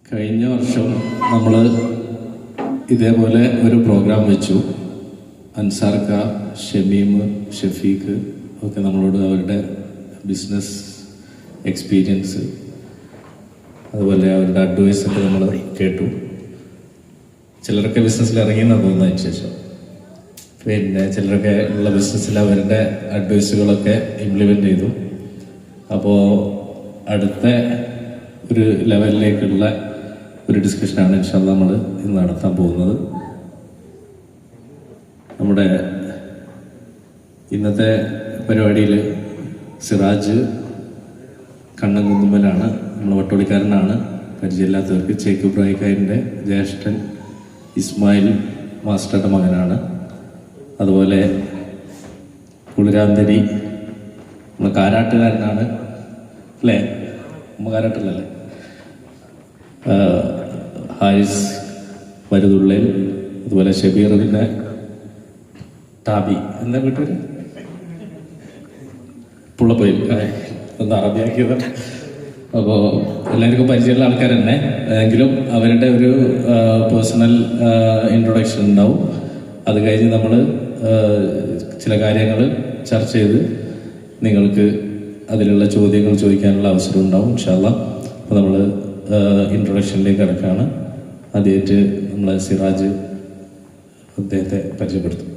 കഴിഞ്ഞ വർഷം നമ്മൾ ഇതേപോലെ ഒരു പ്രോഗ്രാം വെച്ചു. അൻസാർക്ക, ഷമീം, ഷഫീഖ് ഒക്കെ നമ്മളോട് അവരുടെ ബിസിനസ് എക്സ്പീരിയൻസ് അതുപോലെ അവരുടെ അഡ്വൈസൊക്കെ നമ്മൾ കേട്ടു. ചിലരൊക്കെ ബിസിനസ്സിൽ ഇറങ്ങിയെന്നാണ് തോന്നുന്നതിന് ശേഷം. പിന്നെ ചിലരൊക്കെ ഉള്ള ബിസിനസ്സിൽ അവരുടെ അഡ്വൈസുകളൊക്കെ ഇംപ്ലിമെൻ്റ് ചെയ്തു. അപ്പോൾ അടുത്ത ഒരു ലെവലിലേക്കുള്ള ഒരു ഡിസ്കഷനാണ് ഇൻഷാല്ലാ നമ്മൾ ഇന്ന് നടത്താൻ പോകുന്നത്. നമ്മുടെ ഇന്നത്തെ പരിപാടിയിൽ സിറാജ് കണ്ണൻകുന്നുമ്മലാണ്, നമ്മൾ വട്ടോളിക്കാരനാണ്. പരിചയമില്ലാത്തവർക്ക് ചേക്ക് ഇബ്രാഹിക്കാരിൻ്റെ ജ്യേഷ്ഠൻ ഇസ്മായിൽ മാസ്റ്ററുടെ മകനാണ്. അതുപോലെ കുളിരാന്തരി നമ്മൾ കാരാട്ടുകാരനാണ് അല്ലേ? നമ്മൾ കാരാട്ടിലല്ലേ? ഹാരിസ് മരുതുള്ളേൽ, അതുപോലെ ഷബീറിൻ്റെ ടാബി എന്താ വീട്ടിൽ പുള്ളപ്പൊയിൽ ഒന്ന് അറബിയാക്കിയത്. അപ്പോൾ എല്ലാവർക്കും പരിചയമുള്ള ആൾക്കാർ തന്നെ, എങ്കിലും അവരുടെ ഒരു പേഴ്സണൽ ഇൻട്രൊഡക്ഷൻ ഉണ്ടാവും. അത് കഴിഞ്ഞ് നമ്മൾ ചില കാര്യങ്ങൾ ചർച്ച ചെയ്ത് നിങ്ങൾക്ക് അതിലുള്ള ചോദ്യങ്ങൾ ചോദിക്കാനുള്ള അവസരം ഉണ്ടാവും ഇൻഷാല്ലാ. അപ്പോൾ നമ്മൾ ഇൻട്രൊഡക്ഷനിലേക്ക് കിടക്കുകയാണ്. ആദ്യമായിട്ട് നമ്മൾ സിറാജ് അദ്ദേഹത്തെ പരിചയപ്പെടുത്തും.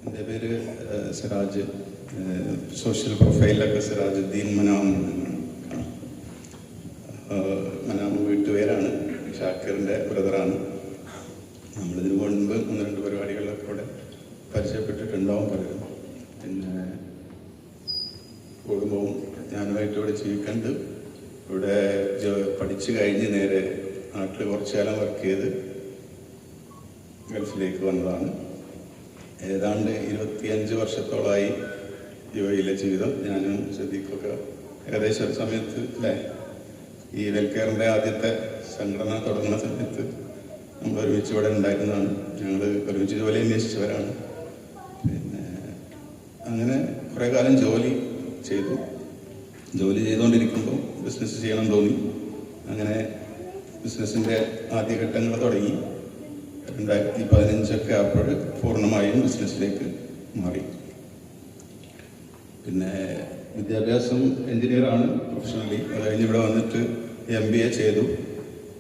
എൻ്റെ പേര് സിറാജ്, സോഷ്യൽ പ്രൊഫൈലൊക്കെ സിറാജുദ്ദീൻ മനാം. മനാം വീട്ടുപേരാണ്, ഷാക്കിറിൻ്റെ ബ്രദറാണ്. നമ്മളിതിന് മുൻപ് 1-2 പരിപാടികളിലൊക്കെ ഇവിടെ പരിചയപ്പെട്ടിട്ടുണ്ടാവും പലരും. പിന്നെ കുടുംബവും ഞാനുമായിട്ട് ഇവിടെ ജീവിക്കുന്നുണ്ട്. ഇവിടെ പഠിച്ചു കഴിഞ്ഞ് നേരെ നാട്ടിൽ കുറച്ചു കാലം വർക്ക് ചെയ്ത് ഗൾഫിലേക്ക് വന്നതാണ്. ഏതാണ്ട് 25 വർഷത്തോളമായി യുഎഇയിലെ ജീവിതം. ഞാനും ശ്രദ്ധിക്കൊക്കെ ഏകദേശം ഒരു സമയത്ത് അല്ലേ, ഈ വെൽക്കെയറിൻ്റെ ആദ്യത്തെ സംഘടന തുടങ്ങുന്ന സമയത്ത് നമ്മൾ ഒരുമിച്ച് ഇവിടെ ഉണ്ടായിരുന്നതാണ്. ഞങ്ങൾ ഒരുമിച്ച് ജോലി അന്വേഷിച്ചവരാണ്. പിന്നെ അങ്ങനെ കുറേ കാലം ജോലി ചെയ്തു. ജോലി ചെയ്തുകൊണ്ടിരിക്കുമ്പോൾ ബിസിനസ് ചെയ്യണം തോന്നി. അങ്ങനെ ബിസിനസ്സിൻ്റെ ആദ്യഘട്ടങ്ങൾ തുടങ്ങി. 2015 ആയപ്പോൾ പൂർണ്ണമായും ബിസിനസ്സിലേക്ക് മാറി. പിന്നെ വിദ്യാഭ്യാസം എൻജിനീയറാണ് പ്രൊഫഷണലി. അത് കഴിഞ്ഞ് ഇവിടെ വന്നിട്ട് MBA ചെയ്തു.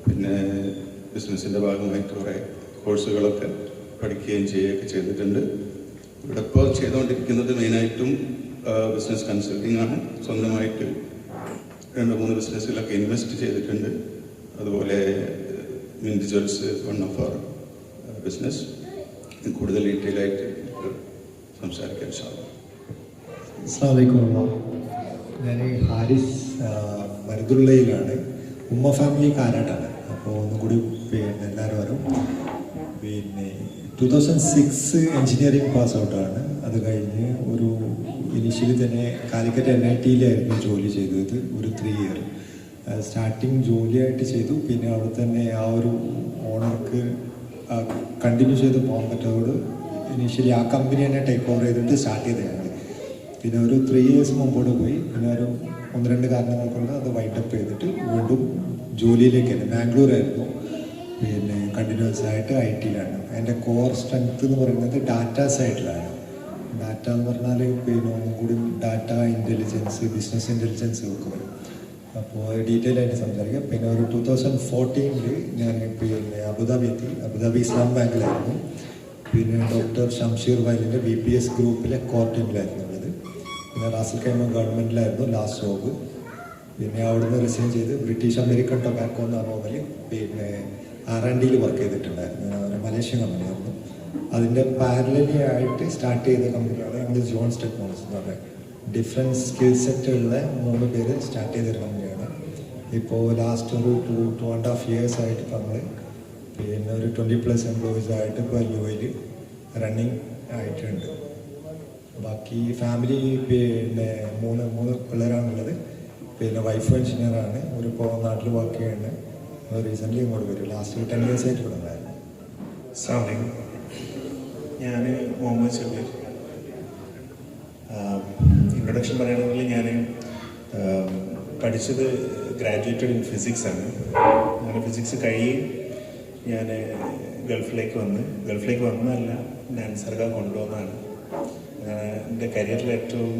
പിന്നെ ബിസിനസ്സിൻ്റെ ഭാഗമായിട്ട് കുറേ കോഴ്സുകളൊക്കെ പഠിക്കുകയും ചെയ്യുകയൊക്കെ ചെയ്തിട്ടുണ്ട്. ഇവിടെ ഇപ്പോൾ ചെയ്തുകൊണ്ടിരിക്കുന്നത് മെയിനായിട്ടും ബിസിനസ് കൺസൾട്ടിംഗ് ആണ്. സ്വന്തമായിട്ട് 2-3 ബിസിനസ്സിലൊക്കെ ഇൻവെസ്റ്റ് ചെയ്തിട്ടുണ്ട്. അതുപോലെ individuals one of our business. കൂടുതൽ ഡീറ്റെയിൽ ആയിട്ട് സംസാരിക്കാൻ സാധിക്കും. അസ്സലാമു അലൈക്കും. ഞാൻ ഹാരിസ് മരുതുള്ളയിലാണ്. ഉമ്മ ഫാമിലി കാരാട്ടാണ്. അപ്പോൾ ഒന്നും കൂടി പിന്നെ എല്ലാവരും വരും. പിന്നെ 2006 എൻജിനീയറിംഗ് പാസ് ഔട്ടാണ്. അത് കഴിഞ്ഞ് ഒരു ഇനീഷ്യലി തന്നെ കാലിക്കറ്റ് NITയിലായിരുന്നു ജോലി ചെയ്തത്. ഒരു 3 ഇയർ സ്റ്റാർട്ടിങ് ജോലിയായിട്ട് ചെയ്തു. പിന്നെ അവിടെ തന്നെ ആ ഒരു ഓണർക്ക് കണ്ടിന്യൂ ചെയ്ത് പോകാൻ പറ്റതോട് ഇനീഷ്യലി ആ കമ്പനി തന്നെ ടേക്ക് ഓവർ ചെയ്തിട്ട് സ്റ്റാർട്ട് ചെയ്തത് ഞങ്ങൾ. പിന്നെ ഒരു 3 ഇയേഴ്സ് മുമ്പോട്ട് പോയി. പിന്നെ ഒരു 1-2 കാരണങ്ങൾ കൊണ്ട് അത് വൈൻഡപ്പ് ചെയ്തിട്ട് വീണ്ടും ജോലിയിലേക്ക് തന്നെ ബാംഗ്ലൂരായിരുന്നു. പിന്നെ കണ്ടിന്യൂസ് ആയിട്ട് IT-യിലാണ്. എൻ്റെ കോർ സ്ട്രെങ്ത് എന്ന് പറയുന്നത് ഡാറ്റ സൈഡിലാണ്. ഡാറ്റ എന്ന് പറഞ്ഞാൽ പിന്നെ ഒന്നും കൂടി ഡാറ്റ ഇൻ്റലിജൻസ്, ബിസിനസ് ഇൻ്റലിജൻസ് ഒക്കെ വരും. അപ്പോൾ ഡീറ്റെയിൽ ആയിട്ട് സംസാരിക്കാം. പിന്നെ ഒരു 2014 ഞാൻ പിന്നെ അബുദാബി ഇസ്ലാം ബാങ്കിലായിരുന്നു. പിന്നെ ഡോക്ടർ ഷംഷീർ വയലിൻ്റെ BPS ഗ്രൂപ്പിലെ കോർ ടീമിലായിരുന്നു ഉള്ളത്. പിന്നെ റാസൽ ഖൈമ ഗവൺമെൻറ്റിലായിരുന്നു ലാസ്റ്റ് ജോബ്. പിന്നെ അവിടുന്ന് റിസൈൻ ചെയ്ത് ബ്രിട്ടീഷ് അമേരിക്കൻ ടൊബാക്കോ എന്ന് പറഞ്ഞ പിന്നെ R&Dയിൽ വർക്ക് ചെയ്തിട്ടുണ്ടായിരുന്നു. ഒരു മലേഷ്യൻ കമ്പനിയായിരുന്നു. അതിൻ്റെ പാരലലി ആയിട്ട് സ്റ്റാർട്ട് ചെയ്ത കമ്പനിയാണ് ഞങ്ങൾ ജോൺസ് ടെക്നോളജി എന്ന് പറയുന്നത്. ഡിഫറെൻറ്റ് സ്കിൽ സെറ്റുള്ള 3 പേര് സ്റ്റാർട്ട് ചെയ്തൊരു കമ്പനിയാണ്. ഇപ്പോൾ ലാസ്റ്റ് ഒരു 2.5 years ആയിട്ട് ഇപ്പോൾ നമ്മൾ പിന്നെ ഒരു 20+ എംപ്ലോയീസ് ആയിട്ട് ഇപ്പോൾ UAE റണ്ണിങ് ആയിട്ടുണ്ട്. ബാക്കി ഫാമിലി പിന്നെ 3 പിള്ളേരാണുള്ളത്. പിന്നെ വൈഫ് എഞ്ചിനീയറാണ്. ഇപ്പോൾ നാട്ടിൽ വർക്ക് ചെയ്യുന്നത്. റീസെൻ്റ്ലി ഇങ്ങോട്ട് വരും. ലാസ്റ്റ് 10 years ആയിട്ട് ഇവിടെ ഉണ്ടായിരുന്നു. അസ്സലാമു അലൈക്കും. ഞാൻ മുഹമ്മദ് ഷബീർ. ഇൻട്രൊഡക്ഷൻ പറയുകയാണെങ്കിൽ ഞാൻ പഠിച്ചത് ഗ്രാജുവേറ്റഡ് ഇൻ ഫിസിക്സ് ആണ്. അങ്ങനെ ഫിസിക്സ് കഴിയും ഞാൻ ഗൾഫിലേക്ക് വന്നതല്ല, ഞാൻ സർക്കാർ കൊണ്ടുവന്നതാണ്. അങ്ങനെ എൻ്റെ കരിയറിൽ ഏറ്റവും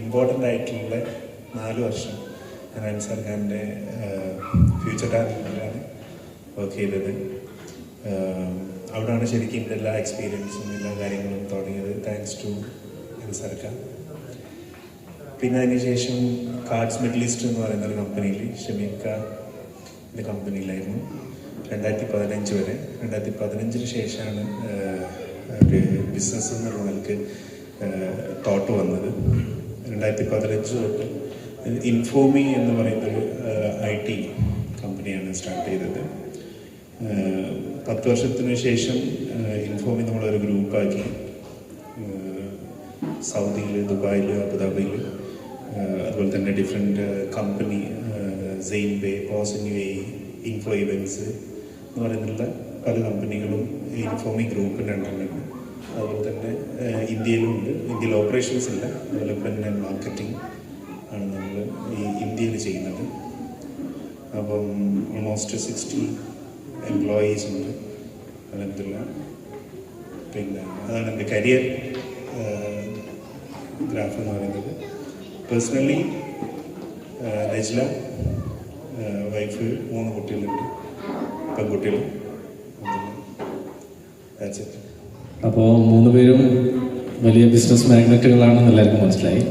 ഇമ്പോർട്ടൻ്റ് ആയിട്ടുള്ള 4 വർഷം ഞാൻ അൻസാർ ഖാൻ്റെ ഫ്യൂച്ചർ ടാലൻറ്റിലാണ് വർക്ക് ചെയ്തത്. അവിടെയാണ് ശരിക്കും എൻ്റെ എല്ലാ എക്സ്പീരിയൻസും എല്ലാ കാര്യങ്ങളും തുടങ്ങിയത്, താങ്ക്സ് ടു അൻസാർ ഖാൻ. പിന്നെ അതിനുശേഷം കാർഡ്സ് മിഡിൽ ഈസ്റ്റ് എന്ന് പറയുന്ന ഒരു കമ്പനിയിൽ ഷമീഖാൻ്റെ കമ്പനിയിലായിരുന്നു 2015 വരെ. 2015 ശേഷമാണ് ഒരു ബിസിനസ് എന്നുള്ള നിലക്ക് തോട്ട് വന്നത്. 2015 തൊട്ട് ഇൻഫോമി എന്ന് പറയുന്നൊരു IT കമ്പനിയാണ് സ്റ്റാർട്ട് ചെയ്തത്. 10 വർഷത്തിന് ശേഷം ഇൻഫോമി നമ്മളൊരു ഗ്രൂപ്പാക്കി സൗദിയിൽ, ദുബായിൽ, അബുദാബിയിൽ, അതുപോലെ തന്നെ ഡിഫറെൻറ്റ് കമ്പനി സെയിൻ ബേ, പോസ് UAE, ഇൻഫോ ഇവൻറ്റ്സ് എന്ന് പറയുന്നുള്ള പല കമ്പനികളും ഇൻഫോമി ഗ്രൂപ്പിൻ്റെ അണ്ടറിലുണ്ട്. അതുപോലെ തന്നെ ഇന്ത്യയിലും ഉണ്ട്. ഇന്ത്യയിൽ ഓപ്പറേഷൻസ് ഇല്ല, ഡെവലപ്മെൻറ്റ് ആൻഡ് മാർക്കറ്റിംഗ് ആണ് നമ്മൾ ഈ ഇന്ത്യയിൽ ചെയ്യുന്നത്. അപ്പം ഓൾമോസ്റ്റ് 60 എംപ്ലോയീസ് ഉണ്ട് അൽഹംദുലില്ലാ. പിന്നെ അതാണ് എൻ്റെ കരിയർ ഗ്രാഫ് എന്ന് പറയുന്നത്. പേഴ്സണലി നജ്ല, വൈഫ്, 3 കുട്ടികളുണ്ട്, പെൺകുട്ടികൾ. അപ്പോൾ 3 പേരും വലിയ ബിസിനസ് മാഗ്നറ്റുകളാണെന്ന് എല്ലാവർക്കും മനസ്സിലായി.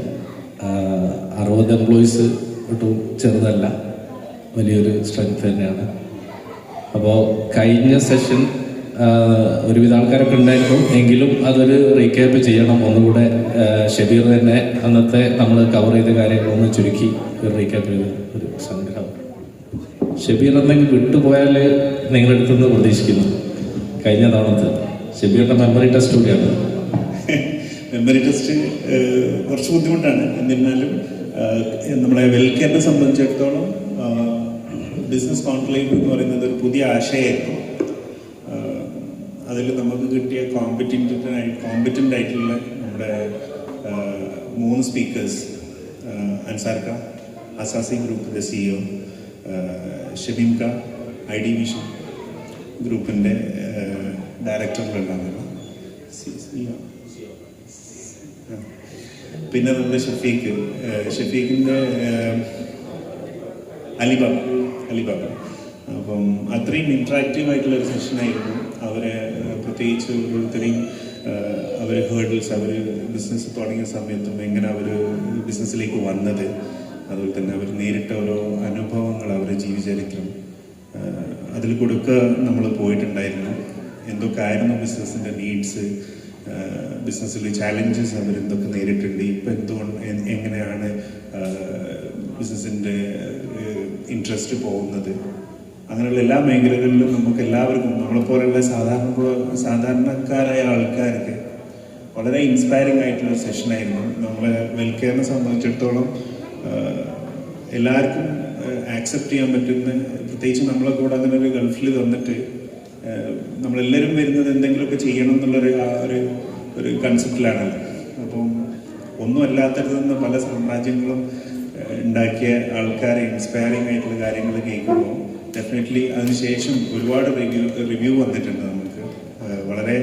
60 എംപ്ലോയീസ് ഒട്ടും ചെറുതല്ല, വലിയൊരു സ്ട്രെങ്ത് തന്നെയാണ്. അപ്പോൾ കഴിഞ്ഞ സെഷൻ ഒരുവിധ ആൾക്കാരൊക്കെ ഉണ്ടായിരുന്നു, എങ്കിലും അതൊരു റീക്യാപ്പ് ചെയ്യണം ഒന്നുകൂടെ. ഷബീർ തന്നെ അന്നത്തെ നമ്മൾ കവർ ചെയ്ത കാര്യങ്ങളൊന്ന് ചുരുക്കി ഒരു റീക്യാപ്പ് ചെയ്ത് ഒരു സംഗ്രഹം. ഷബീർ എന്തെങ്കിലും വിട്ടുപോയാൽ നിങ്ങളെടുത്തുനിന്ന് പ്രതീക്ഷിക്കുന്നു. കഴിഞ്ഞ തവണത്തെ ഷബീറിന്റെ മെമ്മറി ടെസ്റ്റ് കൂടിയാണ്. മെമ്മറി ടെസ്റ്റ് കുറച്ച് ബുദ്ധിമുട്ടാണ്. എന്നിരുന്നാലും നമ്മളെ വെൽക്കെയറിനെ സംബന്ധിച്ചിടത്തോളം ബിസിനസ് കോൺക്ലേവ് എന്ന് പറയുന്നത് ഒരു പുതിയ ആശയമായിരുന്നു. അതിൽ നമുക്ക് കിട്ടിയ കോമ്പറ്റൻ്റ് ആയിട്ടുള്ള നമ്മുടെ 3 സ്പീക്കേഴ്സ്, അൻസാർ ഖാൻ, അസാസി ഗ്രൂപ്പിൻ്റെ CEO, Shameem Khan, ID vision ഗ്രൂപ്പിൻ്റെ ഡയറക്ടറിലുണ്ടാകുന്നത്, പിന്നെ നമ്മുടെ ഷഫീഖിൻ്റെ അലിബാബ. അപ്പം അത്രയും ഇൻട്രാക്റ്റീവ് ആയിട്ടുള്ള ഒരു സെഷനായിരുന്നു. അവരെ പ്രത്യേകിച്ച് ഓരോരുത്തരെയും അവർ ഹേർഡിൽസ്, അവർ ബിസിനസ് തുടങ്ങിയ സമയത്തും എങ്ങനെ അവർ ബിസിനസ്സിലേക്ക് വന്നത്, അതുപോലെ തന്നെ അവർ നേരിട്ട ഓരോ അനുഭവങ്ങൾ, അവരുടെ ജീവചരിത്രം, അതിൽ കൊടുക്കുക നമ്മൾ പോയിട്ടുണ്ടായിരുന്നു. എന്തൊക്കെ ആയിരുന്നു ബിസിനസ്സിൻ്റെ നീഡ്സ്, ബിസിനസ്സിൽ ചാലഞ്ചസ് അവരെന്തൊക്കെ നേരിട്ടുണ്ട്, ഇപ്പം എങ്ങനെയാണ് ബിസിനസ്സിൻ്റെ ഇൻട്രസ്റ്റ് പോകുന്നത്, അങ്ങനെയുള്ള എല്ലാ മേഖലകളിലും നമുക്ക് എല്ലാവർക്കും നമ്മളെപ്പോലെയുള്ള സാധാരണക്കാരായ ആൾക്കാർക്ക് വളരെ ഇൻസ്പയറിംഗ് ആയിട്ടുള്ള ഒരു സെഷനായിരുന്നു. നമ്മളെ വെൽക്കെയറിനെ സംബന്ധിച്ചിടത്തോളം എല്ലാവർക്കും ആക്സെപ്റ്റ് ചെയ്യാൻ പറ്റുന്ന, പ്രത്യേകിച്ച് നമ്മളെ കൂടെ അങ്ങനെ ഒരു ഗൾഫിൽ വന്നിട്ട് നമ്മളെല്ലാവരും വരുന്നത് എന്തെങ്കിലുമൊക്കെ ചെയ്യണം എന്നുള്ളൊരു ഒരു കൺസെപ്റ്റിലാണല്ലോ. അപ്പം ഒന്നും അല്ലാത്തടത്ത് നിന്ന് പല സാമ്രാജ്യങ്ങളും ഉണ്ടാക്കിയ ആൾക്കാരെ ഇൻസ്പയറിംഗ് ആയിട്ടുള്ള കാര്യങ്ങൾ കേൾക്കുമ്പോൾ ഡെഫിനറ്റ്ലി അതിനുശേഷം ഒരുപാട് റിവ്യൂ വന്നിട്ടുണ്ട് നമുക്ക്. വളരെ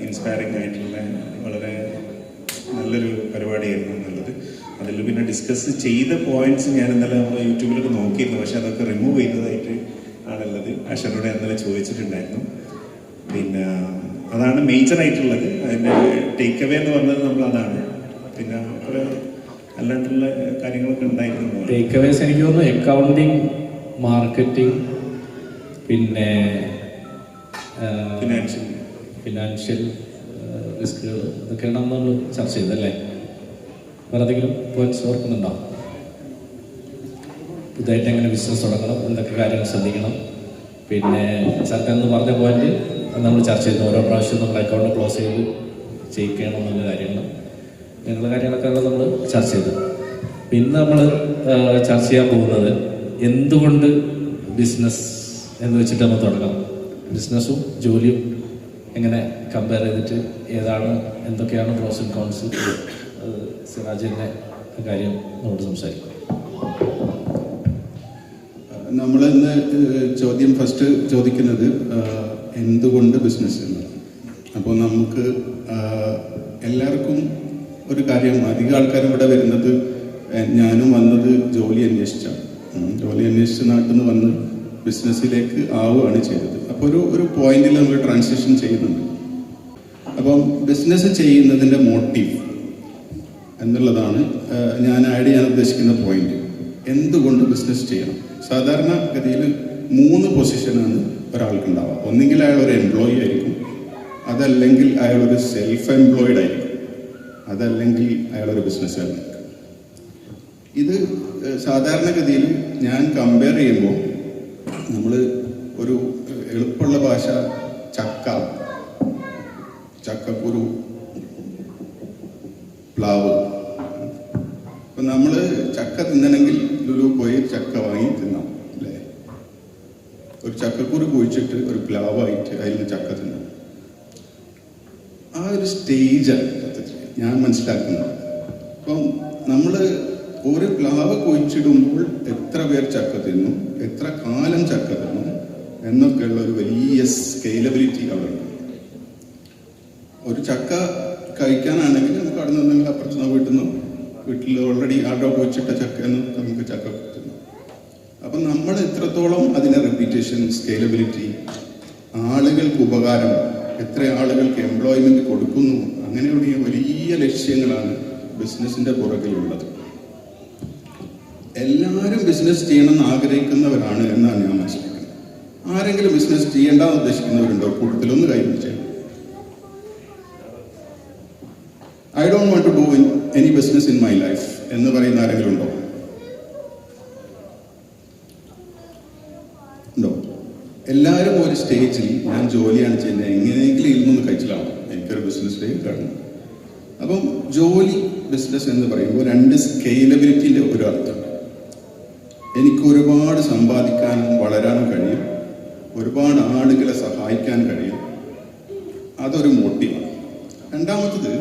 ഇൻസ്പയറിംഗ് ആയിട്ടുള്ള വളരെ നല്ലൊരു പരിപാടിയായിരുന്നു എന്നുള്ളത്. അതിൽ പിന്നെ ഡിസ്കസ് ചെയ്ത പോയിന്റ്സ് ഞാൻ ഇന്നലെ നമ്മൾ യൂട്യൂബിലൊക്കെ നോക്കിയിരുന്നു, പക്ഷെ അതൊക്കെ റിമൂവ് ചെയ്തതായിട്ട് ആണുള്ളത്. അഷനോട് ഇന്നലെ ചോദിച്ചിട്ടുണ്ടായിരുന്നു. പിന്നെ അതാണ് മേജർ ആയിട്ടുള്ളത്. അതിൻ്റെ ടേക്ക് അവേ എന്ന് പറഞ്ഞത് നമ്മൾ അതാണ്. പിന്നെ ഒരു അല്ലാണ്ടുള്ള കാര്യങ്ങളൊക്കെ ഉണ്ടായിരുന്നു. ടേക്ക് അവേസ് എനിക്ക് തോന്നുന്നു അക്കൗണ്ടിങ്, മാർക്കറ്റിംഗ്, പിന്നെ ഫിനാൻഷ്യൽ റിസ്കുകൾ, അതൊക്കെയാണ് നമ്മൾ ചർച്ച ചെയ്തല്ലേ. വേറെ എന്തെങ്കിലും പോയിന്റ്സ് ഓർക്കുന്നുണ്ടോ? പുതുതായിട്ട് എങ്ങനെ ബിസിനസ് തുടങ്ങണം, എന്തൊക്കെ കാര്യങ്ങൾ ശ്രദ്ധിക്കണം, പിന്നെ സർക്കാർ എന്ന് പറഞ്ഞ പോയിന്റ് നമ്മൾ ചർച്ച ചെയ്തു. ഓരോ പ്രാവശ്യവും നമ്മൾ അക്കൗണ്ട് ക്ലോസ് ചെയ്ത് ചെയ്യിക്കണം എന്നുള്ള കാര്യങ്ങൾ, അങ്ങനെയുള്ള കാര്യങ്ങളൊക്കെ നമ്മൾ ചർച്ച ചെയ്തു. പിന്നെ നമ്മൾ ചർച്ച ചെയ്യാൻ പോകുന്നത് എന്തുകൊണ്ട് ബിസിനസ് എന്ന് വെച്ചിട്ട് നമ്മൾ തുടങ്ങാം. ബിസിനസ്സും ജോലിയും എങ്ങനെ കമ്പയർ ചെയ്തിട്ട് ഏതാണ്, എന്തൊക്കെയാണ് പ്രോസ് ആൻഡ് കോൺസ്, സിറാജിൻ്റെ കാര്യം നമ്മളോട് സംസാരിക്കും. നമ്മൾ ഇന്ന് ചോദ്യം ഫസ്റ്റ് ചോദിക്കുന്നത് എന്തുകൊണ്ട് ബിസിനസ് എന്ന്. അപ്പോൾ നമുക്ക് എല്ലാവർക്കും ഒരു കാര്യം, അധികം ആൾക്കാരും ഇവിടെ വരുന്നത്, ഞാനും വന്നത് ജോലി അന്വേഷിച്ചാണ്. ജോലി അന്വേഷിച്ച് നാട്ടിൽ നിന്ന് വന്ന് ബിസിനസ്സിലേക്ക് ആവുകയാണ് ചെയ്തത്. അപ്പോൾ ഒരു പോയിന്റിൽ നമ്മൾ ട്രാൻസിഷൻ ചെയ്യുന്നുണ്ട്. അപ്പം ബിസിനസ് ചെയ്യുന്നതിൻ്റെ മോട്ടീവ് എന്നുള്ളതാണ് ഞാൻ ആഡ് ചെയ്യാൻ ഉദ്ദേശിക്കുന്ന പോയിന്റ്. എന്തുകൊണ്ട് ബിസിനസ് ചെയ്യണം? സാധാരണഗതിയിൽ 3 പൊസിഷനാണ് ഒരാൾക്കുണ്ടാവുക. ഒന്നുകിൽ അയാൾ ഒരു എംപ്ലോയി ആയിരിക്കും, അതല്ലെങ്കിൽ അയാൾ ഒരു സെൽഫ് എംപ്ലോയിഡ് ആയിരിക്കും, അതല്ലെങ്കിൽ അയാളൊരു ബിസിനസ്സുകാരൻ. ഇത് സാധാരണഗതിയിൽ ഞാൻ കമ്പയർ ചെയ്യുമ്പോൾ നമ്മൾ ഒരു എളുപ്പമുള്ള ഭാഷ ചക്കക്കുരു, പ്ലാവ്. ഇപ്പം നമ്മൾ ചക്ക തിന്നണമെങ്കിൽ ലുലു പോയി ചക്ക വാങ്ങി തിന്നാം അല്ലേ? ഒരു ചക്കക്കുരു കുഴിച്ചിട്ട് ഒരു പ്ലാവായിട്ട് അതിൽ നിന്ന് ചക്ക തിന്നാം. ആ ഒരു സ്റ്റേജാണ് ഞാൻ മനസ്സിലാക്കുന്നത്. അപ്പം നമ്മൾ ഒരു പ്ലാവ് കുഴിച്ചിടുമ്പോൾ എത്ര പേർ ചക്ക തിന്നു, എത്ര കാലം ചക്ക തിന്നു എന്നൊക്കെയുള്ള ഒരു വലിയ സ്കെയിലബിലിറ്റി അവിടെ ഉണ്ട്. ഒരു ചക്ക കഴിക്കാനാണെങ്കിൽ നമുക്ക് അവിടെ നിന്നെങ്കിൽ അപ്പുറത്ത് വീട്ടിൽ ഓൾറെഡി ആരോ കുഴിച്ചിട്ട ചക്ക എന്ന് നമുക്ക് ചക്ക തിന്നു. അപ്പം നമ്മൾ എത്രത്തോളം അതിൻ്റെ റെപ്യൂട്ടേഷൻ, സ്കെയിലബിലിറ്റി, ആളുകൾക്ക് ഉപകാരം, എത്ര ആളുകൾക്ക് എംപ്ലോയ്മെന്റ് കൊടുക്കുന്നു, അങ്ങനെയുള്ള വലിയ ലക്ഷ്യങ്ങളാണ് ബിസിനസിന്റെ പുറകിലുള്ളത്. എല്ലാവരും ബിസിനസ് ചെയ്യണമെന്ന് ആഗ്രഹിക്കുന്നവരാണ് എന്നാണ് ഞാൻ മനസ്സിലാക്കുന്നത്. ആരെങ്കിലും ബിസിനസ് ചെയ്യേണ്ടെന്ന് ഉദ്ദേശിക്കുന്നവരുണ്ടോ? കൂട്ടത്തിലൊന്ന് കൈവരിച്ചേ. I don't want to do any business in my life എന്ന് പറയുന്ന ആരെങ്കിലും ഉണ്ടോ? ഉണ്ടോ? എല്ലാവരും ഒരു സ്റ്റേജിൽ ഞാൻ ജോലിയാണ് ചെയ്യുന്നത്, എങ്ങനെയെങ്കിലും ഇരുന്നൊന്ന് കഴിച്ചിലാവും, എനിക്കൊരു ബിസിനസ്സിലേക്ക് കാണണം. അപ്പം ജോലി, ബിസിനസ് എന്ന് പറയുമ്പോൾ 2 സ്കെയിലബിലിറ്റിൻ്റെ ഒരു അർത്ഥമുണ്ട്. എനിക്ക് ഒരുപാട് സമ്പാദിക്കാനും വളരാനും കഴിയും, ഒരുപാട് ആളുകളെ സഹായിക്കാൻ കഴിയും, അതൊരു മോട്ടീവാണ്. രണ്ടാമത്തത്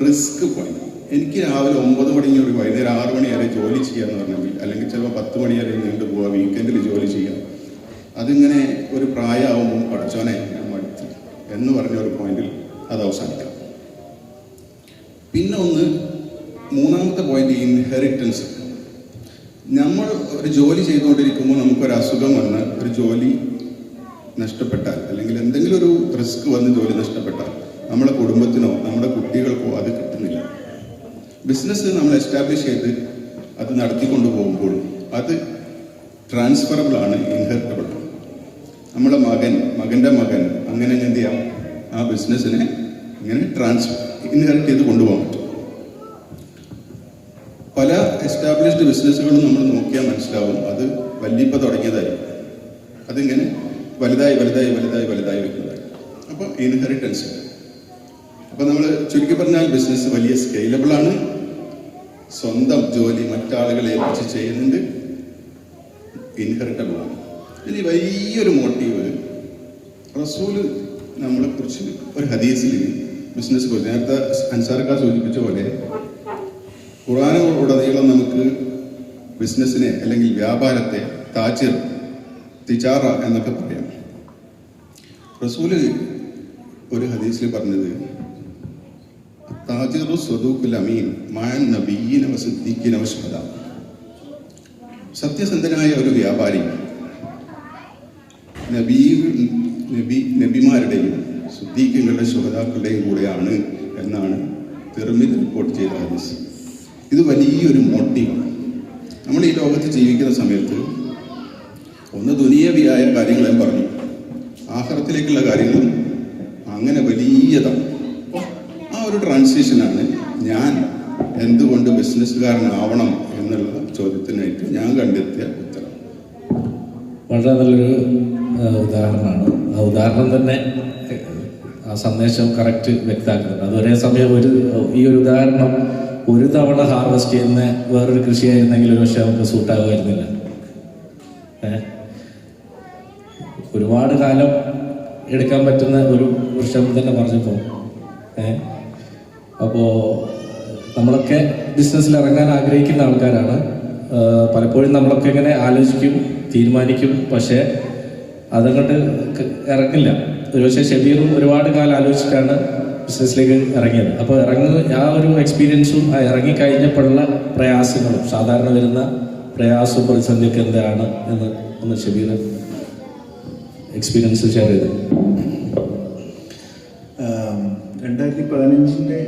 റിസ്ക് പോയിന്റ്. എനിക്ക് രാവിലെ 9 മണി ഒരു വൈകുന്നേരം 6 മണി വരെ ജോലി ചെയ്യാന്ന് പറഞ്ഞെങ്കിൽ, അല്ലെങ്കിൽ ചിലപ്പോൾ 10 മണി വരെ നീണ്ടു പോവുക, വീക്കെൻഡിൽ ജോലി ചെയ്യാം. അതിങ്ങനെ ഒരു പ്രായമാവുമ്പോൾ പഠിച്ചോനെ ഞാൻ മടുത്തു എന്ന് പറഞ്ഞ ഒരു പോയിന്റിൽ അത് അവസാനിക്കാം. പിന്നെ മൂന്നാമത്തെ പോയിന്റ് ഇൻഹെറിറ്റൻസ്. നമ്മൾ ഒരു ജോലി ചെയ്തുകൊണ്ടിരിക്കുമ്പോൾ നമുക്കൊരു അസുഖം വന്ന് ഒരു ജോലി നഷ്ടപ്പെട്ടാൽ, അല്ലെങ്കിൽ എന്തെങ്കിലും ഒരു റിസ്ക് വന്ന് ജോലി നഷ്ടപ്പെട്ടാൽ നമ്മുടെ കുടുംബത്തിനോ നമ്മുടെ കുട്ടികൾക്കോ അത് കിട്ടുന്നില്ല. ബിസിനസ് നമ്മൾ എസ്റ്റാബ്ലിഷ് ചെയ്ത് അത് നടത്തിക്കൊണ്ടു പോകുമ്പോൾ അത് ട്രാൻസ്ഫറബിൾ ആണ്, ഇൻഹെറിറ്റബിൾ. നമ്മുടെ മകൻ്റെ മകൻ അങ്ങനെ എന്ത് ചെയ്യാം, ആ ബിസിനസ്സിനെ ഇങ്ങനെ ഇൻഹെറിറ്റ് ചെയ്ത് കൊണ്ടുപോകാൻ പറ്റും. പല എസ്റ്റാബ്ലിഷ്ഡ് ബിസിനസ്സുകളും നമ്മൾ നോക്കിയാൽ മനസ്സിലാവും അത് വല്യപ്പ തുടങ്ങിയതായിരിക്കും, അതിങ്ങനെ വലുതായി വരുന്നതായി. അപ്പോൾ ഇൻഹെറിറ്റൻസ്. അപ്പോൾ നമ്മൾ ചുരുക്കി പറഞ്ഞാൽ ബിസിനസ് വലിയ സ്കെയിലബിൾ ആണ്, സ്വന്തം ജോലി മറ്റാളുകളെ ഏൽപ്പിച്ച് ചെയ്യുന്നുണ്ട്, ഇൻഹെറിറ്റബിൾ ആണ്. ഇനി വലിയൊരു മോട്ടീവ് റസൂല് നമ്മളെ കുറിച്ച് ഒരു ഹദീസിൽ ബിസിനസ് കുറിച്ച് നേരത്തെ അൻസാർക്കാർ സൂചിപ്പിച്ച പോലെ ഖുർആനുടനീളം നമുക്ക് ബിസിനസ്സിനെ അല്ലെങ്കിൽ വ്യാപാരത്തെ താജിർ, തിജാറ എന്നൊക്കെ പറയാം. റസൂല് ഒരു ഹദീസിൽ പറഞ്ഞത് താജിറു സ്വദൂഖുൽ അമീൻ മഅൻ നബിയ്യീന വസിദ്ദീഖീന വശുഹദാ. സത്യസന്ധനായ ഒരു വ്യാപാരി നബിമാരുടെയും സിദ്ദീഖുകളുടെ ശുഹദാക്കളുടെയും കൂടെയാണ് എന്നാണ് തിർമിദി റിപ്പോർട്ട് ചെയ്ത ഹദീസ്. ഇത് വലിയൊരു മോട്ടീവാണ്. നമ്മൾ ഈ ലോകത്ത് ജീവിക്കുന്ന സമയത്ത് ദുനിയവിയായ കാര്യങ്ങളെ പറഞ്ഞു, ആഖിറത്തിലേക്കുള്ള കാര്യങ്ങളും അങ്ങനെ വലിയതാണ്. ആ ഒരു ട്രാൻസിഷനാണ് ഞാൻ എന്തുകൊണ്ട് ബിസിനസ്സുകാരനാവണം എന്നുള്ള ചോദ്യത്തിനായിട്ട് ഞാൻ കണ്ടെത്തിയ ഉത്തരം. വളരെ നല്ലൊരു ഉദാഹരണമാണ്. ആ ഉദാഹരണം തന്നെ ആ സന്ദേശം കറക്റ്റ് വ്യക്തമാക്കുന്നുണ്ട്. അത് ഒരേ സമയം ഈ ഒരു ഉദാഹരണം ഒരു തവണ ഹാർവെസ്റ്റ് ചെയ്യുന്ന വേറൊരു കൃഷിയായിരുന്നെങ്കിൽ ഒരു പക്ഷേ നമുക്ക് സൂട്ടാകുമായിരുന്നില്ല. ഒരുപാട് കാലം എടുക്കാൻ പറ്റുന്ന ഒരു വൃക്ഷം തന്നെ പറഞ്ഞപ്പോൾ അപ്പോൾ നമ്മളൊക്കെ ബിസിനസ്സിൽ ഇറങ്ങാൻ ആഗ്രഹിക്കുന്ന ആൾക്കാരാണ്. പലപ്പോഴും നമ്മളൊക്കെ ഇങ്ങനെ ആലോചിക്കും, തീരുമാനിക്കും, പക്ഷേ അതങ്ങോട്ട് ഇറങ്ങില്ല. ഒരുപക്ഷെ ഷബീറും ഒരുപാട് കാലം ആലോചിച്ചിട്ടാണ് ബിസിനസ്സിലേക്ക് ഇറങ്ങിയത്. അപ്പോൾ ആ ഒരു എക്സ്പീരിയൻസും ആ ഇറങ്ങിക്കഴിഞ്ഞപ്പോഴുള്ള പ്രയാസങ്ങളും സാധാരണ വരുന്ന പ്രയാസവും പ്രതിസന്ധിയൊക്കെ എന്താണ് എന്ന് ഒന്ന് ഷബീർ എക്സ്പീരിയൻസ് ഷെയർ ചെയ്ത്. 2015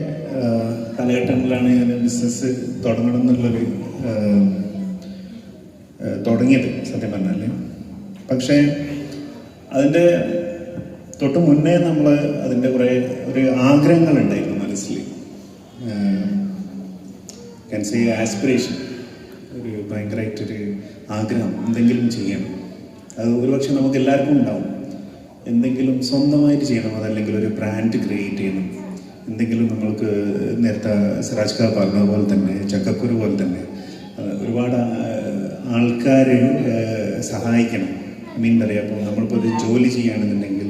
കാലഘട്ടങ്ങളിലാണ് ഞാൻ ബിസിനസ് തുടങ്ങണം എന്നുള്ളൊരു തുടങ്ങിയത് സത്യം പറഞ്ഞാൽ. പക്ഷേ അതിൻ്റെ തൊട്ട് മുന്നേ നമ്മൾ അതിൻ്റെ കുറേ ഒരു ആഗ്രഹങ്ങളുണ്ടായിരുന്നു മനസ്സിൽ. ക്യാൻ സേ ആസ്പിറേഷൻ, ഒരു ഭയങ്കരമായിട്ടൊരു ആഗ്രഹം എന്തെങ്കിലും ചെയ്യണം. അത് ഒരുപക്ഷെ നമുക്ക് എല്ലാവർക്കും ഉണ്ടാവും. എന്തെങ്കിലും സ്വന്തമായിട്ട് ചെയ്യണം, അതല്ലെങ്കിൽ ഒരു ബ്രാൻഡ് ക്രിയേറ്റ് ചെയ്യണം, എന്തെങ്കിലും നമ്മൾക്ക് നേരത്തെ സിറാജ് ഖാൻ പറഞ്ഞ പോലെ തന്നെ, ചക്കക്കുരു പോലെ തന്നെ ഒരുപാട് ആൾക്കാർ സഹായിക്കണം. പറയുക, അപ്പോൾ നമ്മളിപ്പോൾ ഒരു ജോലി ചെയ്യുകയാണെന്നുണ്ടെങ്കിൽ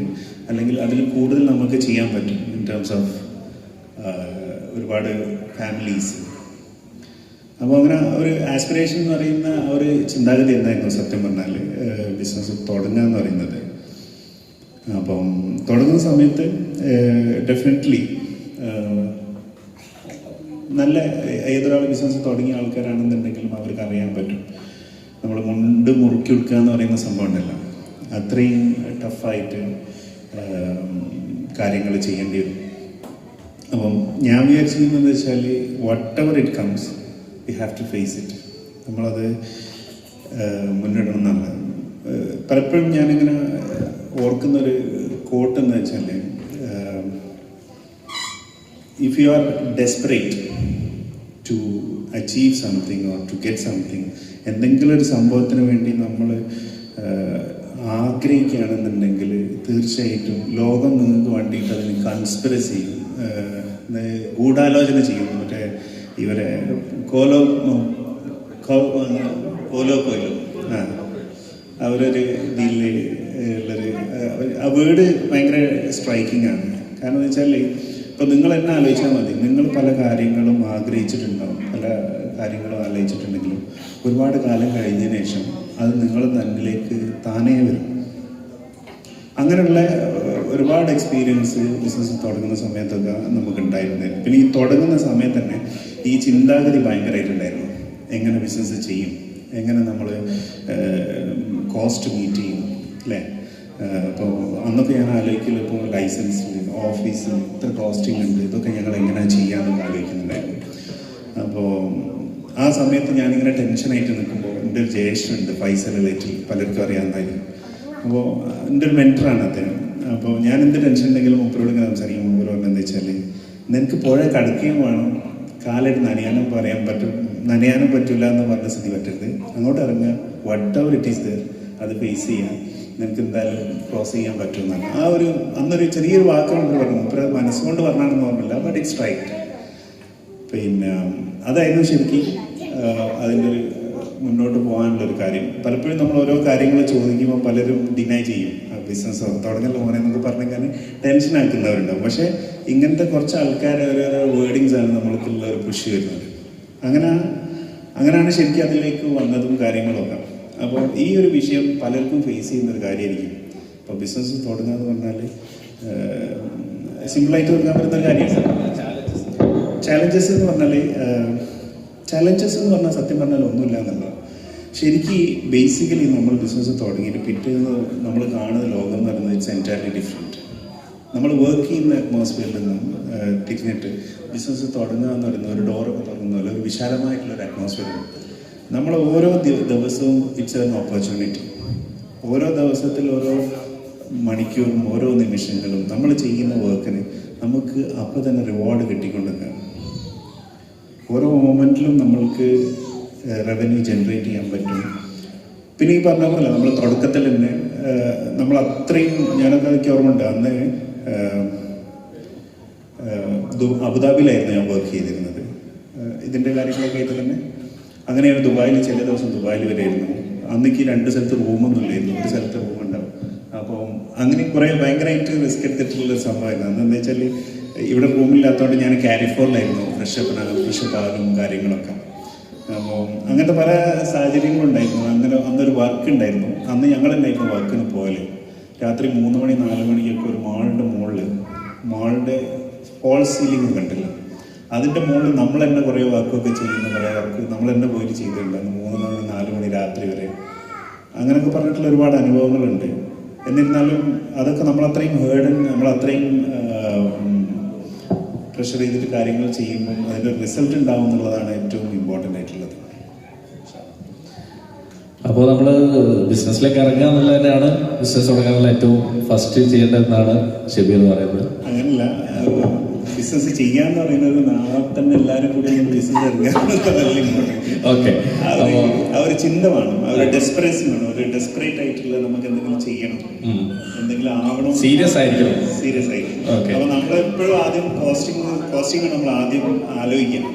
അല്ലെങ്കിൽ അതിൽ കൂടുതൽ നമുക്ക് ചെയ്യാൻ പറ്റും ഇൻ ടേംസ് ഓഫ് ഒരുപാട് ഫാമിലീസ്. അപ്പോൾ അങ്ങനെ ഒരു ആസ്പിറേഷൻ എന്ന് പറയുന്ന ഒരു ചിന്താഗതി എന്തായിരുന്നു സത്യം പറഞ്ഞാൽ ബിസിനസ് തുടങ്ങുക എന്ന് പറയുന്നത്. അപ്പം തുടങ്ങുന്ന സമയത്ത് ഡെഫിനറ്റ്ലി നല്ല ഏതൊരാൾ ബിസിനസ് തുടങ്ങിയ ആൾക്കാരാണെന്നുണ്ടെങ്കിലും അവർക്ക് അറിയാൻ പറ്റും. നമ്മൾ മുണ്ട് മുറുക്കി കൊടുക്കുക എന്ന് പറയുന്ന സംഭവം ഉണ്ടല്ലോ, അത്രയും ടഫായിട്ട് കാര്യങ്ങൾ ചെയ്യേണ്ടി വരും. അപ്പം ഞാൻ വിചാരിച്ചിരിക്കുന്നതെന്ന് വെച്ചാൽ whatever it comes we have to face it. നമ്മളത് മുന്നിടണം എന്നാണ്. പലപ്പോഴും ഞാനിങ്ങനെ ഓർക്കുന്നൊരു കോട്ട് എന്ന് വെച്ചാൽ, if you are desperate to achieve something or to get something, എന്തെങ്കിലും ഒരു സംഭവത്തിന് വേണ്ടി നമ്മൾ ആഗ്രഹിക്കുകയാണെന്നുണ്ടെങ്കിൽ തീർച്ചയായിട്ടും ലോകം നിങ്ങൾക്ക് വേണ്ടിയിട്ട് അതിന് കൺസ്പിറസി ചെയ്യും, ഗൂഢാലോചന ചെയ്യും. മറ്റേ ഇവരെ കോലോ അവരൊരു ഇതിൽ ഉള്ളൊരു ആ വേർഡ് ഭയങ്കര സ്ട്രൈക്കിംഗ് ആണ്. കാരണം എന്ന് വെച്ചാൽ ഇപ്പം നിങ്ങൾ എന്നെ ആലോചിച്ചാൽ മതി, നിങ്ങൾ പല കാര്യങ്ങളും ആഗ്രഹിച്ചിട്ടുണ്ടാവും, പല കാര്യങ്ങളും ആലോചിച്ചിട്ടുണ്ടെങ്കിലും ഒരുപാട് കാലം കഴിഞ്ഞതിന് ശേഷം അത് നിങ്ങൾ തന്നിലേക്ക് താനേ വരും. അങ്ങനെയുള്ള ഒരുപാട് എക്സ്പീരിയൻസ് ബിസിനസ് തുടങ്ങുന്ന സമയത്തൊക്കെ നമുക്കുണ്ടായിരുന്നു. പിന്നെ ഈ തുടങ്ങുന്ന സമയത്ത് തന്നെ ഈ ചിന്താഗതി ഭയങ്കരമായിട്ടുണ്ടായിരുന്നു. എങ്ങനെ ബിസിനസ് ചെയ്യും, എങ്ങനെ നമ്മൾ കോസ്റ്റ് മീറ്റ് ചെയ്യും അല്ലേ. അപ്പോൾ അന്നൊക്കെ ഞാൻ ആലോചിക്കില്ല, ഇപ്പോൾ ലൈസൻസിൽ ഓഫീസിൽ ഇത്ര കോസ്റ്റിംഗ് ഉണ്ട്, ഇതൊക്കെ ഞങ്ങൾ എങ്ങനെ ചെയ്യാമെന്നൊക്കെ ആലോചിക്കുന്നുണ്ടായിരുന്നു. അപ്പോൾ ആ സമയത്ത് ഞാനിങ്ങനെ ടെൻഷനായിട്ട് നിൽക്കുമ്പോൾ എൻ്റെ ഒരു ജ്യേഷ്ഠനുണ്ട് ഫൈസൽ റിലേറ്റീവ്, പലർക്കും അറിയാവുന്നതായിരിക്കും. അപ്പോൾ എൻ്റെ ഒരു മെൻറ്ററാണ് അദ്ദേഹം. അപ്പോൾ ഞാൻ എന്ത് ടെൻഷൻ ഉണ്ടെങ്കിലും മുപ്പരോട് ഇങ്ങനെ സംസാരിക്കും. മുപ്പര് പറഞ്ഞാൽ എന്താ വെച്ചാൽ, നിനക്ക് പുഴ കടക്കുകയും വേണം, കാലായിട്ട് നനയാനും പറ്റില്ല എന്ന് പറഞ്ഞ സ്ഥിതി പറ്റരുത്, അങ്ങോട്ട് ഇറങ്ങുക, വട്ട് എവർ ഇറ്റ് ഈസ് ദർ അത് ഫേസ് ചെയ്യാം, നിനക്ക് എന്തായാലും ക്രോസ് ചെയ്യാൻ പറ്റുമെന്നാണ്. ആ ഒരു അന്നൊരു ചെറിയൊരു വാക്കുകൊണ്ട് പറഞ്ഞു, മുപ്പര് മനസ്സുകൊണ്ട് പറഞ്ഞാണെന്ന് ഓർമ്മയില്ല, ബട്ട് ഇറ്റ്സ് റൈറ്റ്. പിന്നെ അതായിരുന്നു ശരിക്കും അതിൻ്റെ ഒരു മുന്നോട്ട് പോകാനുള്ളൊരു കാര്യം. പലപ്പോഴും നമ്മൾ ഓരോ കാര്യങ്ങൾ ചോദിക്കുമ്പോൾ പലരും ഡിനൈ ചെയ്യും. ബിസിനസ് തുടങ്ങൽ മോനെ എന്നൊക്കെ പറഞ്ഞാൽ ടെൻഷൻ ആക്കുന്നവരുണ്ടാവും. പക്ഷേ ഇങ്ങനത്തെ കുറച്ച് ആൾക്കാർ ഓരോരോ വേർഡിങ്സ് ആണ് നമ്മൾക്കുള്ള ഒരു പുഷ് വരുന്നത്. അങ്ങനെയാണ് ശരിക്കും അതിലേക്ക് വന്നതും കാര്യങ്ങളൊക്കെ. അപ്പോൾ ഈ ഒരു വിഷയം പലർക്കും ഫേസ് ചെയ്യുന്നൊരു കാര്യമായിരിക്കും. അപ്പോൾ ബിസിനസ് തുടങ്ങുക എന്ന് പറഞ്ഞാൽ സിമ്പിളായിട്ട് കൊടുക്കാൻ പറ്റുന്ന കാര്യമാണ്. ചാലഞ്ചസ് എന്ന് പറഞ്ഞാൽ സത്യം പറഞ്ഞാൽ ഒന്നുമില്ല എന്നുള്ളത്. ശരിക്കും ബേസിക്കലി നമ്മൾ ബിസിനസ് തുടങ്ങിയിട്ട് പിറ്റേന്ന് നമ്മൾ കാണുന്ന ലോകം എന്ന് പറയുന്നത് ഇറ്റ്സ് എൻറ്റയർലി ഡിഫറെൻറ്റ്. നമ്മൾ വർക്ക് ചെയ്യുന്ന അറ്റ്മോസ്ഫിയറിൽ നിന്നും തിരിഞ്ഞിട്ട് ബിസിനസ് തുടങ്ങുക എന്ന് പറയുന്ന ഒരു ഡോറൊക്കെ തുറക്കുന്ന പോലെ ഒരു വിശാലമായിട്ടുള്ളൊരു അറ്റ്മോസ്ഫിയർ. നമ്മൾ ഓരോ ദിവസവും ഇറ്റ്സ് എൻ ഓപ്പർച്യൂണിറ്റി. ഓരോ ദിവസത്തിൽ ഓരോ മണിക്കൂറും ഓരോ നിമിഷങ്ങളും നമ്മൾ ചെയ്യുന്ന വർക്കിന് നമുക്ക് അപ്പോൾ തന്നെ റിവാർഡ് കിട്ടിക്കൊണ്ടിരിക്കുകയാണ്. ഓരോ മൊമെൻറ്റിലും നമ്മൾക്ക് റവന്യൂ ജനറേറ്റ് ചെയ്യാൻ പറ്റും. പിന്നെ ഈ പറഞ്ഞ പോലെ നമ്മൾ തുടക്കത്തിൽ തന്നെ നമ്മൾ അത്രയും, ഞാനൊക്കെ എനിക്ക് ഓർമ്മയുണ്ട്, അന്ന് അബുദാബിയിലായിരുന്നു ഞാൻ വർക്ക് ചെയ്തിരുന്നത് ഇതിൻ്റെ കാര്യങ്ങളൊക്കെ ആയിട്ട് തന്നെ. അങ്ങനെയാണ് ദുബായിൽ, ചില ദിവസം ദുബായിൽ വരെയായിരുന്നു. അന്നേക്ക് 2 സ്ഥലത്ത് റൂമൊന്നും ഇല്ലായിരുന്നു, ഒരു സ്ഥലത്ത് റൂമുണ്ടാവും. അപ്പോൾ അങ്ങനെ കുറേ ഭയങ്കരമായിട്ട് റിസ്ക് എടുത്തിട്ടുള്ളൊരു സംഭവമായിരുന്നു. അന്നെന്താ വെച്ചാൽ ഇവിടെ റൂമില്ലാത്തതുകൊണ്ട് ഞാൻ കാലിഫോർണിലായിരുന്നു ഫ്രഷപ്പ് ആകും കാര്യങ്ങളൊക്കെ. അപ്പോൾ അങ്ങനത്തെ പല സാഹചര്യങ്ങളുണ്ടായിരുന്നു. അങ്ങനെ അന്നൊരു വർക്ക് ഉണ്ടായിരുന്നു. അന്ന് ഞങ്ങൾ തന്നെയായിരുന്നു വർക്കിന് പോകല്. രാത്രി 3 മണി 4 മണിക്കൊക്കെ ഒരു മാളിൻ്റെ ഹോൾ സീലിംഗ് കണ്ടില്ല, അതിൻ്റെ മുകളിൽ നമ്മൾ തന്നെ കുറേ വർക്കൊക്കെ ചെയ്യുന്ന കുറേ വർക്ക് നമ്മൾ തന്നെ പോയിട്ട് ചെയ്തിട്ടുണ്ടായിരുന്നു. 3 മണി 4 മണി രാത്രി വരെ അങ്ങനെയൊക്കെ പറഞ്ഞിട്ടുള്ള ഒരുപാട് അനുഭവങ്ങളുണ്ട്. എന്നിരുന്നാലും അതൊക്കെ നമ്മളത്രയും നമ്മളത്രയും പ്രഷർ ചെയ്തിട്ട് കാര്യങ്ങൾ ചെയ്യുമ്പോൾ അതിൻ്റെ റിസൾട്ട് ഉണ്ടാവും എന്നുള്ളതാണ് ഏറ്റവും ഇമ്പോർട്ടൻ്റ് ആയിട്ടുള്ളത്. അപ്പോൾ നമ്മൾ ബിസിനസ്സിലേക്ക് ഇറങ്ങുക എന്നുള്ളത് തന്നെയാണ് ബിസിനസ് തുടങ്ങാനുള്ള ഏറ്റവും ഫസ്റ്റ് ചെയ്യേണ്ടതെന്നാണ് ഷബീർ പറയുന്നത്. അങ്ങനല്ല, ബിസിനസ് ചെയ്യാന്ന് പറയുന്നത് നാളെ തന്നെ എല്ലാവരും കൂടി ബിസിനസ് ഇറങ്ങുക. ഓക്കെ, ആ ഒരു ചിന്ത വേണം, ആ ഒരു ഡെസ്പറേഷൻ വേണം, ഒരു ഡെസ്പറേറ്റ് ആയിട്ടുള്ള നമുക്ക് എന്തെങ്കിലും ചെയ്യണം, എന്തെങ്കിലും ആവണം, സീരിയസ് ആയിരിക്കണം. അപ്പൊ നമ്മളെപ്പോഴും ആദ്യം കോസ്റ്റിംഗ് നമ്മൾ ആദ്യം ആലോചിക്കാം,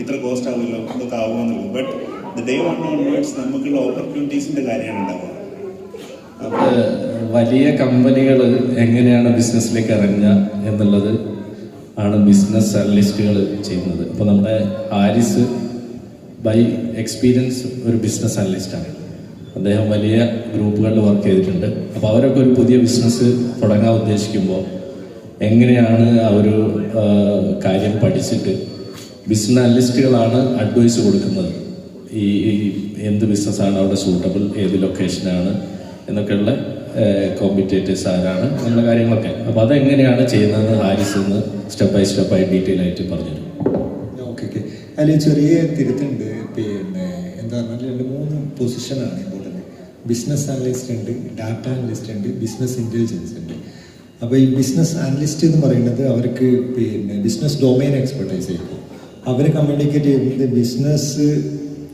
ഇത്ര കോസ്റ്റ് ആവുമല്ലോ, ഇതൊക്കെ ആവുമെന്നുള്ളത്. But the day one onwards നമുക്കുള്ള ഓപ്പർച്യൂണിറ്റീസിന്റെ കാര്യമാണ് ഉണ്ടാവുക. വലിയ കമ്പനികൾ എങ്ങനെയാണ് ബിസിനസ്സിലേക്ക് ഇറങ്ങുക എന്നുള്ളത് ആണ് ബിസിനസ് അനലിസ്റ്റുകൾ ചെയ്യുന്നത്. അപ്പോൾ നമ്മുടെ ഹാരിസ് ബൈ എക്സ്പീരിയൻസ് ഒരു ബിസിനസ് അനലിസ്റ്റാണ്. അദ്ദേഹം വലിയ ഗ്രൂപ്പുകളിൽ വർക്ക് ചെയ്തിട്ടുണ്ട്. അപ്പോൾ അവരൊക്കെ ഒരു പുതിയ ബിസിനസ് തുടങ്ങാൻ ഉദ്ദേശിക്കുമ്പോൾ എങ്ങനെയാണ് ആ ഒരു കാര്യം പഠിച്ചിട്ട് ബിസിനസ് അനലിസ്റ്റുകളാണ് അഡ്വൈസ് കൊടുക്കുന്നത്. ഈ എന്ത് ബിസിനസ്സാണ് അവിടെ സൂട്ടബിൾ, ഏത് ലൊക്കേഷനാണ് എന്നൊക്കെയുള്ള കോമ്പറ്റേറ്റേഴ്സ് ആരാണ് എന്നുള്ള കാര്യങ്ങളൊക്കെ. അപ്പോൾ അതെങ്ങനെയാണ് ചെയ്യുന്നതെന്ന് ഹാരിസ് എന്ന് സ്റ്റെപ്പ് ബൈ സ്റ്റെപ്പായി ഡീറ്റെയിൽ ആയിട്ട് പറഞ്ഞുതരും. ഓക്കെ, അതിൽ ചെറിയ തിരുത്തുണ്ട്. പിന്നെ എന്താ പറഞ്ഞാൽ 3 പൊസിഷനാണ് ഇമ്പോർട്ടൻ്റ്. ബിസിനസ് അനലിസ്റ്റ് ഉണ്ട്, ഡാറ്റ അനലിസ്റ്റ് ഉണ്ട്, ബിസിനസ് ഇൻ്റലിജൻസ് ഉണ്ട്. അപ്പോൾ ഈ ബിസിനസ് അനലിസ്റ്റ് എന്ന് പറയുന്നത് അവർക്ക് പിന്നെ ബിസിനസ് ഡൊമൈൻ എക്സ്പെർട്ടൈസ് ആയിരിക്കും. അവർ കമ്മ്യൂണിക്കേറ്റ് ചെയ്യുന്നത് ബിസിനസ്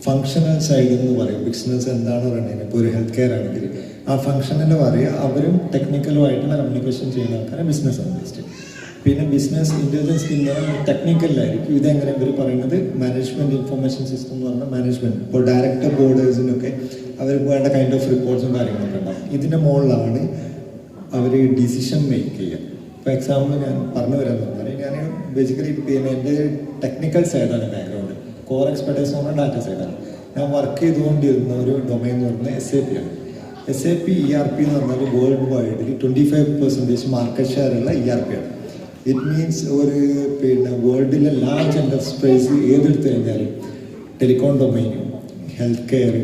ഫങ്ഷണൽ സൈഡ് എന്ന് പറയും. ബിസിനസ് എന്താണ് പറയുന്നത്, ഇപ്പോൾ ഒരു ഹെൽത്ത് കെയർ ആണെങ്കിൽ ആ ഫങ്ഷനെന്ന് പറയുക. അവരും ടെക്നിക്കലുമായിട്ടുള്ള കമ്മ്യൂണിക്കേഷൻ ചെയ്യുന്ന ആൾക്കാരെ ബിസിനസ് അനലിസ്റ്റ്. പിന്നെ ബിസിനസ് ഇൻ്റലിജൻസ് എന്ന് പറഞ്ഞാൽ ടെക്നിക്കലായിരിക്കും. ഇതെങ്ങനെ ഇവർ പറയുന്നത് മാനേജ്മെൻറ്റ് ഇൻഫർമേഷൻ സിസ്റ്റം എന്ന് പറഞ്ഞാൽ മാനേജ്മെൻറ്റ്, ഇപ്പോൾ ഡയറക്ടർ ബോർഡേഴ്സിനൊക്കെ അവർ വേണ്ട കൈൻഡ് ഓഫ് റിപ്പോർട്ട്സും കാര്യങ്ങളൊക്കെ ഉണ്ടാകും. ഇതിൻ്റെ മുകളിലാണ് അവർ ഡിസിഷൻ മേക്ക് ചെയ്യുക. ഇപ്പോൾ എക്സാമ്പിൾ ഞാൻ പറഞ്ഞു വരാമെന്ന് പറഞ്ഞാൽ, ഞാൻ ബേസിക്കലി പിന്നെ എൻ്റെ ടെക്നിക്കൽ സൈഡാണ് ബാക്ക്ഗ്രൗണ്ട്, കോർ എക്സ്പെർട്ടൈസ് എന്ന് പറഞ്ഞാൽ ഡാറ്റ സൈഡാണ്. ഞാൻ വർക്ക് ചെയ്തുകൊണ്ടിരുന്ന ഒരു ഡൊമൈൻ എന്ന് പറഞ്ഞാൽ SAP ആണ്. SAP ERP എന്ന് പറഞ്ഞാൽ വേൾഡ് വൈഡിൽ 25% മാർക്കറ്റ് ഷെയർ ഉള്ള ERP ആണ്. ഇറ്റ് മീൻസ് ഒരു പിന്നെ വേൾഡിലെ ലാർജ് എൻ്റർപ്രൈസ് ഏതെടുത്തു കഴിഞ്ഞാലും telecom domain, health care,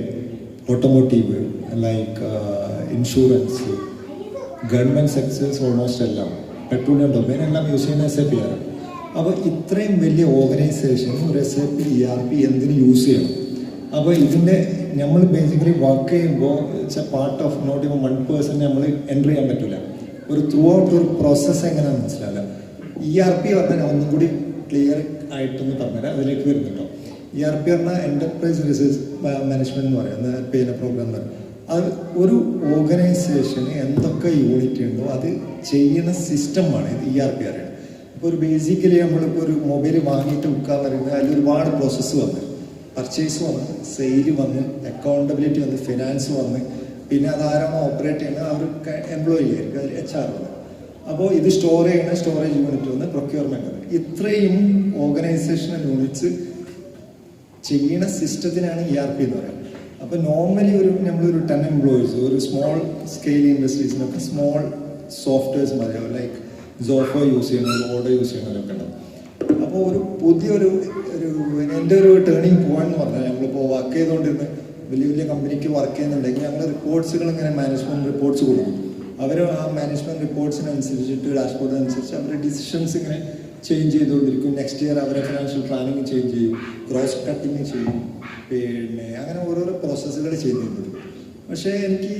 automotive, like insurance, government sectors almost എല്ലാം, പെട്രോളിയം ഡൊമൈൻ എല്ലാം യൂസ് ചെയ്യുന്ന SAP ആണ്. അപ്പോൾ ഇത്രയും വലിയ ഓർഗനൈസേഷൻ ഒരു SAP ERP എന്തിന് യൂസ് ചെയ്യണം? അപ്പോൾ ഇതിൻ്റെ നമ്മൾ ബേസിക്കലി വർക്ക് ചെയ്യുമ്പോൾ it's a part of not even 1% നമ്മൾ എൻ്റർ ചെയ്യാൻ പറ്റില്ല. ഒരു ത്രൂ ഔട്ട് ഒരു പ്രോസസ്സ് എങ്ങനെയാണെന്ന് മനസ്സിലാവില്ല. ERP പറഞ്ഞാൽ ഒന്നും കൂടി ക്ലിയർ ആയിട്ടൊന്ന് പറഞ്ഞുതരാം, അതിലേക്ക് വരുന്നുണ്ടോ. ERP പറഞ്ഞാൽ എൻ്റർപ്രൈസ് റിസോഴ്സ് മാനേജ്മെൻറ്റ് എന്ന് പറയുന്ന പിന്നെ പ്രോഗ്രാം എന്ന് പറയുന്നത്. അത് ഒരു ഓർഗനൈസേഷന് എന്തൊക്കെ യൂണിറ്റ് ഉണ്ടോ അത് ചെയ്യുന്ന സിസ്റ്റമാണ് ഇത് ERP അറിയണം. ഇപ്പോൾ ഒരു ബേസിക്കലി നമ്മളിപ്പോൾ ഒരു മൊബൈൽ വാങ്ങിയിട്ട് വിൽക്കാൻ പറയുന്നത് അതിൽ ഒരുപാട് പ്രോസസ്സ് വന്ന്, പർച്ചേസ് വന്ന്, സെയിൽ വന്ന്, അക്കൗണ്ടബിലിറ്റി വന്ന്, ഫിനാൻസ് വന്ന്, പിന്നെ അതാരാണോ ഓപ്പറേറ്റ് ചെയ്യുന്നത് അവർക്ക് എംപ്ലോയി ആയിരിക്കും, അതിൽ HR വന്ന്. അപ്പോൾ ഇത് സ്റ്റോർ ചെയ്യുന്ന സ്റ്റോറേജ് യൂണിറ്റ് വന്ന്, പ്രൊക്യൂർമെൻറ്റ് വന്ന്, ഇത്രയും ഓർഗനൈസേഷണൽ യൂണിറ്റ്സ് ചെയ്യുന്ന സിസ്റ്റത്തിനാണ് ERP എന്ന് പറയുന്നത്. അപ്പോൾ നോർമലി നമ്മളൊരു 10 എംപ്ലോയീസ് ഒരു സ്മോൾ സ്കെയിൽ ഇൻഡസ്ട്രീസിനൊക്കെ സ്മോൾ സോഫ്റ്റ്വെയർസ് മതിയാവും, ലൈക്ക് സോഫോ യൂസ് ചെയ്യുന്നത്, ഓഡോ യൂസ് ചെയ്യുന്നതൊക്കെ ഉണ്ടാവും. അപ്പോൾ ഒരു പുതിയൊരു എൻ്റെ ഒരു ടേണിങ് പോയിന്റ് എന്ന് പറഞ്ഞാൽ നമ്മളിപ്പോൾ വർക്ക് ചെയ്തുകൊണ്ടിരുന്ന വലിയ കമ്പനിക്ക് വർക്ക് ചെയ്യുന്നുണ്ടെങ്കിൽ ഞങ്ങൾ റിപ്പോർട്ട്സുകൾ ഇങ്ങനെ മാനേജ്മെൻറ്റ് റിപ്പോർട്ട്സ് കൊടുക്കും. അവർ ആ മാനേജ്മെൻറ്റ് റിപ്പോർട്ട്സിനനുസരിച്ചിട്ട് ഡാഷ്ബോർഡിനനുസരിച്ച് അവരുടെ ഡിസിഷൻസ് ഇങ്ങനെ ചേഞ്ച് ചെയ്തുകൊണ്ടിരിക്കും. നെക്സ്റ്റ് ഇയർ അവരെ ഫിനാൻഷ്യൽ പ്ലാനിങ് ചേഞ്ച് ചെയ്യും, ക്രോസ് കട്ടിങ് ചെയ്യും, പിന്നെ അങ്ങനെ ഓരോരോ പ്രോസസ്സുകൾ ചെയ്യുന്നുണ്ട്. പക്ഷേ എനിക്ക്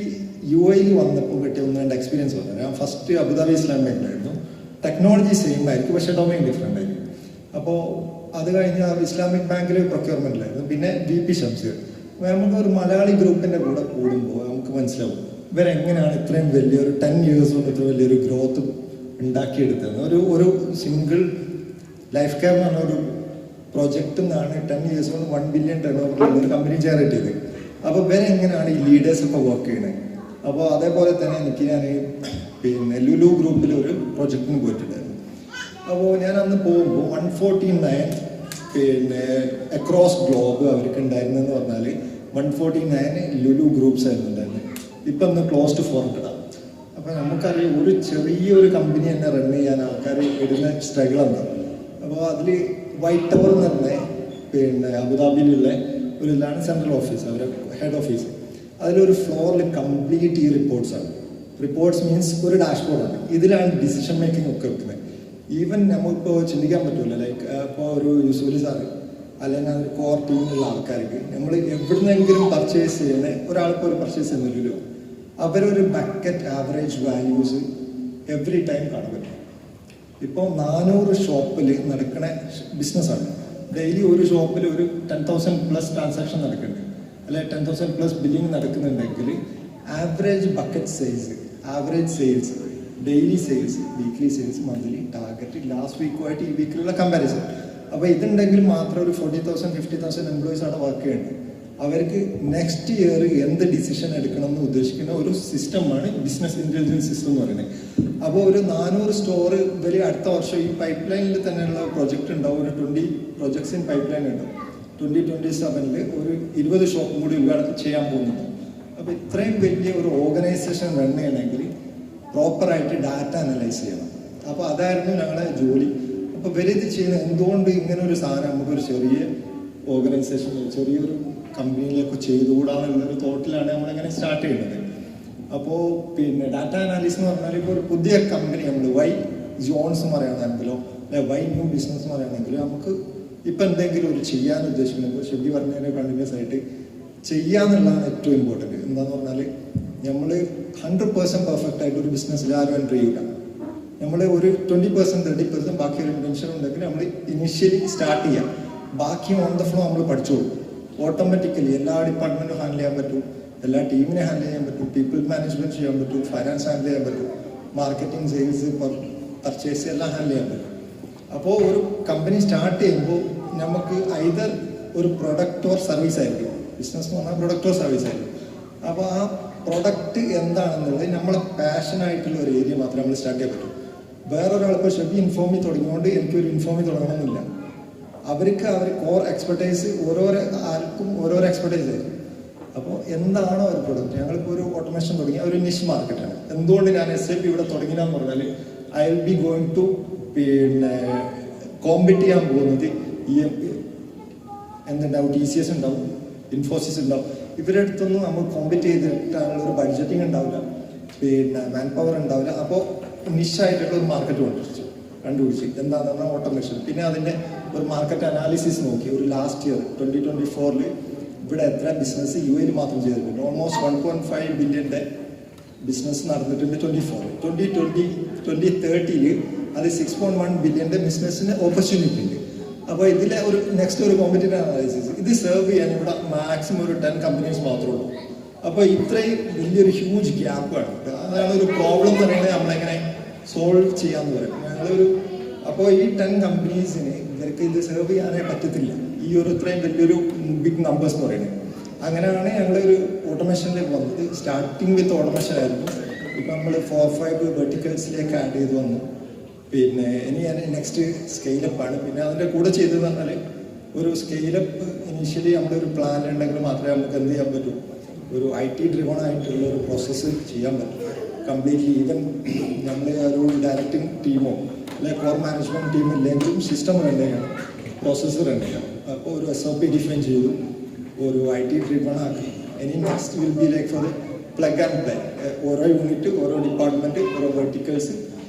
UAE വന്നപ്പോൾ കിട്ടിയ 1-2 എക്സ്പീരിയൻസ് വന്നു. ഞാൻ ഫസ്റ്റ് അബുദാബി ഇസ്ലാമിക് ബാങ്കിലായിരുന്നു. ടെക്നോളജി സെയിം ആയിരിക്കും, പക്ഷേ ഡൊമൈൻ ഡിഫറെൻ്റ് ആയിരിക്കും. അപ്പോൾ അത് കഴിഞ്ഞ് ഇസ്ലാമിക് ബാങ്കിൽ പ്രൊക്യൂർമെൻറ്റിലായിരുന്നു. പിന്നെ VP ഷംസീർ. നമുക്ക് ഒരു മലയാളി ഗ്രൂപ്പിൻ്റെ കൂടെ കൂടുമ്പോൾ നമുക്ക് മനസ്സിലാവും ഇവരെങ്ങനെയാണ് ഇത്രയും വലിയൊരു 10 years കൊണ്ട് ഇത്ര വലിയൊരു ഗ്രോത്ത് ഉണ്ടാക്കിയെടുത്തത്. ഒരു സിംഗിൾ ലൈഫ് കെയർ എന്ന് പറഞ്ഞ ഒരു പ്രോജക്റ്റിൽ നിന്നാണ് 10 years കൊണ്ട് 1 billion turnover ഒരു കമ്പനി ജനറേറ്റ് ചെയ്തത്. അപ്പോൾ ഇവരെങ്ങനെയാണ് ഈ ലീഡേഴ്സൊക്കെ വർക്ക് ചെയ്യുന്നത്. അപ്പോൾ അതേപോലെ തന്നെ ഞാൻ പിന്നെ ലുലു ഗ്രൂപ്പിൽ ഒരു പ്രൊജക്റ്റിന് പോയിട്ടുണ്ടായിരുന്നു. അപ്പോൾ ഞാൻ അന്ന് പോകുമ്പോൾ 149 പിന്നെ അക്രോസ് ഗ്ലോബ് അവർക്ക് ഉണ്ടായിരുന്നെന്ന് പറഞ്ഞാൽ 149 ലുലു ഗ്രൂപ്പ്സ് ആയിരുന്നു ഉണ്ടായിരുന്നത്. ഇപ്പം ഒന്ന് ക്ലോസ് ടു 400 ആണ്. അപ്പോൾ നമുക്കറിയാം ഒരു ചെറിയൊരു കമ്പനി തന്നെ റൺ ചെയ്യാൻ ആൾക്കാർ ഇടുന്ന സ്ട്രഗിൾ എന്താണ്. അപ്പോൾ അതിൽ വൈറ്റ് ടവർ എന്ന് പറഞ്ഞ പിന്നെ അബുദാബിയിലുള്ള ഒരു ഇതാണ് സെൻട്രൽ ഓഫീസ്, അവരുടെ ഹെഡ് ഓഫീസ്. അതിലൊരു ഫ്ലോറിൽ കംപ്ലീറ്റ് ഈ റിപ്പോർട്ട്സാണ്. റിപ്പോർട്ട്സ് മീൻസ് ഒരു ഡാഷ്ബോർഡാണ്. ഇതിലാണ് ഡിസിഷൻ മേക്കിംഗ് ഒക്കെ വെക്കുന്നത്. ഈവൻ നമുക്കിപ്പോൾ ചിന്തിക്കാൻ പറ്റില്ല, ലൈക്ക് ഇപ്പോൾ ഒരു യൂസുവലി സാറ് അല്ലെങ്കിൽ ഒരു കോർ ടീമിലുള്ള ആൾക്കാർക്ക് നമ്മൾ എവിടുന്നെങ്കിലും പർച്ചേസ് ചെയ്യുന്ന ഒരാൾക്ക് ഒരു പർച്ചേസ് ചെയ്യുന്നില്ലല്ലോ, അവരൊരു bucket average values every time കാണാൻ പറ്റും. ഇപ്പോൾ 400 ഷോപ്പിൽ നടക്കുന്ന ബിസിനസ്സാണ്. ഡെയിലി ഒരു ഷോപ്പിൽ ഒരു 10,000+ ട്രാൻസാക്ഷൻ നടക്കുന്നുണ്ട്, അല്ലെങ്കിൽ 10,000+ ബില്ലിംഗ് നടക്കുന്നുണ്ടെങ്കിൽ average bucket size, average sales, daily sales, weekly sales, monthly target, last വീക്കുമായിട്ട് ഈ വീക്കിലുള്ള കമ്പാരിസൺ. അപ്പോൾ ഇതുണ്ടെങ്കിൽ മാത്രം ഒരു 40,000 50,000 എംപ്ലോയീസ് അവിടെ വർക്ക് ചെയ്യുന്നത്. അവർക്ക് നെക്സ്റ്റ് ഇയർ എന്ത് ഡിസിഷൻ എടുക്കണം എന്ന് ഉദ്ദേശിക്കുന്ന ഒരു സിസ്റ്റമാണ് ബിസിനസ് ഇൻ്റലിജൻസ് സിസ്റ്റം എന്ന് പറയുന്നത്. അപ്പോൾ ഒരു 400 സ്റ്റോർ വലിയ അടുത്ത വർഷം ഈ പൈപ്പ് ലൈനിൽ തന്നെയുള്ള പ്രൊജക്റ്റ് ഉണ്ടാവും. ഒരു 20 പ്രൊജക്ട്സ് ഇൻ പൈപ്പ് ലൈൻ ഉണ്ടാവും. 2027 ഒരു 20 ഷോപ്പും കൂടി ഉദ്ഘാടനം ചെയ്യാൻ പോകുന്നുണ്ട്. അപ്പോൾ ഇത്രയും വലിയ ഒരു ഓർഗനൈസേഷൻ റൺ ചെയ്യണമെങ്കിൽ പ്രോപ്പറായിട്ട് ഡാറ്റ അനലൈസ് ചെയ്യണം. അപ്പോൾ അതായിരുന്നു ഞങ്ങളുടെ ജോലി. അപ്പോൾ വലുത് ചെയ്യുന്ന എന്തുകൊണ്ട് ഇങ്ങനെ ഒരു സാധനം നമുക്കൊരു ചെറിയ ഓർഗനൈസേഷൻ, ചെറിയൊരു കമ്പനിയിലേക്ക് ചെയ്തുകൂടാന്നുള്ളൊരു തോട്ടിലാണ് നമ്മളിങ്ങനെ സ്റ്റാർട്ട് ചെയ്യുന്നത്. അപ്പോൾ പിന്നെ ഡാറ്റ അനാലിസിസ് എന്ന് പറഞ്ഞാൽ ഇപ്പോൾ ഒരു പുതിയ കമ്പനി നമ്മൾ വൈ ജോൺസ് എന്ന് പറയുകയാണെങ്കിലോ അല്ലെ വൈ ന്യൂ ബിസിനസ് എന്ന് പറയുകയാണെങ്കിലോ നമുക്ക് ഇപ്പം എന്തെങ്കിലും ഒരു ചെയ്യാൻ ഉദ്ദേശിക്കുന്നത് ഷെബി പറഞ്ഞതിന് കണ്ടിന്യൂസ് ആയിട്ട് ചെയ്യാന്നുള്ളതാണ് ഏറ്റവും ഇമ്പോർട്ടൻറ്റ്. എന്താന്ന് പറഞ്ഞാൽ നമ്മൾ 100% പെർഫെക്റ്റ് ആയിട്ട് ഒരു ബിസിനസ്സിൽ ആരും എൻ്റർ ചെയ്യില്ല. നമ്മൾ ഒരു 20% 30% ബാക്കി ഒരു ഇൻറ്റൻഷൻ ഉണ്ടെങ്കിൽ നമ്മൾ ഇനിഷ്യലി സ്റ്റാർട്ട് ചെയ്യാം. ബാക്കി ഓൺ ദ ഫ്ലോ നമ്മൾ പഠിച്ചോളൂ. ഓട്ടോമാറ്റിക്കലി എല്ലാ ഡിപ്പാർട്ട്മെൻറ്റും ഹാൻഡിൽ ചെയ്യാൻ പറ്റും, എല്ലാ ടീമിനെ ഹാൻഡിൽ ചെയ്യാൻ പറ്റും, പീപ്പിൾ മാനേജ്മെൻറ്റ് ചെയ്യാൻ പറ്റും, ഫൈനാൻസ് ഹാൻഡിൽ ചെയ്യാൻ പറ്റും, മാർക്കറ്റിംഗ്, സെയിൽസ്, പർച്ചേസ് എല്ലാം ഹാൻഡിൽ ചെയ്യാൻ പറ്റും. അപ്പോൾ ഒരു കമ്പനി സ്റ്റാർട്ട് ചെയ്യുമ്പോൾ നമുക്ക് ഐദർ ഒരു പ്രൊഡക്റ്റ് ഓർ സർവീസ് ആയിരിക്കും. ബിസിനസ് എന്ന് പറഞ്ഞാൽ പ്രൊഡക്റ്റ് ഓർ സർവീസ് ആയിരിക്കും. അപ്പോൾ ആ പ്രൊഡക്റ്റ് എന്താണെന്നുള്ളത് നമ്മളെ പാഷനായിട്ടുള്ള ഒരു ഏരിയ മാത്രമേ നമ്മൾ സ്റ്റാർട്ട് ചെയ്യാൻ പറ്റൂ. വേറൊരാൾ ഇപ്പോൾ ഷെബി ഇൻഫോമിൽ തുടങ്ങിയോണ്ട് എനിക്കൊരു ഇൻഫോമിൽ തുടങ്ങണമെന്നില്ല. അവർക്ക് അവർ കോർ എക്സ്പെർട്ടൈസ് ഓരോരോ ആൾക്കും ഓരോരോ എക്സ്പെർട്ടൈസ് ആയിരിക്കും. അപ്പോൾ എന്താണോ ഒരു പ്രൊഡക്റ്റ്, ഞങ്ങളിപ്പോൾ ഒരു ഓട്ടോമേഷൻ തുടങ്ങി ഒരു നിഷ് മാർക്കറ്റാണ്. എന്തുകൊണ്ട് ഞാൻ SAP ഇവിടെ തുടങ്ങിയെന്ന് പറഞ്ഞാൽ I will be going to പിന്നെ കോമ്പീറ്റ് ചെയ്യാൻ പോകുന്നത് എന്തുണ്ടാവും, TCS ഉണ്ടാവും, ഇൻഫോസിസ് ഉണ്ടാവും. ഇവരുടെ അടുത്തൊന്നും നമ്മൾ കോമ്പീറ്റ് ചെയ്തിട്ടാനുള്ള ഒരു ബഡ്ജറ്റിംഗ് ഉണ്ടാവില്ല, പിന്നെ മാൻ പവർ ഉണ്ടാവില്ല. അപ്പോൾ നിഷായിട്ടുള്ള ഒരു മാർക്കറ്റ് കണ്ടുപിടിച്ച് എന്താണെന്ന് പറഞ്ഞാൽ ഓട്ടോമേഷൻ. പിന്നെ അതിൻ്റെ ഒരു മാർക്കറ്റ് അനാലിസിസ് നോക്കി ഒരു ലാസ്റ്റ് ഇയർ 2024 ഇവിടെ എത്ര ബിസിനസ് UAE മാത്രം ചെയ്തിട്ടുണ്ട്. ഓൾമോസ്റ്റ് 1.5 ബില്യൻ്റെ ബിസിനസ് നടന്നിട്ടുണ്ട് 2030 അത് 6.1 ബില്യൻ്റെ ബിസിനസ്സിന് ഓപ്പർച്യൂണിറ്റി ഉണ്ട്. അപ്പോൾ ഇതിലെ ഒരു നെക്സ്റ്റ് ഒരു കോമ്പറ്റീറ്റീവ് അനാലിസിസ് ഇത് സെർവ് ചെയ്യാൻ ഇവിടെ മാക്സിമം ഒരു 10 കമ്പനീസ് മാത്രമേ ഉള്ളൂ. അപ്പോൾ ഇത്രയും വലിയൊരു ഹ്യൂജ് ഗ്യാപ്പാണ്. അതാണ് ഒരു പ്രോബ്ലം എന്ന് പറയുന്നത് നമ്മളെങ്ങനെ സോൾവ് ചെയ്യാമെന്ന് പറയും ഞങ്ങളൊരു. അപ്പോൾ ഈ 10 കമ്പനീസിന് ഇവർക്ക് ഇത് സെർവ് ചെയ്യാനേ പറ്റത്തില്ല, ഈ ഒരു ഇത്രയും വലിയൊരു ബിഗ് നമ്പേഴ്സ് എന്ന് പറയുന്നത്. അങ്ങനെയാണ് ഞങ്ങളൊരു ഓട്ടോമേഷനിലേക്ക് വന്നത്. സ്റ്റാർട്ടിങ് വിത്ത് ഓട്ടോമേഷൻ ആയിരുന്നു. ഇപ്പം നമ്മൾ 4-5 വെർട്ടിക്കൽസിലേക്ക് ആഡ് ചെയ്ത് വന്നു. പിന്നെ ഇനി ഞാൻ നെക്സ്റ്റ് സ്കെയിലപ്പാണ്. പിന്നെ അതിൻ്റെ കൂടെ ചെയ്തതെന്ന് പറഞ്ഞാൽ ഒരു സ്കെയിലപ്പ് ഇനീഷ്യലി നമ്മളൊരു പ്ലാൻ ഉണ്ടെങ്കിൽ മാത്രമേ നമുക്ക് എന്ത് ചെയ്യാൻ പറ്റൂ, ഒരു IT ഡ്രിവൺ ആയിട്ടുള്ള ഒരു പ്രോസസ്സ് ചെയ്യാൻ പറ്റും കംപ്ലീറ്റ്ലി. ഈവൻ നമ്മൾ ഒരു ഡയറക്റ്റിംഗ് ടീമോ അല്ലെങ്കിൽ കോർ മാനേജ്മെൻറ്റ് ടീം ഇല്ലെങ്കിലും സിസ്റ്റം റൺ ചെയ്യണം, പ്രോസസ്സ് റൺ ചെയ്യണം. അപ്പോൾ ഒരു SOP ഡിഫൈൻ ചെയ്തു, ഒരു IT ഡ്രിവൺ ആക്കി. ഇനി next will be like for plug and play. ഓരോ യൂണിറ്റ്, ഓരോ ഡിപ്പാർട്ട്മെൻറ്റ്, ഓരോ വെർട്ടിക്കൽസ്,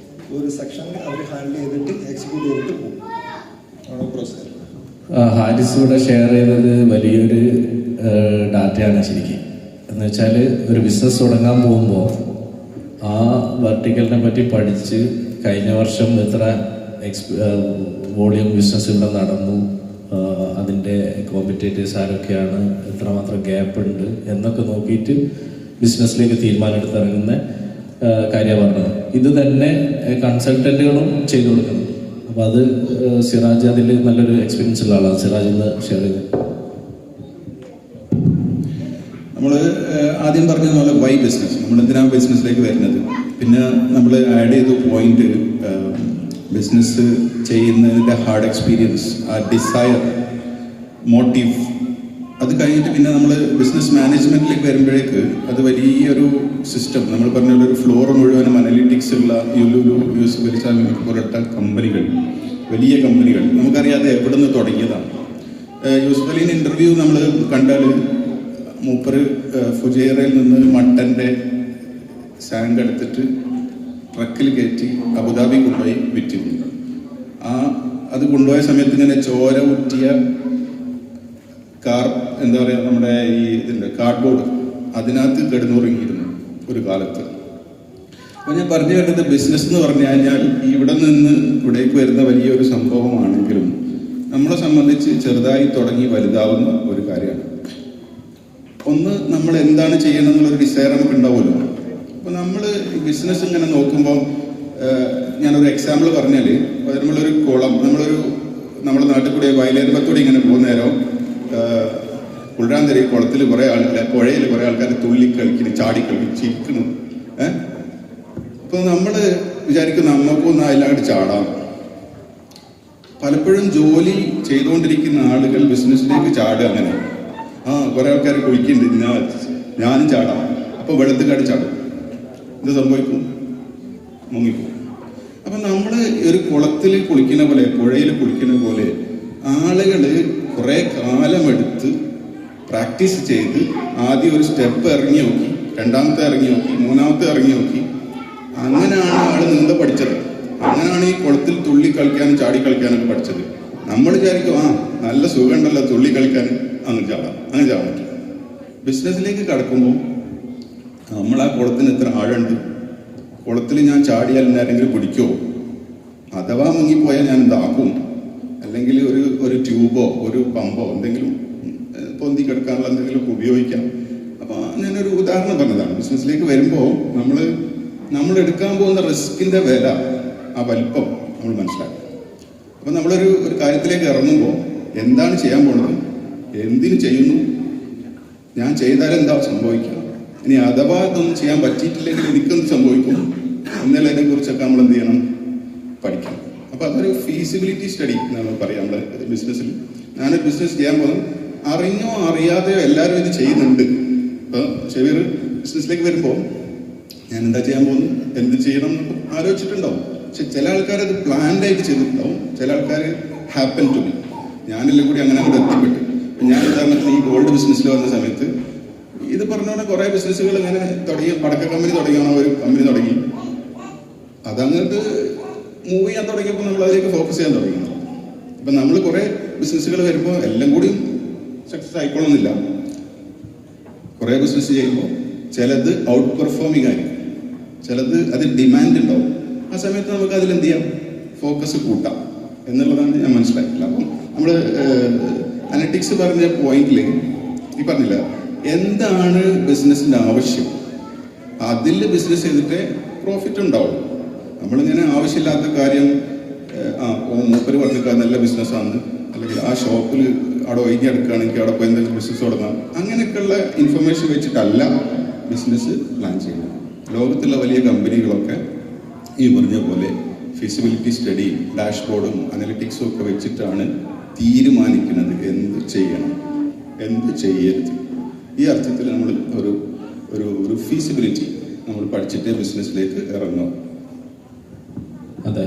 ഒരു സെക്ഷൻ അവർ ഹാൻഡിൽ ചെയ്തിട്ട് എക്സിക്യൂട്ട് ചെയ്തിട്ട് പോകും ആണ് പ്രോസസ്സ്. ഹാരിസ് ഇവിടെ ഷെയർ ചെയ്തത് വലിയൊരു ഡാറ്റയാണ് ശരിക്കും. എന്ന് വെച്ചാൽ ഒരു ബിസിനസ് തുടങ്ങാൻ പോകുമ്പോൾ ആ വെർട്ടിക്കലിനെ പറ്റി പഠിച്ച് കഴിഞ്ഞ വർഷം എത്ര വോളിയം ബിസിനസ് ഇവിടെ നടന്നു, അതിൻ്റെ കോമ്പറ്റേറ്റേഴ്സ് ആരൊക്കെയാണ്, എത്രമാത്രം ഗ്യാപ്പ് ഉണ്ട് എന്നൊക്കെ നോക്കിയിട്ട് ബിസിനസ്സിലേക്ക് തീരുമാനമെടുത്തിറങ്ങുന്ന കാര്യമാണ് പറഞ്ഞത്. ഇത് തന്നെ കൺസൾട്ടൻറ്റുകളും ചെയ്തു കൊടുക്കുന്നു. അപ്പോൾ അത് സിറാജ് അതിൽ നല്ലൊരു എക്സ്പീരിയൻസ് ഉള്ള ആളാണ്. സിറാജ് ഇന്ന് ഷെയർ ചെയ്ത്. നമ്മൾ ആദ്യം പറഞ്ഞതുപോലെ വൈ ബിസിനസ്, നമ്മൾ എന്തിനാണ് ബിസിനസ്സിലേക്ക് വരുന്നത്. പിന്നെ നമ്മൾ ആഡ് ചെയ്ത പോയിന്റ് ബിസിനസ് ചെയ്യുന്നതിൻ്റെ ഹാർഡ് എക്സ്പീരിയൻസ്, ആ ഡിസയർ, മോട്ടീവ്, അത് കഴിഞ്ഞിട്ട് പിന്നെ നമ്മൾ ബിസിനസ് മാനേജ്മെൻറ്റിലേക്ക് വരുമ്പോഴേക്ക് അത് വലിയൊരു സിസ്റ്റം, നമ്മൾ പറഞ്ഞ ഒരു ഫ്ലോർ മുഴുവനും അനലിറ്റിക്സ് ഉള്ള യുലുലു, യൂസുഫ് അലി സാഹിബ് പോലത്തെ കമ്പനികൾ, വലിയ കമ്പനികൾ, നമുക്കറിയാതെ എവിടെ നിന്ന് തുടങ്ങിയതാണ്. യൂസുഫ് അലീൻ്റെ ഇൻ്റർവ്യൂ നമ്മൾ കണ്ടാൽ മൂപ്പര് ഫുജൈറയിൽ നിന്ന് മട്ടൻ്റെ സാങ്ക് എടുത്തിട്ട് ട്രക്കിൽ കയറ്റി അബുദാബി കൊണ്ടുപോയി വിറ്റിരുന്നു. അത് കൊണ്ടുപോയ സമയത്ത് ഇങ്ങനെ ചോര ഊറ്റിയ എന്താ പറയുക, നമ്മുടെ ഈ ഇതിൻ്റെ കാർഡ്ബോർഡ്, അതിനകത്ത് കിടന്നുറങ്ങിയിരുന്നു ഒരു കാലത്ത്. അപ്പോൾ ഞാൻ പറഞ്ഞു വരുന്നത്, ബിസിനസ് എന്ന് പറഞ്ഞു കഴിഞ്ഞാൽ ഇവിടെ നിന്ന് ഇവിടേക്ക് വരുന്ന വലിയൊരു സംഭവമാണെങ്കിലും നമ്മളെ സംബന്ധിച്ച് ചെറുതായി തുടങ്ങി വലുതാവുന്ന ഒരു കാര്യമാണ്. ഒന്ന്, നമ്മൾ എന്താണ് ചെയ്യണം എന്നുള്ളൊരു ഡിസയർ നമുക്ക് ഉണ്ടാവുമല്ലോ. അപ്പോൾ നമ്മൾ ബിസിനസ് ഇങ്ങനെ നോക്കുമ്പോൾ, ഞാനൊരു എക്സാമ്പിൾ പറഞ്ഞാൽ, നമ്മളൊരു കുളം, നമ്മുടെ നാട്ടിൽ കൂടെ വയലേരമ്പത്തൂടെ ഇങ്ങനെ പോകുന്നേരം കുഴാന്തരി കുളത്തിൽ കുറേ ആൾക്കാർ, പുഴയിൽ കുറേ ആൾക്കാർ തുള്ളി കളിക്കുന്നു, ചാടി കളിക്കും, ചിരിക്കുന്നു. അപ്പോൾ നമ്മൾ വിചാരിക്കും നമുക്കൊന്നും അതിലാണ്ട് ചാടാം. പലപ്പോഴും ജോലി ചെയ്തുകൊണ്ടിരിക്കുന്ന ആളുകൾ ബിസിനസ്സിലേക്ക് ചാടുക അങ്ങനെ. കുറേ ആൾക്കാർ കുളിക്കുന്നുണ്ട്, ഞാനും ചാടാം. അപ്പോൾ വെള്ളത്തിക്കാട് ചാടും, ഇത് സംഭവിക്കും, മുങ്ങിക്കും. അപ്പം നമ്മൾ ഒരു കുളത്തിൽ കുളിക്കുന്ന പോലെ, പുഴയിൽ കുളിക്കുന്ന പോലെ ആളുകൾ കുറേ കാലമെടുത്ത് പ്രാക്ടീസ് ചെയ്ത് ആദ്യം ഒരു സ്റ്റെപ്പ് ഇറങ്ങി നോക്കി, രണ്ടാമത്തെ ഇറങ്ങി നോക്കി, മൂന്നാമത്തെ ഇറങ്ങി നോക്കി. അങ്ങനെയാണ് ആൾ നീന്ത പഠിച്ചത്. അങ്ങനെയാണ് ഈ കുളത്തിൽ തുള്ളി കളിക്കാനും ചാടി കളിക്കാനൊക്കെ പഠിച്ചത്. നമ്മൾ വിചാരിക്കും നല്ല സുഖമുണ്ടല്ലോ തുള്ളി കളിക്കാൻ, അങ്ങനെ ചാടാൻ പറ്റും. ബിസിനസ്സിലേക്ക് കടക്കുമ്പോൾ നമ്മൾ ആ കുളത്തിന് എത്ര ആഴമുണ്ട്, കുളത്തിൽ ഞാൻ ചാടിയാൽ ആരെങ്കിലും പിടിക്കുമോ, അഥവാ മുങ്ങിപ്പോയാൽ ഞാൻ എന്താക്കും, അല്ലെങ്കിൽ ഒരു ട്യൂബോ ഒരു പമ്പോ എന്തെങ്കിലും പൊന്തി കിടക്കാനുള്ള എന്തെങ്കിലും ഉപയോഗിക്കാം. അപ്പോൾ ഞാനൊരു ഉദാഹരണം പറഞ്ഞതാണ്. ബിസിനസ്സിലേക്ക് വരുമ്പോൾ നമ്മൾ എടുക്കാൻ പോകുന്ന റിസ്കിൻ്റെ വില, ആ വലിപ്പം നമ്മൾ മനസ്സിലാക്കും. അപ്പോൾ നമ്മളൊരു കാര്യത്തിലേക്ക് ഇറങ്ങുമ്പോൾ എന്താണ് ചെയ്യാൻ പോകുന്നത്, എന്തിനു ചെയ്യുന്നു, ഞാൻ ചെയ്താൽ എന്താ സംഭവിക്കുക, ഇനി അഥവാ ഇതൊന്നും ചെയ്യാൻ പറ്റിയിട്ടില്ലെങ്കിൽ എനിക്കൊന്നും സംഭവിക്കും എന്നുള്ളതിനെ കുറിച്ചൊക്കെ നമ്മൾ എന്ത് ചെയ്യണം, പഠിക്കണം. അപ്പോൾ അതൊരു ഫീസിബിലിറ്റി സ്റ്റഡി എന്നാണ് പറയാം. നമ്മുടെ ബിസിനസ്സിൽ ഞാനൊരു ബിസിനസ് ചെയ്യാൻ പോകുന്നത് അറിഞ്ഞോ അറിയാതെയോ എല്ലാവരും ഇത് ചെയ്യുന്നുണ്ട്. ഇപ്പോൾ ഷെബീർ ബിസിനസ്സിലേക്ക് വരുമ്പോൾ ഞാൻ എന്താ ചെയ്യാൻ പോകുന്നു, എന്ത് ചെയ്യണം എന്നൊക്കെ ആലോചിച്ചിട്ടുണ്ടാവും. പക്ഷെ ചില ആൾക്കാർ അത് പ്ലാൻഡ് ആയിട്ട് ചെയ്തിട്ടുണ്ടാവും, ചില ആൾക്കാർ ഹാപ്പൻ ടു ബി. ഞാനെല്ലാം കൂടി അങ്ങനെ അങ്ങോട്ട് എത്തിപ്പെട്ടു. ഞാൻ ഉദാഹരണത്തിന് ഈ ഗോൾഡ് ബിസിനസ്സിൽ വന്ന സമയത്ത് ഇത് പറഞ്ഞ കുറേ ബിസിനസ്സുകൾ ഇങ്ങനെ തുടങ്ങി, പടക്ക കമ്പനി തുടങ്ങിയാണ്, ഒരു കമ്പനി തുടങ്ങി. അതങ്ങോട്ട് മൂവ് ചെയ്യാൻ തുടങ്ങിയപ്പോൾ നമ്മൾ അതിലേക്ക് ഫോക്കസ് ചെയ്യാൻ തുടങ്ങി. അപ്പം നമ്മൾ കുറേ ബിസിനസ്സുകൾ വരുമ്പോൾ എല്ലാം കൂടിയും സക്സസ് ആയിക്കോളുന്നില്ല. കുറേ ബിസിനസ് ചെയ്യുമ്പോൾ ചിലത് ഔട്ട് പെർഫോമിങ് ആയിരിക്കും, ചിലത് അത് ഡിമാൻഡ് ഉണ്ടാവും. ആ സമയത്ത് നമുക്ക് അതിലെന്ത് ചെയ്യാം, ഫോക്കസ് കൂട്ടാം എന്നുള്ളതാണ് ഞാൻ മനസ്സിലാക്കില്ല. അപ്പം നമ്മൾ അനലിറ്റിക്സ് പറഞ്ഞ പോയിന്റിൽ ഈ പറഞ്ഞില്ല, എന്താണ് ബിസിനസ്സിൻ്റെ ആവശ്യം, അതിൽ ബിസിനസ് ചെയ്തിട്ടേ പ്രോഫിറ്റ് ഉണ്ടാവും. നമ്മളിങ്ങനെ ആവശ്യമില്ലാത്ത കാര്യം, മൂപ്പര് പറഞ്ഞിട്ട് നല്ല ബിസിനസ്സാണ്, അല്ലെങ്കിൽ ആ ഷോപ്പിൽ അവിടെ ഒഴിഞ്ഞെടുക്കുകയാണെങ്കിൽ അവിടെ പോയി എന്തെങ്കിലും ബിസിനസ് തുടങ്ങാം, അങ്ങനെയൊക്കെയുള്ള ഇൻഫർമേഷൻ വെച്ചിട്ടല്ല ബിസിനസ് പ്ലാൻ ചെയ്യുന്നത്. ലോകത്തുള്ള വലിയ കമ്പനികളൊക്കെ ഈ പറഞ്ഞ പോലെ ഫീസിബിലിറ്റി സ്റ്റഡിയും ഡാഷ്ബോർഡും അനലിറ്റിക്സും ഒക്കെ വെച്ചിട്ടാണ് തീരുമാനിക്കുന്നത് എന്ത് ചെയ്യണം, എന്ത് ചെയ്യരുത്. ഈ അർത്ഥത്തിൽ നമ്മൾ ഒരു ഫീസിബിലിറ്റി നമ്മൾ പഠിച്ചിട്ട് ബിസിനസ്സിലേക്ക് ഇറങ്ങും. അതെ.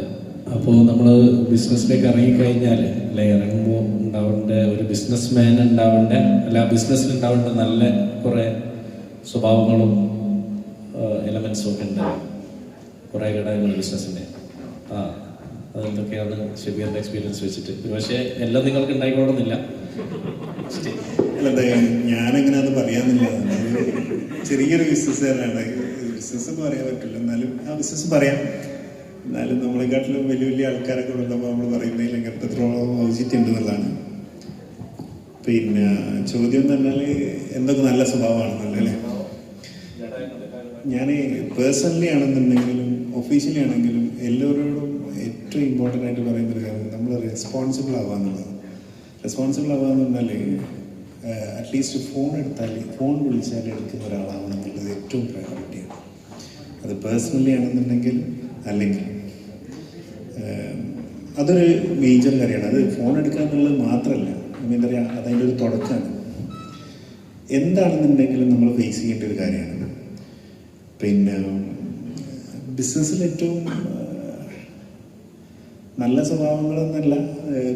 അപ്പോൾ നമ്മൾ ബിസിനസ്സിലേക്ക് ഇറങ്ങിക്കഴിഞ്ഞാൽ, അല്ലെ, ഇറങ്ങുമ്പോൾ ഉണ്ടാവേണ്ട ഒരു ബിസിനസ് മാൻ ഉണ്ടാവേണ്ട, അല്ല ബിസിനസ്സിൽ ഉണ്ടാവേണ്ട നല്ല കുറേ സ്വഭാവങ്ങളും എലമെൻസും ഒക്കെ ഉണ്ട്, കുറേ ഘടകങ്ങൾ ബിസിനസ്സിൻ്റെ. അതെന്തൊക്കെയാണ് ഷെബീറിൻ്റെ എക്സ്പീരിയൻസ് വെച്ചിട്ട്? പക്ഷേ എല്ലാം നിങ്ങൾക്ക് ഉണ്ടായിക്കോളുന്നില്ല. ഞാനങ്ങനെ അത് പറയാന്നില്ല. ചെറിയൊരു ബിസിനസ്സുകാരനാണ്. ബിസിനസ് എന്ന് പറയാൻ പറ്റില്ല, എന്നാലും ആ ബിസിനസ് പറയാം. എന്നാലും നമ്മളെക്കാട്ടിലും വലിയ വലിയ ആൾക്കാരൊക്കെ ഉള്ളപ്പോൾ നമ്മൾ പറയുന്നതിൽ എത്രത്തോളം ഔചിത്യം ഉണ്ടെന്നുള്ളതാണ്. പിന്നെ ചോദ്യം എന്ന് പറഞ്ഞാൽ എന്തൊക്കെ നല്ല സ്വഭാവമാണെന്നല്ലേ അല്ലേ? ഞാൻ പേഴ്സണലി ആണെന്നുണ്ടെങ്കിലും ഒഫീഷ്യലി ആണെങ്കിലും എല്ലാവരോടും ഏറ്റവും ഇമ്പോർട്ടൻ്റ് ആയിട്ട് പറയുന്നൊരു കാര്യം നമ്മൾ റെസ്പോൺസിബിൾ ആവുക എന്നുള്ളത്. റെസ്പോൺസിബിൾ ആവുക എന്ന് പറഞ്ഞാൽ അറ്റ്ലീസ്റ്റ് ഫോൺ വിളിച്ചാൽ എടുക്കുന്ന ഒരാളാവണം എന്നുള്ളത് ഏറ്റവും പ്രയോറിറ്റിയാണ്. അത് പേഴ്സണലി ആണെന്നുണ്ടെങ്കിൽ അല്ലെങ്കിൽ അതൊരു മേജർ കാര്യമാണ്. അത് ഫോൺ എടുക്കുക എന്നുള്ളത് മാത്രമല്ല, എന്താ പറയുക, അതതിൻ്റെ ഒരു തുടക്കമാണ്. എന്താണെന്നുണ്ടെങ്കിലും നമ്മൾ ഫേസ് ചെയ്യേണ്ട ഒരു കാര്യമാണ്. പിന്നെ ബിസിനസ്സിൽ ഏറ്റവും നല്ല സ്വഭാവങ്ങളെന്നല്ല,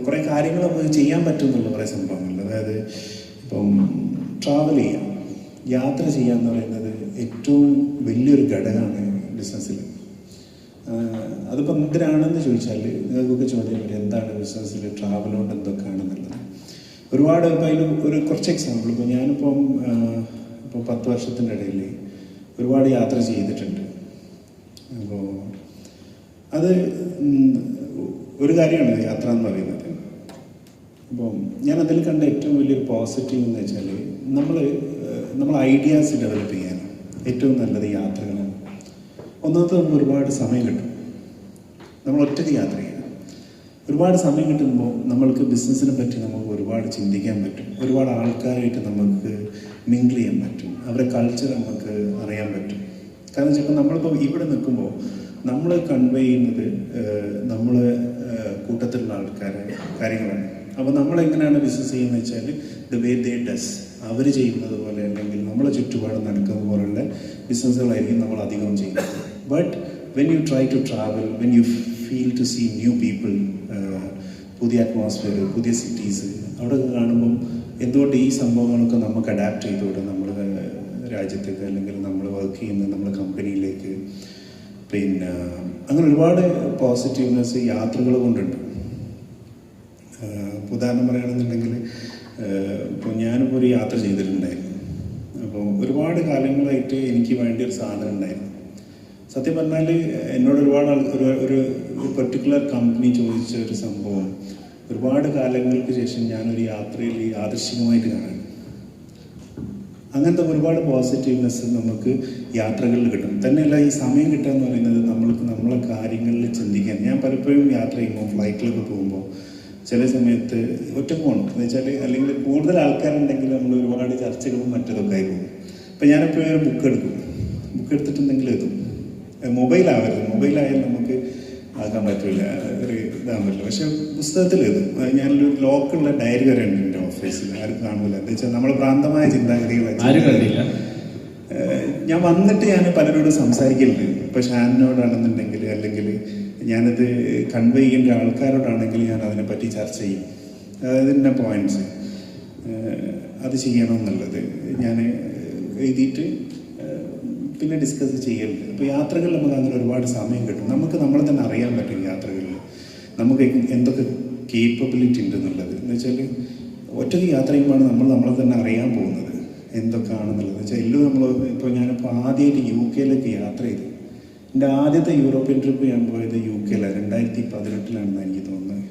കുറേ കാര്യങ്ങൾ നമുക്ക് ചെയ്യാൻ പറ്റുമെന്നുള്ള കുറേ സംഭവങ്ങൾ. അതായത് ഇപ്പം ട്രാവൽ ചെയ്യാം, യാത്ര ചെയ്യുക എന്ന് പറയുന്നത് ഏറ്റവും വലിയൊരു ഘടകമാണ് ബിസിനസ്സിൽ. അതിപ്പോൾ എന്തിനാണെന്ന് ചോദിച്ചാൽ നിങ്ങൾക്കൊക്കെ ചോദ്യം വരും, എന്താണ് ബിസിനസ്സിൽ ട്രാവൽ കൊണ്ട് എന്തൊക്കെയാണെന്നുള്ളത്. ഒരുപാട് ഇപ്പം അതിന് ഒരു കുറച്ച് എക്സാമ്പിൾ, ഇപ്പോൾ ഞാനിപ്പം ഇപ്പോൾ 10 വർഷത്തിൻ്റെ ഇടയിൽ ഒരുപാട് യാത്ര ചെയ്തിട്ടുണ്ട്. അപ്പോൾ അത് ഒരു കാര്യമാണ് യാത്ര എന്ന് പറയുന്നത്. അപ്പം ഞാൻ അതിൽ കണ്ട ഏറ്റവും വലിയൊരു പോസിറ്റീവ് എന്ന് വെച്ചാൽ നമ്മൾ ഐഡിയാസ് ഡെവലപ്പ് ചെയ്യാൻ ഏറ്റവും നല്ലത് യാത്രകളാണ്. ഒന്നാമത്തെ നമുക്ക് ഒരുപാട് സമയം കിട്ടും. നമ്മൾ ഒറ്റയ്ക്ക് യാത്ര ചെയ്യണം. ഒരുപാട് സമയം കിട്ടുമ്പോൾ നമ്മൾക്ക് ബിസിനസ്സിനെ പറ്റി നമുക്ക് ഒരുപാട് ചിന്തിക്കാൻ പറ്റും. ഒരുപാട് ആൾക്കാരായിട്ട് നമുക്ക് മിങ്കിൾ ചെയ്യാൻ പറ്റും. അവരുടെ കൾച്ചർ നമുക്ക് അറിയാൻ പറ്റും. കാരണം ചിലപ്പോൾ നമ്മളിപ്പോൾ ഇവിടെ നിൽക്കുമ്പോൾ നമ്മൾ കൺവേ ചെയ്യുന്നത് നമ്മൾ കൂട്ടത്തിലുള്ള ആൾക്കാരെ കാര്യങ്ങളാണ്. അപ്പോൾ നമ്മളെങ്ങനെയാണ് ബിസിനസ് ചെയ്യുന്നത് വെച്ചാൽ ദ വേ ദേ ഡസ്, അവർ ചെയ്യുന്നത് പോലെ അല്ലെങ്കിൽ നമ്മളെ ചുറ്റുപാട് നടക്കുന്നത് പോലുള്ള ബിസിനസ്സുകളായിരിക്കും നമ്മൾ അധികം ചെയ്യുന്നത്. But when you try to travel, when you feel to see new people, പുതിയ അറ്റ്മോസ്ഫിയർ, പുതിയ സിറ്റീസ്, അവിടെ കാണുമ്പം എന്തുകൊണ്ട് ഈ സംഭവങ്ങളൊക്കെ നമുക്ക് അഡാപ്റ്റ് ചെയ്തുകൂടെ നമ്മുടെ രാജ്യത്തേക്ക് അല്ലെങ്കിൽ നമ്മൾ വർക്ക് ചെയ്യുന്ന നമ്മുടെ കമ്പനിയിലേക്ക്. പിന്നെ അങ്ങനെ ഒരുപാട് പോസിറ്റീവ്നെസ് യാത്രകൾ കൊണ്ടുണ്ട്. ഉദാഹരണം പറയുകയാണെന്നുണ്ടെങ്കിൽ ഇപ്പോൾ ഞാനിപ്പോൾ ഒരു യാത്ര ചെയ്തിട്ടുണ്ടായിരുന്നു. അപ്പോൾ ഒരുപാട് കാലങ്ങളായിട്ട് എനിക്ക് വേണ്ടി ഒരു സാധനം ഉണ്ടായിരുന്നു. സത്യം പറഞ്ഞാൽ എന്നോട് ഒരുപാട് ഒരു പെർട്ടിക്കുലർ കമ്പനി ചോദിച്ച ഒരു സംഭവം ഒരുപാട് കാലങ്ങൾക്ക് ശേഷം ഞാനൊരു യാത്രയിൽ യാദൃശ്ചികമായിട്ട് കാണാൻ. അങ്ങനത്തെ ഒരുപാട് പോസിറ്റീവ്നെസ് നമുക്ക് യാത്രകളിൽ കിട്ടും. തന്നെയല്ല, ഈ സമയം കിട്ടുക എന്ന് പറയുന്നത് നമ്മൾക്ക് നമ്മളെ കാര്യങ്ങളിൽ ചിന്തിക്കാൻ. ഞാൻ പലപ്പോഴും യാത്ര ചെയ്യുമ്പോൾ ഫ്ലൈറ്റിലൊക്കെ പോകുമ്പോൾ ചില സമയത്ത് ഒറ്റ പോകണം എന്ന് വെച്ചാൽ, അല്ലെങ്കിൽ കൂടുതൽ ആൾക്കാരുണ്ടെങ്കിൽ നമ്മൾ ഒരുപാട് ചർച്ചകളും മറ്റതൊക്കെ ആയി പോകും. ഇപ്പം ഞാനെപ്പോഴും ഒരു ബുക്ക് എടുത്തിട്ടുണ്ടെങ്കിൽ എത്തും. മൊബൈലാവരുത്, മൊബൈലായാലും നമുക്ക് ആക്കാൻ പറ്റില്ല, ഒരു ഇതാകാൻ പറ്റില്ല. പക്ഷെ പുസ്തകത്തിൽ എഴുതും. ഞാനൊരു ലോക്കുള്ള ഡയറി വരെ ഉണ്ട് എൻ്റെ ഓഫീസിൽ, ആരും കാണില്ല. എന്താ വെച്ചാൽ നമ്മൾ ഭ്രാന്തമായ ചിന്താഗതികളാണ്. ഞാൻ വന്നിട്ട് ഞാൻ പലരോടും സംസാരിക്കലുണ്ട്. ഇപ്പോൾ ഷാനിനോടാണെന്നുണ്ടെങ്കിൽ അല്ലെങ്കിൽ ഞാനത് കൺവേ ചെയ്യേണ്ട ആൾക്കാരോടാണെങ്കിൽ ഞാൻ അതിനെപ്പറ്റി ചർച്ച ചെയ്യും. അതായത് ഇന്ന പോയിന്റ്സ് അത് ചെയ്യണമെന്നുള്ളത് ഞാൻ എഴുതിയിട്ട് പിന്നെ ഡിസ്കസ് ചെയ്യലുണ്ട്. അപ്പോൾ യാത്രകളിൽ നമുക്ക് അങ്ങനെ ഒരുപാട് സമയം കിട്ടും. നമുക്ക് നമ്മളെ തന്നെ അറിയാൻ പറ്റും യാത്രകളിൽ നമുക്ക് എന്തൊക്കെ കേപ്പബിലിറ്റി ഉണ്ടെന്നുള്ളത്. എന്ന് വെച്ചാൽ ഒറ്റയ്ക്ക് യാത്ര ചെയ്യുമ്പോഴാണ് നമ്മളെ തന്നെ അറിയാൻ പോകുന്നത് എന്തൊക്കെയാണെന്നുള്ളത്. എന്ന് വെച്ചാൽ എല്ലാം ഇപ്പോൾ ഞാനിപ്പോൾ ആദ്യമായിട്ട് UK യാത്ര ചെയ്തു. എൻ്റെ ആദ്യത്തെ യൂറോപ്യൻ ട്രിപ്പ് ഞാൻ പോയത് UK 2018 എനിക്ക് തോന്നുന്നത്.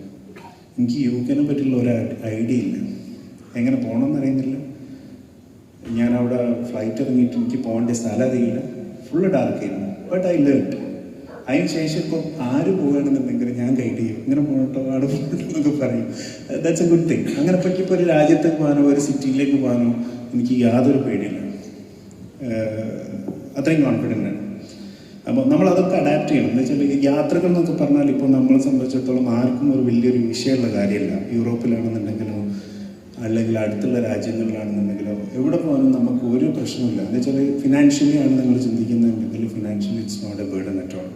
എനിക്ക് UK പറ്റിയുള്ള ഒരു ഐഡിയ ഇല്ല, എങ്ങനെ പോകണമെന്ന് അറിയുന്നില്ല. ഞാൻ അവിടെ ഫ്ലൈറ്റ് ഇറങ്ങിയിട്ട് എനിക്ക് പോകേണ്ട സ്ഥലം അറിയില്ല, ഫുള്ള് ഡാർക്കായിരുന്നു. But I learned. അതിന് ശേഷം ഇപ്പോൾ ആര് പോവുകയാണെന്നുണ്ടെങ്കിൽ ഞാൻ ഗൈഡ് ചെയ്യും, ഇങ്ങനെ പോകട്ടോ അവിടെ പോകട്ടോ എന്നൊക്കെ പറയും. That's A good thing. അങ്ങനെ പറ്റിയപ്പോൾ ഒരു രാജ്യത്തേക്ക് പോകാനോ ഒരു സിറ്റിയിലേക്ക് പോകാനോ എനിക്ക് യാതൊരു പേടിയില്ല, അത്രയും കോൺഫിഡൻ്റ് ആണ്. അപ്പോൾ നമ്മളതൊക്കെ അഡാപ്റ്റ് ചെയ്യണം. എന്ന് വെച്ചാൽ യാത്രകൾ എന്നൊക്കെ പറഞ്ഞാൽ ഇപ്പോൾ നമ്മളെ സംബന്ധിച്ചിടത്തോളം ആർക്കും ഒരു വലിയൊരു വിഷയമുള്ള കാര്യമല്ല. യൂറോപ്പിലാണെന്നുണ്ടെങ്കിലോ അല്ലെങ്കിൽ അടുത്തുള്ള രാജ്യങ്ങളിലാണെന്നുണ്ടെങ്കിലോ എവിടെ പോകാനും നമുക്ക് ഒരു പ്രശ്നമില്ല. എന്ന് വെച്ചാൽ ഫിനാൻഷ്യലി ആണ് നിങ്ങൾ ചിന്തിക്കുന്നുണ്ടെങ്കിൽ financially it's not a burden at all.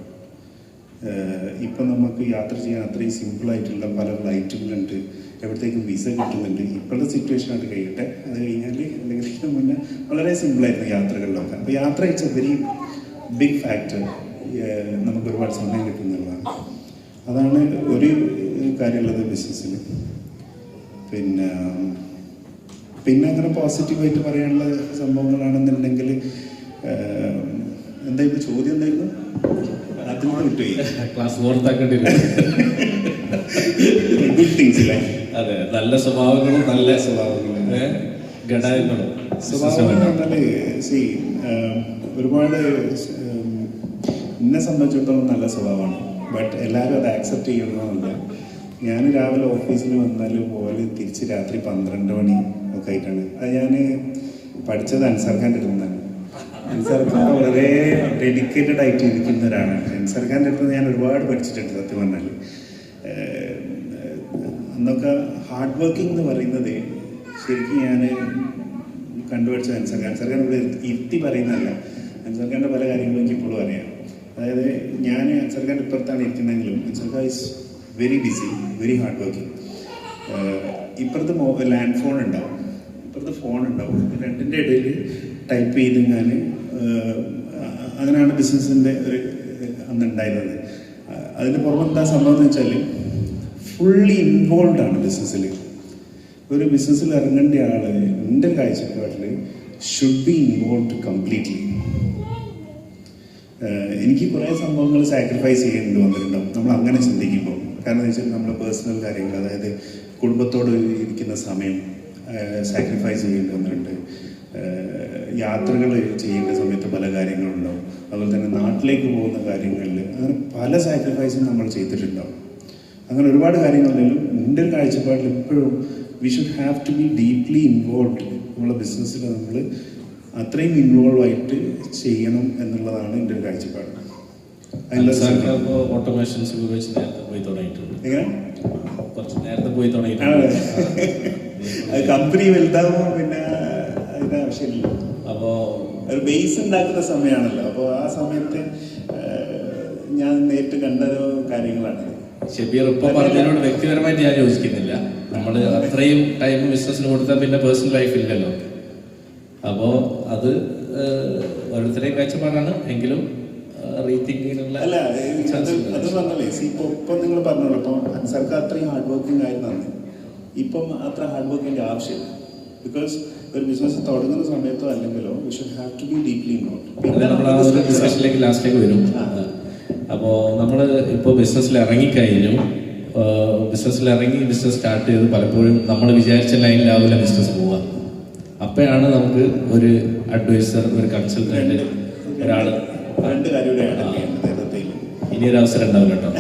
ഇപ്പം നമുക്ക് യാത്ര ചെയ്യാൻ അത്രയും സിമ്പിളായിട്ടുള്ള പല ഫ്ലൈറ്റുകളുണ്ട്, എവിടത്തേക്കും വിസ കിട്ടുന്നുണ്ട്. ഇപ്പോഴത്തെ സിറ്റുവേഷനായിട്ട് കഴിയട്ടെ, അത് കഴിഞ്ഞാൽ അല്ലെങ്കിൽ ഇതിന് മുന്നേ വളരെ സിമ്പിളായിരുന്നു യാത്രകളിലൊക്കെ. അപ്പോൾ യാത്ര it's a very big factor. നമുക്ക് ഒരുപാട് സമയം കിട്ടുന്നതാണ്. അതാണ് ഒരു കാര്യമുള്ളത് ബിസിനസ്സിൽ. പിന്നെ അങ്ങനെ പോസിറ്റീവായിട്ട് പറയാനുള്ള സംഭവങ്ങളാണെന്നുണ്ടെങ്കിൽ എന്തായിരുന്നു ചോദ്യം? എന്തായിരുന്നു? അതിനോട് വിട്ടുപോയി. ക്ലാസ് ഓർത്താക്കേണ്ടി ഗുഡ് തിങ്സ് അല്ലേ? അതെ, നല്ല സ്വഭാവങ്ങളും നല്ല സ്വഭാവങ്ങളും ഘടകങ്ങളും. സ്വഭാവം പറഞ്ഞാൽ ഒരുപാട് എന്നെ സംബന്ധിച്ചിടത്തോളം നല്ല സ്വഭാവമാണ്. ബട്ട് എല്ലാവരും അത് ആക്സെപ്റ്റ് ചെയ്യണമെന്നില്ല. ഞാൻ രാവിലെ ഓഫീസിൽ വന്നാൽ പോലെ തിരിച്ച് രാത്രി 12 മണി ഒക്കെ ആയിട്ടാണ്. അത് ഞാൻ പഠിച്ചത് അൻസാർ ഖാൻ്റെ അടുത്ത് നിന്നാണ്. അൻസാർ ഖാൻ വളരെ ഡെഡിക്കേറ്റഡ് ആയിട്ട് ഇരിക്കുന്ന ഒരാളാണ്. അൻസാർ ഖാൻ്റെ അടുത്ത് ഞാൻ ഒരുപാട് പഠിച്ചിട്ടുണ്ട് സത്യം പറഞ്ഞാൽ. അന്നൊക്കെ ഹാർഡ് വർക്കിംഗ് എന്ന് പറയുന്നത് ശരിക്കും ഞാൻ കണ്ടുപിടിച്ച അൻസർഖാൻ ഇവിടെ ഇരുത്തി പറയുന്നതല്ല. അൻസർഖാൻ്റെ പല കാര്യങ്ങളും എനിക്ക് ഇപ്പോഴും അറിയാം. അതായത് ഞാൻ അൻസർഖാൻ്റെ ഇപ്പുറത്താണ് ഇരിക്കുന്നതെങ്കിലും Ansar Khan is very busy, very hard working. ഇപ്പുറത്ത് ലാൻഡ് ഫോൺ ഉണ്ടാവും, ഇപ്പുറത്ത് ഫോൺ ഉണ്ടാവും. രണ്ടിൻ്റെ ഇടയിൽ ടൈപ്പ് ചെയ്ത് ഞാൻ അങ്ങനെയാണ് ബിസിനസ്സിൻ്റെ ഒരു അന്നുണ്ടായിരുന്നത്. അതിന് പുറമെ എന്താ സംഭവം എന്ന് വെച്ചാൽ ഫുള്ളി ഇൻവോൾവ് ആണ് ബിസിനസ്സിൽ. ഒരു ബിസിനസ്സിൽ ഇറങ്ങേണ്ട ആൾ എൻ്റെ കാഴ്ചപ്പാടിൽ ഷുഡ് ബി ഇൻവോൾവ് കംപ്ലീറ്റ്ലി. എനിക്ക് കുറേ സംഭവങ്ങൾ സാക്രിഫൈസ് ചെയ്യേണ്ടി വന്നിട്ടുണ്ടാവും നമ്മൾ അങ്ങനെ ചിന്തിക്കുമ്പോൾ. കാരണം എന്ന് വെച്ചാൽ നമ്മുടെ പേഴ്സണൽ കാര്യങ്ങൾ, അതായത് കുടുംബത്തോട് ഇരിക്കുന്ന സമയം സാക്രിഫൈസ് ചെയ്യേണ്ടി വന്നിട്ടുണ്ട്. യാത്രകൾ ചെയ്യേണ്ട സമയത്ത് പല കാര്യങ്ങളുണ്ടാവും. അതുപോലെ തന്നെ നാട്ടിലേക്ക് പോകുന്ന കാര്യങ്ങളിൽ അങ്ങനെ പല സാക്രിഫൈസും നമ്മൾ ചെയ്തിട്ടുണ്ടാവും. അങ്ങനെ ഒരുപാട് കാര്യങ്ങളിലും എൻ്റെ ഒരു കാഴ്ചപ്പാടിൽ എപ്പോഴും we should have to be deeply involve. നമ്മളെ ബിസിനസ്സിൽ നമ്മൾ അത്രയും ഇൻവോൾവ് ആയിട്ട് ചെയ്യണം എന്നുള്ളതാണ് എൻ്റെ ഒരു കാഴ്ചപ്പാട്. ഓട്ടോമേഷൻസ് ഉപയോഗിച്ച് നേരത്തെ പോയി തുടങ്ങിയിട്ടുണ്ട്. എങ്ങനെ കുറച്ച് നേരത്തെ പോയി തുടങ്ങിയിട്ടുണ്ട്. അത് കമ്പനി വലുതാകുമ്പോൾ പിന്നെ അതിൻ്റെ ആവശ്യമില്ല. അപ്പോൾ ഒരു ബേസ് ഉണ്ടാക്കുന്ന സമയമാണല്ലോ. അപ്പോൾ ആ സമയത്ത് ഞാൻ നേരിട്ട് കണ്ട കാര്യങ്ങളാണ്. ഷബീർ ഇപ്പൊ പറഞ്ഞതിനോട് വ്യക്തിപരമായിട്ട് ഞാൻ യോജിക്കുന്നില്ല. നമ്മൾ അത്രയും ടൈം ബിസിനസ്സിന് കൊടുത്താൽ പിന്നെ പേഴ്സണൽ ലൈഫ് ഇല്ലല്ലോ. അപ്പോൾ അത് ഓരോരുത്തരെയും കാഴ്ചപ്പാടാണ്. എങ്കിലും റീതിങ്കിങ്ങിനുള്ള അല്ല അത് പറഞ്ഞല്ലേ ഇപ്പം നിങ്ങൾ പറഞ്ഞോളൂ. ഇപ്പം അൻസർക്ക് അത്രയും ഹാർഡ് വർക്കിംഗ് ആയിരുന്നാണ്. ഇപ്പം അത്ര ഹാർഡ് വർക്കിൻ്റെ ആവശ്യമില്ല. ബിക്കോസ് ഒരു ബിസിനസ് തുടങ്ങുന്ന സമയത്തോ അല്ലെങ്കിലോ we should have to be deeply involve. പിന്നെ നമ്മൾ ആ ഒരു ഡിസ്കഷനിലേക്ക് ലാസ്റ്റിലേക്ക് വരും. അപ്പോൾ നമ്മൾ ഇപ്പോൾ ബിസിനസ്സിൽ ഇറങ്ങിക്കഴിഞ്ഞു. ബിസിനസ്സിൽ ഇറങ്ങി ബിസിനസ് സ്റ്റാർട്ട് ചെയ്ത് പലപ്പോഴും നമ്മൾ വിചാരിച്ച ലൈനിലാവില്ല ബിസിനസ് പോവുക. അപ്പോഴാണ് നമുക്ക് ഒരു അഡ്വൈസർ, ഒരു കൺസൾട്ടന്റ്, ഒരാൾ രണ്ട് കാര്യമാണ്. ഇനിയൊരു അവസരം ഉണ്ടാവില്ല കേട്ടോ.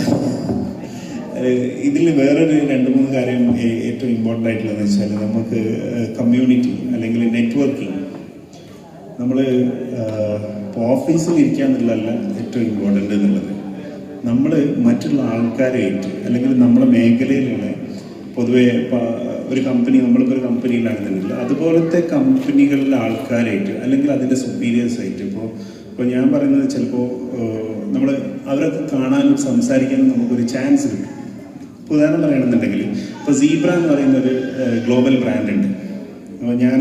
ഇതിൽ വേറൊരു 2-3 കാര്യം ഏറ്റവും ഇമ്പോർട്ടൻ്റ് ആയിട്ടുള്ളതെന്ന് വെച്ചാൽ നമുക്ക് കമ്മ്യൂണിറ്റി അല്ലെങ്കിൽ നെറ്റ്വർക്കിംഗ്. നമ്മൾ ഇപ്പോൾ ഓഫീസിൽ ഇരിക്കുക എന്നുള്ളതല്ല ഏറ്റവും ഇമ്പോർട്ടൻ്റ് എന്നുള്ളത്. നമ്മൾ മറ്റുള്ള ആൾക്കാരായിട്ട് അല്ലെങ്കിൽ നമ്മുടെ മേഖലയിലുള്ള പൊതുവെ ഒരു കമ്പനി, നമ്മളിപ്പോൾ ഒരു കമ്പനിയിലാണെന്നുണ്ടെങ്കിൽ അതുപോലത്തെ കമ്പനികളിലെ ആൾക്കാരായിട്ട് അല്ലെങ്കിൽ അതിൻ്റെ സുപ്പീരിയേഴ്സായിട്ട് ഇപ്പോൾ ഞാൻ പറയുന്നത് ചിലപ്പോൾ നമ്മൾ അവരൊക്കെ കാണാനും സംസാരിക്കാനും നമുക്കൊരു ചാൻസ് കിട്ടും. ഇപ്പോൾ ഉദാഹരണം പറയുകയാണെന്നുണ്ടെങ്കിൽ ഇപ്പോൾ സീബ്ര എന്ന് പറയുന്നൊരു ഗ്ലോബൽ ബ്രാൻഡ് ഉണ്ട്. അപ്പോൾ ഞാൻ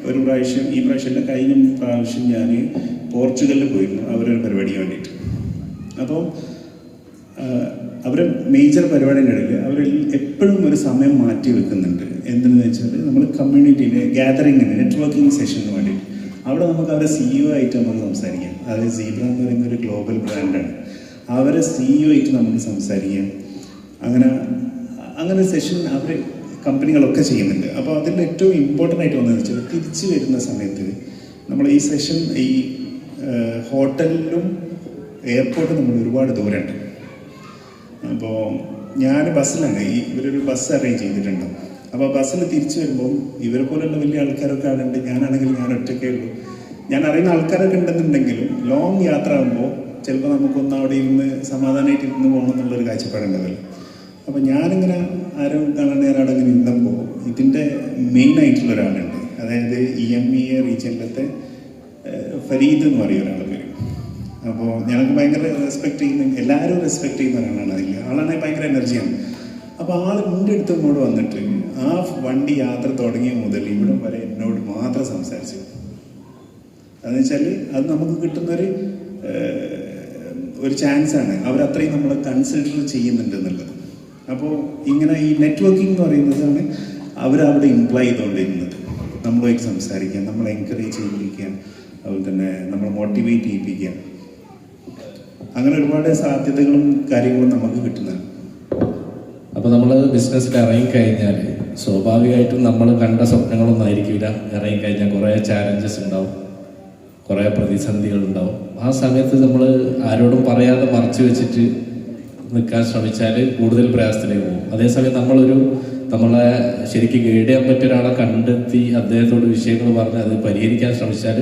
ഒരു പ്രാവശ്യം, ഈ പ്രാവശ്യമല്ല കഴിഞ്ഞ പ്രാവശ്യം ഞാൻ പോർച്ചുഗലിൽ പോയിരുന്നു അവരൊരു പരിപാടിക്ക് വേണ്ടിയിട്ട്. അപ്പോൾ അവർ മേജർ പരിപാടിൻ്റെ ഇടയിൽ അവർ എപ്പോഴും ഒരു സമയം മാറ്റി വെക്കുന്നുണ്ട്. എന്തെന്ന് വെച്ചാൽ നമ്മൾ കമ്മ്യൂണിറ്റിയിലെ ഗ്യാതറിങ്ങിന്, നെറ്റ്വർക്കിംഗ് സെഷന് വേണ്ടിയിട്ട് അവിടെ നമുക്ക് അവരെ CEO ആയിട്ട് നമുക്ക് സംസാരിക്കാം. അതായത് സീബ്ര എന്ന് പറയുന്ന ഒരു ഗ്ലോബൽ ബ്രാൻഡാണ്. അവരെ CEO ആയിട്ട് നമുക്ക് സംസാരിക്കാം. അങ്ങനെ സെഷൻ അവർ കമ്പനികളൊക്കെ ചെയ്യുന്നുണ്ട്. അപ്പോൾ അതിൽ ഏറ്റവും ഇമ്പോർട്ടൻ്റ് ആയിട്ട് വന്നതെന്ന് വെച്ചാൽ തിരിച്ചു വരുന്ന സമയത്ത് നമ്മൾ ഈ സെഷൻ ഈ ഹോട്ടലിലും എയർപോർട്ടും നമ്മൾ ഒരുപാട് ദൂരമുണ്ട്. അപ്പോൾ ഞാൻ ബസ്സിലാണ്, ഇവരൊരു ബസ് അറേഞ്ച് ചെയ്തിട്ടുണ്ട്. അപ്പോൾ ബസ്സിൽ തിരിച്ചു വരുമ്പോൾ ഇവരെ പോലുള്ള വലിയ ആൾക്കാരൊക്കെ ആളുണ്ട്. ഞാനാണെങ്കിൽ ഞാൻ ഒറ്റയ്ക്കേ ഉള്ളൂ. ഞാൻ അറിയുന്ന ആൾക്കാരൊക്കെ ഉണ്ടെന്നുണ്ടെങ്കിലും ലോങ് യാത്ര ആകുമ്പോൾ ചിലപ്പോൾ നമുക്കൊന്ന് അവിടെ ഇരുന്ന് സമാധാനമായിട്ട് ഇരുന്ന് പോകണം എന്നുള്ളൊരു കാഴ്ചപ്പാടുണ്ടാവില്ല. അപ്പോൾ ഞാനിങ്ങനെ ആരും കാണാൻ അവിടെ അങ്ങനെ ഇരുന്നപ്പോൾ ഇതിൻ്റെ മെയിൻ ആയിട്ടുള്ള ഒരാളുണ്ട്. അതായത് EMEA റീജിയനിലത്തെ ഫരീദ് എന്ന് പറയുന്ന ഒരാൾ പേര്. അപ്പോൾ ഞങ്ങൾക്ക് ഭയങ്കര റെസ്പെക്ട് ചെയ്യുന്ന, എല്ലാവരും റെസ്പെക്ട് ചെയ്യുന്ന ഒരാളാണ്. അതിൽ ആളാണെങ്കിൽ ഭയങ്കര എനർജിയാണ്. അപ്പോൾ ആൾ എൻ്റെ അടുത്ത് ഇങ്ങോട്ട് വന്നിട്ട് ആ വണ്ടി യാത്ര തുടങ്ങിയ മുതൽ ഇവിടം വരെ എന്നോട് മാത്രം സംസാരിച്ചു. അതെന്ന് വെച്ചാൽ അത് നമുക്ക് കിട്ടുന്നൊരു ചാൻസാണ്. അവരത്രയും നമ്മളെ കൺസിഡർ ചെയ്യുന്നുണ്ട് എന്നുള്ളത്. അപ്പോൾ ഇങ്ങനെ ഈ നെറ്റ്വർക്കിംഗ് എന്ന് പറയുന്നതാണ് അവരവിടെ ഇംപ്ലൈ ചെയ്തുകൊണ്ടിരുന്നത്. നമ്മളുമായിട്ട് സംസാരിക്കുക, നമ്മളെ എൻകറേജ് ചെയ്യിപ്പിക്കുക, അതുപോലെ തന്നെ നമ്മളെ മോട്ടിവേറ്റ് ചെയ്യിപ്പിക്കുക. അങ്ങനെ ഒരുപാട് സാധ്യതകളും കാര്യങ്ങളും നമുക്ക് കിട്ടുന്നതാണ്. അപ്പോൾ നമ്മൾ ബിസിനസ്സിൽ ഇറങ്ങിക്കഴിഞ്ഞാൽ സ്വാഭാവികമായിട്ടും നമ്മൾ കണ്ട സ്വപ്നങ്ങളൊന്നും ആയിരിക്കില്ല. ഇറങ്ങിക്കഴിഞ്ഞാൽ കുറേ ചാലഞ്ചസ് ഉണ്ടാവും, കുറേ പ്രതിസന്ധികളുണ്ടാവും. ആ സമയത്ത് നമ്മൾ ആരോടും പറയാതെ മറച്ചു വെച്ചിട്ട് നിൽക്കാൻ ശ്രമിച്ചാൽ കൂടുതൽ പ്രയാസത്തിലേക്ക് പോകും. അതേസമയം നമ്മളെ ശരിക്കും ഗൈഡ് ചെയ്യാൻ പറ്റിയ ഒരാളെ കണ്ടെത്തി അദ്ദേഹത്തോട് വിഷയങ്ങൾ പറഞ്ഞ് അത് പരിഹരിക്കാൻ ശ്രമിച്ചാൽ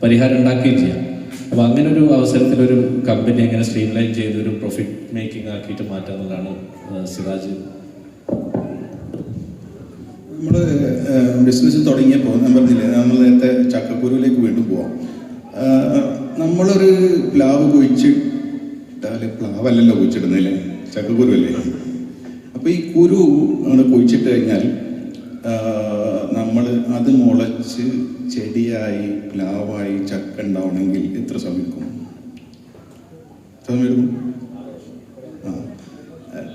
പരിഹാരം ഉണ്ടാക്കുകയും ചെയ്യാം. അപ്പോൾ അങ്ങനെ ഒരു അവസരത്തിൽ ഒരു കമ്പനി എങ്ങനെ സ്ട്രീം ലൈൻ ചെയ്ത് ഒരു പ്രോഫിറ്റ് മേക്കിംഗ് ആക്കിയിട്ട് മാറ്റാമെന്നുള്ളതാണ് സിറാജ് നമ്മൾ ബിസിനസ് തുടങ്ങിയപ്പോൾ ഞാൻ പറഞ്ഞില്ലേ, നമ്മൾ നേരത്തെ ചക്കക്കുരുവിലേക്ക് വീണ്ടും പോവാം. നമ്മളൊരു പ്ലാവ് കുഴിച്ചിട്ടാല്, പ്ലാവല്ലല്ലോ കുഴിച്ചിടുന്നില്ലേ, ചക്കക്കുരു അല്ലേ. അപ്പോൾ ഈ കുരു നമ്മൾ കുഴിച്ചിട്ട് കഴിഞ്ഞാൽ നമ്മൾ അത് മുളച്ച് ചെടിയായി പ്ലാവായി ചക്ക ഉണ്ടാവണമെങ്കിൽ എത്ര സമയം എടുക്കും?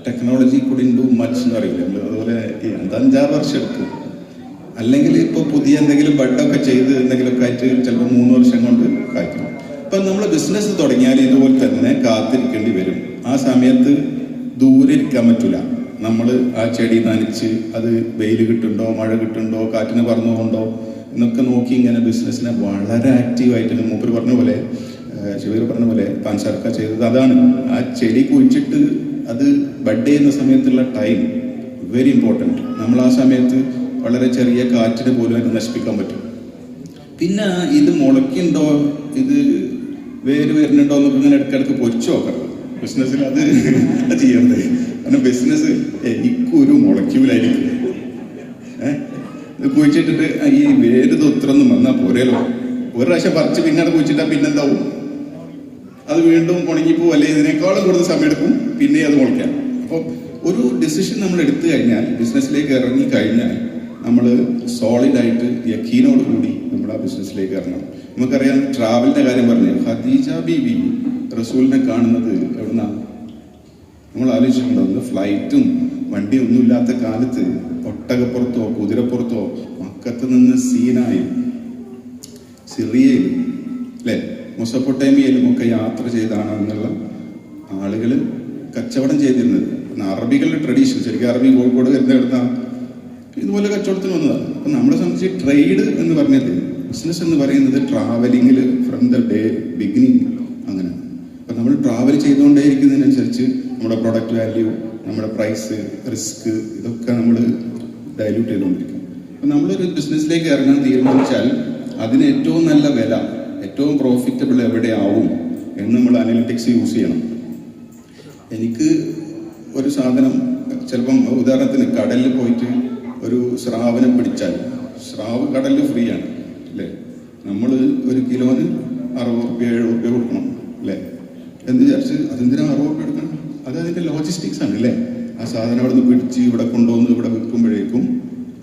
ടെക്നോളജി കൂടി ഡു മച്ച് എന്ന് അറിയില്ല, അതുപോലെ 5-6 വർഷം എടുക്കും. അല്ലെങ്കിൽ ഇപ്പോൾ പുതിയ എന്തെങ്കിലും ബഡൊക്കെ ചെയ്ത് എന്തെങ്കിലുമൊക്കെ ആയിട്ട് ചിലപ്പോൾ 3 വർഷം കൊണ്ട് കായ്ക്കും. ഇപ്പം നമ്മൾ ബിസിനസ് തുടങ്ങിയാൽ ഇതുപോലെ തന്നെ കാത്തിരിക്കേണ്ടി വരും. ആ സമയത്ത് ദൂരെ ഇരിക്കാൻ പറ്റില്ല. നമ്മൾ ആ ചെടി നനച്ച് അത് വെയിൽ കിട്ടുന്നുണ്ടോ, മഴ കിട്ടുന്നുണ്ടോ, കാറ്റിന് പറന്നു കൊണ്ടോ എന്നൊക്കെ നോക്കി ഇങ്ങനെ ബിസിനസ്സിനെ വളരെ ആക്റ്റീവായിട്ട് മൂപ്പര് പറഞ്ഞ പോലെ, ശിവർ പറഞ്ഞ പോലെ പാൻസാർക്ക ചെയ്തത് അതാണ്. ആ ചെടി കുഴിച്ചിട്ട് അത് ബഡ് ചെയ്യുന്ന സമയത്തുള്ള ടൈം വെരി ഇമ്പോർട്ടൻറ്റ്. നമ്മൾ ആ സമയത്ത് വളരെ ചെറിയ കാറ്റിന് പോലും അതിനെ നശിപ്പിക്കാൻ പറ്റും. പിന്നെ ഇത് മുളയ്ക്കുണ്ടോ, ഇത് വേര് വരുന്നുണ്ടോ എന്നൊക്കെ ഇങ്ങനെ ഇടയ്ക്കിടയ്ക്ക് പൊരിച്ചു നോക്കണം. ബിസിനസ്സിൽ അത് ചെയ്യരുത്. കാരണം ബിസിനസ് എനിക്കൊരു മുളയ്ക്കൂലായിരിക്കും. ഇത് കുഴിച്ചിട്ടിട്ട് ഈ വേര് തൊത്രൊന്നും വന്നാൽ പോരല്ലോ. ഒരു പ്രാവശ്യം പറിച്ച് പിന്നീട് കുഴിച്ചിട്ടാൽ പിന്നെന്താവും, അത് വീണ്ടും ഉണങ്ങിപ്പോവും, അല്ലെങ്കിൽ ഇതിനേക്കാളും കൂടുതൽ സമയം എടുക്കും പിന്നെ അത് മുളയ്ക്കാം. അപ്പോൾ ഒരു ഡിസിഷൻ നമ്മൾ എടുത്തു കഴിഞ്ഞാൽ, ബിസിനസ്സിലേക്ക് ഇറങ്ങി കഴിഞ്ഞാൽ നമ്മൾ സോളിഡായിട്ട് യക്കീനോട് കൂടി നമ്മൾ ആ ബിസിനസ്സിലേക്ക് ഇറങ്ങണം. നമുക്കറിയാം, ട്രാവലിൻ്റെ കാര്യം പറഞ്ഞു, ഖദീജ ബീബി റസൂലിനെ കാണുന്നത് എവിടുന്നാണ്? നമ്മൾ ആലോചിച്ചിട്ടുണ്ടോ? ഫ്ലൈറ്റും വണ്ടിയും ഒന്നുമില്ലാത്ത കാലത്ത് ഒട്ടകപ്പുറത്തോ കുതിരപ്പുറത്തോ മക്കത്ത് നിന്ന് സീനായും സിറിയയിലും അല്ലെ മെസൊപ്പൊട്ടേമിയയിലും ഒക്കെ യാത്ര ചെയ്താണ് എന്നുള്ള ആളുകൾ കച്ചവടം ചെയ്തിരുന്നത്. അറബികളുടെ ട്രഡീഷൻ, ശരിക്കും അറബി കോഴിക്കോട് വരുന്ന ഇതുപോലെ കച്ചവടത്തിന് വന്നതാണ്. അപ്പം നമ്മളെ സംബന്ധിച്ച് ട്രേഡ് എന്ന് പറഞ്ഞത്, ബിസിനസ് എന്ന് പറയുന്നത് ട്രാവലിങ്ങിൽ ഫ്രം ദ ഡേ ബിഗിനിങ് അങ്ങനെ. അപ്പം നമ്മൾ ട്രാവൽ ചെയ്തുകൊണ്ടേയിരിക്കുന്നതിനനുസരിച്ച് നമ്മുടെ പ്രൊഡക്റ്റ് വാല്യൂ, നമ്മുടെ പ്രൈസ്, റിസ്ക്, ഇതൊക്കെ നമ്മൾ ഡൈല്യൂട്ട് ചെയ്തുകൊണ്ടിരിക്കും. അപ്പം നമ്മളൊരു ബിസിനസ്സിലേക്ക് ഇറങ്ങാൻ തീരുമാനിച്ചാൽ അതിന് ഏറ്റവും നല്ല വില, ഏറ്റവും പ്രോഫിറ്റബിൾ എവിടെയാവും എന്ന് നമ്മൾ അനലിറ്റിക്സ് യൂസ് ചെയ്യണം. എനിക്ക് ഒരു സാധനം ചിലപ്പം ഉദാഹരണത്തിന് കടലിൽ പോയിട്ട് ഒരു സ്രാവിനെ പിടിച്ചാൽ, സ്രാവ് കടലിൽ ഫ്രീ ആണ് അല്ലേ, നമ്മൾ ഒരു കിലോന് 60 രൂപ 70 രൂപ കൊടുക്കണം അല്ലേ. എന്ന് വിചാരിച്ച് അതെന്തിനാ 60 രൂപ എടുക്കണം? അത് അതിൻ്റെ ലോജിസ്റ്റിക്സ് ആണ് അല്ലേ. ആ സാധനം അവിടെ നിന്ന് പിടിച്ച് ഇവിടെ കൊണ്ടുവന്ന് ഇവിടെ വിൽക്കുമ്പോഴേക്കും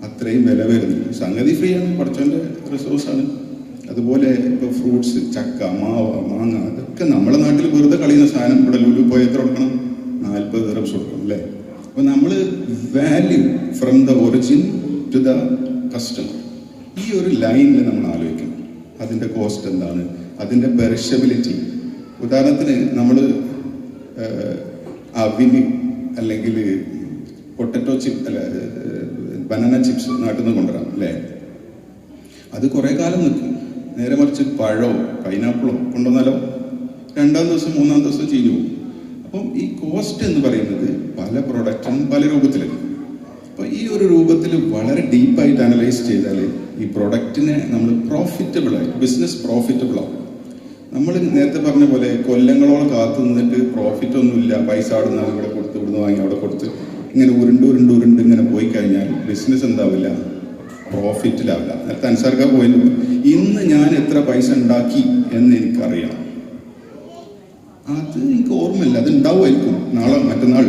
അത്രയും വില വരുന്നു. സംഗതി ഫ്രീ ആണ്, കുറച്ചതിൻ്റെ റിസോഴ്സാണ്. അതുപോലെ ഇപ്പോൾ ഫ്രൂട്ട്സ്, ചക്ക, മാവ്, മാങ്ങ, അതൊക്കെ നമ്മുടെ നാട്ടിൽ വെറുതെ കളയുന്ന സാധനം ഇവിടെ ലുലു പോയി എത്ര കൊടുക്കണം? 40 ദിർഹംസ് കൊടുക്കണം അല്ലേ. അപ്പോൾ നമ്മൾ value from the origin to the customer, ഈ ഒരു ലൈനിൽ നമ്മൾ ആലോചിക്കണം. അതിൻ്റെ കോസ്റ്റ് എന്താണ്, അതിൻ്റെ പെറിഷബിലിറ്റി. ഉദാഹരണത്തിന് നമ്മൾ അവിന് അല്ലെങ്കിൽ പൊട്ടറ്റോ ചിപ്പ് അല്ല ബനാന ചിപ്സ് നാട്ടിൽ നിന്ന് കൊണ്ടുവരാം അല്ലേ, അത് കുറേ കാലം നിൽക്കും. നേരെ മറിച്ച് പഴമോ പൈനാപ്പിളോ കൊണ്ടുവന്നാലോ 2-ാം ദിവസം 3-ാം ദിവസം ചീഞ്ഞു പോകും. അപ്പം ഈ കോസ്റ്റ് എന്ന് പറയുന്നത് പല പ്രൊഡക്റ്റിനും പല രൂപത്തിലും. അപ്പോൾ ഈ ഒരു രൂപത്തിൽ വളരെ ഡീപ്പായിട്ട് അനലൈസ് ചെയ്താൽ ഈ പ്രൊഡക്റ്റിനെ നമ്മൾ പ്രോഫിറ്റബിളായി, ബിസിനസ് പ്രോഫിറ്റബിളാവും. നമ്മൾ നേരത്തെ പറഞ്ഞ പോലെ കൊല്ലങ്ങളോളം കാത്തു നിന്നിട്ട് പ്രോഫിറ്റ് ഒന്നുമില്ല, പൈസ അവിടെ നിന്ന് ഇവിടെ കൊടുത്ത് ഇവിടുന്ന് വാങ്ങി അവിടെ കൊടുത്ത് ഇങ്ങനെ ഉരുണ്ട് ഇങ്ങനെ പോയി കഴിഞ്ഞാൽ ബിസിനസ് എന്താവില്ല, പ്രോഫിറ്റിലാവില്ല. നേരത്തെ അൻസാർക്ക പോയത്, ഇന്ന് ഞാൻ എത്ര പൈസ ഉണ്ടാക്കി എന്ന് എനിക്കറിയണം. അത് എനിക്ക് ഓർമ്മയില്ല, അത് ഉണ്ടാവുമായിരിക്കും നാളെ, മറ്റന്നാൾ,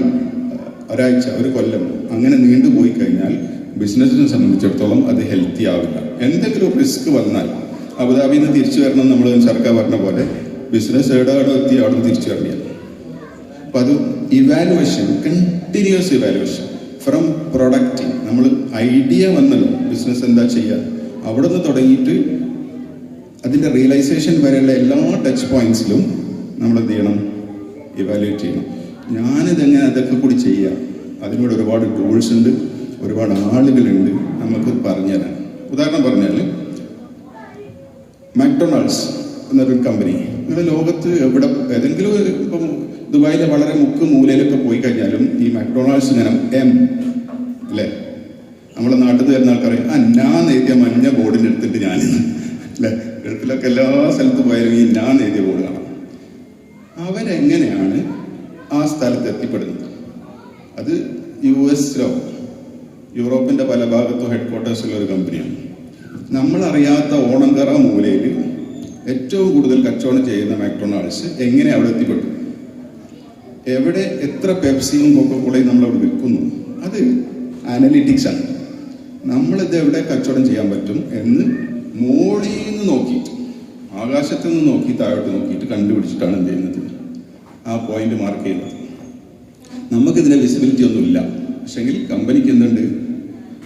ഒരാഴ്ച, ഒരു കൊല്ലം, അങ്ങനെ നീണ്ടുപോയി കഴിഞ്ഞാൽ ബിസിനസ്സിനെ സംബന്ധിച്ചിടത്തോളം അത് ഹെൽത്തി ആവില്ല. എന്തെങ്കിലും റിസ്ക് വന്നാൽ അബുദാബിയിൽ നിന്ന് തിരിച്ചു വരണം, നമ്മൾ സർക്കാർ പറഞ്ഞ പോലെ ബിസിനസ് എവിടെ എത്തി അവിടെ നിന്ന് തിരിച്ചു വരണില്ല. അപ്പം അത് evaluation, continuous evaluation from product. നമ്മൾ ഐഡിയ വന്നല്ലോ ബിസിനസ് എന്താ ചെയ്യുക, അവിടെ നിന്ന് തുടങ്ങിയിട്ട് അതിൻ്റെ റിയലൈസേഷൻ വരെയുള്ള എല്ലാ ടച്ച് പോയിന്റ്സിലും നമ്മൾ എന്ത് ചെയ്യണം, ഇവാലുവേറ്റ് ചെയ്യണം. ഞാനിതെങ്ങനെ അതൊക്കെ കൂടി ചെയ്യുക, അതിനോട് ഒരുപാട് ടൂൾസ് ഉണ്ട്, ഒരുപാട് ആളുകളുണ്ട് നമുക്ക് പറഞ്ഞുതരാൻ. ഉദാഹരണം പറഞ്ഞാൽ മക്ഡൊണാൾഡ്സ് എന്നൊരു കമ്പനി, നിങ്ങൾ ലോകത്ത് എവിടെ ഏതെങ്കിലും ഇപ്പം ദുബായിലെ വളരെ മുക്ക് മൂലയിലൊക്കെ പോയി കഴിഞ്ഞാലും ഈ മക്ഡൊണാൾഡ്സ് ഇങ്ങനെ എം അല്ലേ, നമ്മളെ നാട്ടിൽ വരുന്ന ആൾക്കാരെ ഞാൻ എഴുതിയ മഞ്ഞ ബോർഡിൽ എടുത്തിട്ട് ഞാനിന്ന് അല്ലേ, ഗൾഫിലൊക്കെ എല്ലാ സ്ഥലത്ത് പോയാലും ഈ ഞാൻ എഴുതിയ ബോർഡ് കാണാം. അവരെങ്ങനെയാണ് ആ സ്ഥലത്ത് എത്തിപ്പെടുന്നത്? അത് US യൂറോപ്പിൻ്റെ പല ഭാഗത്തും ഹെഡ് ക്വാർട്ടേഴ്സുള്ള ഒരു കമ്പനിയാണ്. നമ്മളറിയാത്ത ഓണങ്കറ മൂലയിൽ ഏറ്റവും കൂടുതൽ കച്ചവടം ചെയ്യുന്ന മാക്ഡൊണാൾഡ്സ് എങ്ങനെ അവിടെ എത്തിപ്പെട്ടു, എവിടെ എത്ര പെപ്സിയും കൊക്കോക്കോളയും നമ്മളവിടെ വിൽക്കുന്നു, അത് അനലിറ്റിക്സ് ആണ്. നമ്മളിത് എവിടെ കച്ചവടം ചെയ്യാൻ പറ്റും എന്ന് മോളിൽ നിന്ന് നോക്കിയിട്ട്, ആകാശത്ത് നിന്ന് നോക്കി താഴോട്ട് നോക്കിയിട്ട് കണ്ടുപിടിച്ചിട്ടാണ് എന്ത് ചെയ്യുന്നത്, ആ പോയിന്റ് മാർക്ക് ചെയ്യുന്നത്. നമുക്കിതിന് വിസിബിലിറ്റി ഒന്നുമില്ല, പക്ഷെങ്കിൽ കമ്പനിക്ക് എന്തുണ്ട്,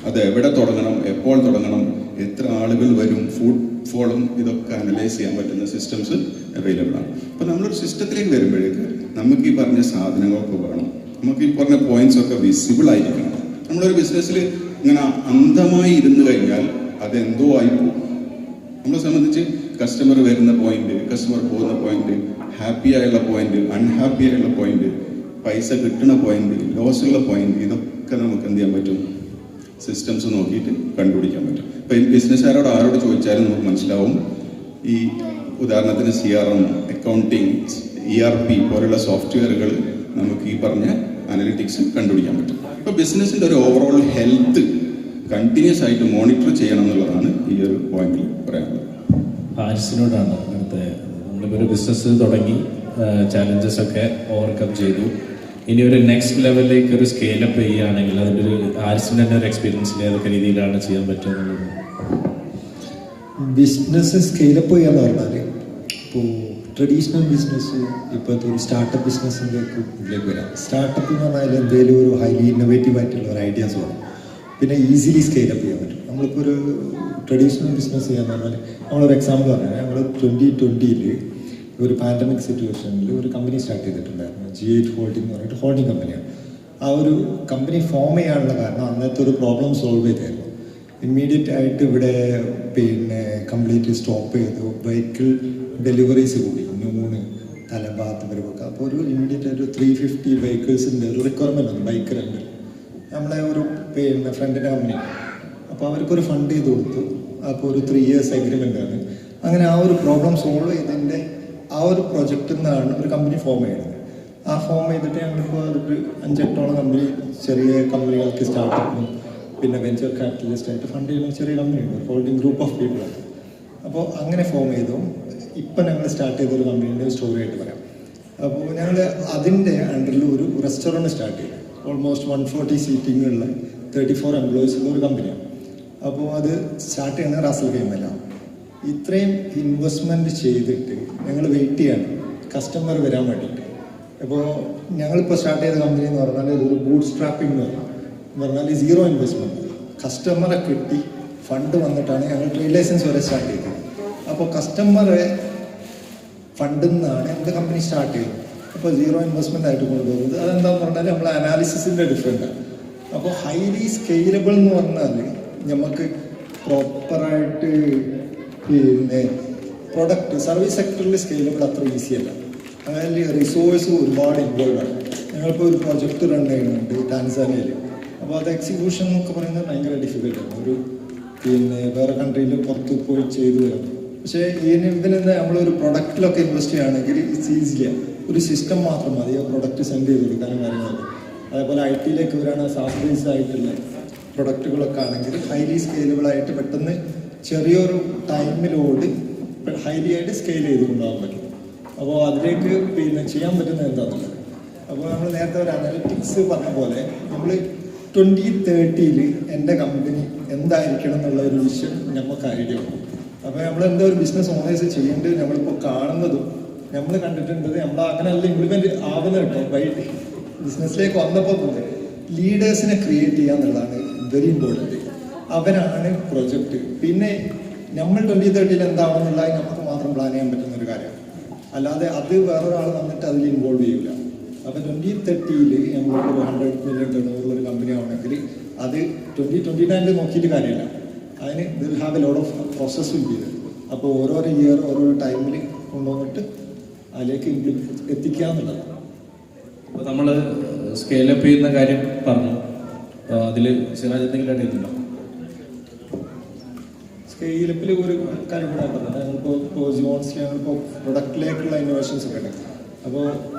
അത് എവിടെ തുടങ്ങണം, എപ്പോൾ തുടങ്ങണം, എത്ര ആളുകൾ വരും, ഫുഡ് ഫോളും, ഇതൊക്കെ അനലൈസ് ചെയ്യാൻ പറ്റുന്ന സിസ്റ്റംസ് അവൈലബിൾ ആണ്. അപ്പോൾ നമ്മളൊരു സിസ്റ്റത്തിലേക്ക് വരുമ്പോഴേക്ക് നമുക്ക് ഈ പറഞ്ഞ സാധനങ്ങളൊക്കെ വേണം, നമുക്ക് ഈ പറഞ്ഞ പോയിന്റ്സ് ഒക്കെ വിസിബിൾ ആയിരിക്കണം. നമ്മളൊരു ബിസിനസ്സിൽ ഇങ്ങനെ അന്ധമായി ഇരുന്ന് കഴിഞ്ഞാൽ അതെന്തോ ആയിപ്പോകും. നമ്മളെ സംബന്ധിച്ച് കസ്റ്റമർ വരുന്ന പോയിന്റ്, കസ്റ്റമർ പോകുന്ന പോയിന്റ്, ഹാപ്പി ആയുള്ള പോയിന്റ്, അൺഹാപ്പി ആയുള്ള പോയിന്റ്, പൈസ കിട്ടുന്ന പോയിന്റ്, ലോസുള്ള പോയിന്റ്, ഇതൊക്കെ നമുക്ക് എന്ത് ചെയ്യാൻ പറ്റും, സിസ്റ്റംസ് നോക്കിയിട്ട് കണ്ടുപിടിക്കാൻ പറ്റും. ഇപ്പം ഈ ബിസിനസ്സുകാരോട് ആരോട് ചോദിച്ചാലും നമുക്ക് മനസ്സിലാവും. ഈ ഉദാഹരണത്തിന് CRM, അക്കൗണ്ടിങ്, ERP പോലുള്ള സോഫ്റ്റ്വെയറുകൾ നമുക്ക് ഈ പറഞ്ഞ അനലിറ്റിക്സ് കണ്ടുപിടിക്കാൻ പറ്റും. ഇപ്പോൾ ബിസിനസ്സിൻ്റെ ഒരു ഓവറോൾ ഹെൽത്ത് കണ്ടിന്യൂസ് ആയിട്ട് മോണിറ്റർ ചെയ്യണം എന്നുള്ളതാണ് ഈ ഒരു പോയിന്റിൽ പറയാനുള്ളത്. ഹാരിസിനോടാണ് അടുത്ത. നമ്മളിപ്പോൾ ഒരു ബിസിനസ് തുടങ്ങി, ചാലഞ്ചസ് ഒക്കെ ഓവർകം ചെയ്തു, ഇനി ഒരു നെക്സ്റ്റ് ലെവലിലേക്ക് ഒരു സ്കെയിലപ്പ് ചെയ്യുകയാണെങ്കിൽ അതിൻ്റെ ഒരു ഹാരിസിൻ്റെ തന്നെ ഒരു എക്സ്പീരിയൻസിൽ ഏതൊക്കെ രീതിയിലാണ് ചെയ്യാൻ പറ്റുന്നത്? ബിസിനസ് സ്കെയിലപ്പ് ചെയ്യാന്ന് പറഞ്ഞാൽ ഇപ്പോൾ ട്രഡീഷണൽ ബിസിനസ് ഇപ്പോഴത്തെ ഒരു സ്റ്റാർട്ടപ്പ് ഇതിലേക്ക് വരാം. സ്റ്റാർട്ടപ്പ് എന്ന് പറഞ്ഞാൽ എന്തെങ്കിലും ഒരു ഹൈലി ഇന്നോവേറ്റീവ് ആയിട്ടുള്ള ഒരു ഐഡിയാസ് വേണം, പിന്നെ ഈസിലി സ്കെയിലപ്പ് ചെയ്യാൻ പറ്റും. നമ്മളിപ്പോൾ ഒരു ട്രഡീഷണൽ ബിസിനസ് ചെയ്യാന്ന് പറഞ്ഞാൽ, നമ്മളൊരു എക്സാമ്പിൾ പറഞ്ഞാൽ, ഞങ്ങൾ 2020 ഒരു പാൻഡമിക് സിറ്റുവേഷനിൽ ഒരു കമ്പനി സ്റ്റാർട്ട് ചെയ്തിട്ടുണ്ടായിരുന്നു, G8 ഹോൾഡിംഗ് എന്ന് പറഞ്ഞിട്ട് ഹോൾഡിംഗ് കമ്പനിയാണ്. ആ ഒരു കമ്പനി ഫോം ചെയ്യാനുള്ള കാരണം അന്നത്തെ ഒരു പ്രോബ്ലം സോൾവ് ചെയ്തായിരുന്നു. ഇമ്മീഡിയറ്റ് ആയിട്ട് ഇവിടെ പിന്നെ കംപ്ലീറ്റ് സ്റ്റോപ്പ് ചെയ്തു, വെഹിക്കിൾ ഡെലിവറീസ് കൂടി, നൂണ്, തലഭാഗത്ത് വരവൊക്കെ. അപ്പോൾ ഒരു ഇമ്മീഡിയറ്റ് ആയിട്ട് 350 വെഹിക്കിൾസിൻ്റെ ഒരു റിക്വയർമെൻ്റ് ഉണ്ട് ബൈക്ക് രണ്ട്. നമ്മളെ ഒരു പിന്നെ ഫ്രണ്ടിൻ്റെ കമ്പനി, അപ്പോൾ അവർക്കൊരു ഫണ്ട് ചെയ്ത് കൊടുത്തു. അപ്പോൾ ഒരു 3 years അഗ്രിമെൻ്റ് ആണ്. അങ്ങനെ ആ ഒരു പ്രോബ്ലം സോൾവ് ചെയ്തതിൻ്റെ ആ ഒരു പ്രൊജക്റ്റിൽ നിന്നാണ് ഒരു കമ്പനി ഫോം ചെയ്യുന്നത്. ആ ഫോം ചെയ്തിട്ട് ഞങ്ങളിപ്പോൾ അതൊരു 5-8ഓളം കമ്പനി, ചെറിയ കമ്പനികൾക്ക് സ്റ്റാർട്ടപ്പും പിന്നെ വെഞ്ചർ ക്യാപിറ്റലിസ്റ്റ് ആയിട്ട് ഫണ്ട് ചെയ്യുന്ന ചെറിയ കമ്പനിയുണ്ട്, ഹോൾഡിംഗ് ഗ്രൂപ്പ് ഓഫ് പീപ്പിളാണ്. അപ്പോൾ അങ്ങനെ ഫോം ചെയ്തു. ഇപ്പം ഞങ്ങൾ സ്റ്റാർട്ട് ചെയ്തൊരു കമ്പനീൻ്റെ സ്റ്റോറി ആയിട്ട് പറയാം. അപ്പോൾ ഞങ്ങൾ അതിൻ്റെ അണ്ടറിൽ ഒരു റെസ്റ്റോറൻറ്റ് സ്റ്റാർട്ട് ചെയ്തു. ഓൾമോസ്റ്റ് 140 സീറ്റിങ്ങുള്ള 34 എംപ്ലോയീസ് ഉള്ള ഒരു കമ്പനിയാണ്. അപ്പോൾ അത് സ്റ്റാർട്ട് ചെയ്യുന്നത് റാസൽ ഗെയിമിലാണ്. ഇത്രയും ഇൻവെസ്റ്റ്മെൻറ്റ് ചെയ്തിട്ട് ഞങ്ങൾ വെയിറ്റ് ചെയ്യാണ് കസ്റ്റമർ വരാൻ വേണ്ടിയിട്ട്. അപ്പോൾ ഞങ്ങളിപ്പോൾ സ്റ്റാർട്ട് ചെയ്ത കമ്പനി എന്ന് പറഞ്ഞാൽ ഇതൊരു ബൂട്ട് സ്ട്രാപ്പിംഗ് എന്ന് പറഞ്ഞാൽ 0 ഇൻവെസ്റ്റ്മെൻറ്റ്, കസ്റ്റമറെ കിട്ടി ഫണ്ട് വന്നിട്ടാണ് ഞങ്ങൾ ട്രേഡ് ലൈസൻസ് വരെ സ്റ്റാർട്ട് ചെയ്തത്. അപ്പോൾ കസ്റ്റമറെ ഫണ്ടിൽ നിന്നാണ് എൻ്റെ കമ്പനി സ്റ്റാർട്ട് ചെയ്യുന്നത്. അപ്പോൾ 0 ഇൻവെസ്റ്റ്മെൻ്റ് ആയിട്ട് കൊണ്ടുപോകുന്നത് അതെന്താണെന്ന് പറഞ്ഞാൽ നമ്മളെ അനാലിസിസിൻ്റെ ഡിഫറെൻ്റാണ്. അപ്പോൾ ഹൈലി സ്കെയിലബിൾ എന്ന് പറഞ്ഞാൽ നമുക്ക് പ്രോപ്പറായിട്ട് പിന്നെ പ്രൊഡക്റ്റ് സർവീസ് സെക്ടറിൽ സ്കെയിലബിൾ അത്ര ഈസി അല്ല. അതിൽ റിസോഴ്സ് ഒരുപാട് ഇൻവോൾവ് ആണ്. ഞങ്ങളിപ്പോൾ ഒരു പ്രോജക്റ്റ് റൺ ചെയ്യുന്നുണ്ട് ടാൻസാനിയയിൽ. അപ്പോൾ അത് എക്സിക്യൂഷൻ എന്നൊക്കെ പറയുന്നത് ഭയങ്കര ഡിഫിക്കൽട്ടാണ്. ഒരു പിന്നെ വേറെ കൺട്രിയിൽ പുറത്ത് പോയി ചെയ്തു വരുന്നത്. പക്ഷേ ഇതിന് നമ്മളൊരു പ്രൊഡക്റ്റിലൊക്കെ ഇൻവെസ്റ്റ് ചെയ്യുകയാണെങ്കിൽ ഇറ്റ്സ് ഈസിയാണ്. ഒരു സിസ്റ്റം മാത്രം മതി ആ പ്രൊഡക്റ്റ് സെൻഡ് ചെയ്ത് കൊടുക്കാനും കാര്യങ്ങളൊക്കെ. അതേപോലെ IT-യിലേക്ക് വരാണ് സാസ് ബേസ്ഡ് ആയിട്ടുള്ള പ്രൊഡക്റ്റുകളൊക്കെ ആണെങ്കിൽ ഹൈലി സ്കെയിലബിൾ ആയിട്ട് പെട്ടെന്ന് ചെറിയൊരു ടൈമിലോട് ഹൈലി ആയിട്ട് സ്കെയിൽ ചെയ്ത് കൊണ്ടുപോകാൻ പറ്റും. അപ്പോൾ അതിലേക്ക് പിന്നെ ചെയ്യാൻ പറ്റുന്നത് എന്താണെന്നുള്ളത്. അപ്പോൾ നമ്മൾ നേരത്തെ ഒരു അനലിറ്റിക്സ് പറഞ്ഞ പോലെ നമ്മൾ 2030 എൻ്റെ കമ്പനി എന്തായിരിക്കണം എന്നുള്ള ഒരു വിഷൻ നമുക്ക് ഐഡിയ ഉണ്ട്. അപ്പോൾ നമ്മൾ എന്താ ഒരു ബിസിനസ് ഓണേഴ്സ് ചെയ്യേണ്ടത് നമ്മളിപ്പോൾ കാണുന്നതും നമ്മൾ കണ്ടിട്ടുണ്ടത് നമ്മൾ അങ്ങനെയല്ല ഇംപ്ലിമെൻറ്റ് ആവുന്ന കേട്ടോ. വൈകിട്ട് ബിസിനസ്സിലേക്ക് വന്നപ്പോൾ പോലെ ലീഡേഴ്സിനെ ക്രിയേറ്റ് ചെയ്യുക എന്നുള്ളതാണ് വെരി ഇമ്പോർട്ടൻറ്റ്. അവരാണ് പ്രൊജക്റ്റ്. പിന്നെ നമ്മൾ 2030 എന്താണെന്നുള്ളത് നമുക്ക് മാത്രം പ്ലാൻ ചെയ്യാൻ പറ്റുന്ന ഒരു കാര്യമാണ്. അല്ലാതെ അത് വേറൊരാൾ വന്നിട്ട് അതിൽ ഇൻവോൾവ് ചെയ്യില്ല. അപ്പോൾ 2030 നമ്മൾക്കൊരു 100 million ടേണോവറുള്ള ഒരു കമ്പനി ആവണമെങ്കിൽ അത് 2029 നോക്കിയിട്ട് കാര്യമില്ല. അതിന് will have a lot of process will be. അപ്പോൾ ഓരോരോ ഇയർ ഓരോരോ ടൈമിൽ കൊണ്ടുവന്നിട്ട് അതിലേക്ക് എത്തിക്കുക എന്നുള്ളതാണ്. അപ്പോൾ നമ്മൾ സ്കെയിലപ്പ് ചെയ്യുന്ന കാര്യം പറഞ്ഞു, അതിൽ സിറാജ് എന്തെങ്കിലും അറിയുന്നുണ്ടോ? സ്കെയിലപ്പിൽ ഒരു കാര്യം കൂടെ പറഞ്ഞത് ഞങ്ങളിപ്പോൾ ജോൺസിൽ ഞങ്ങളിപ്പോൾ പ്രൊഡക്റ്റിലേക്കുള്ള ഇന്നോവേഷൻസ് ഒക്കെ ഉണ്ട്. അപ്പോൾ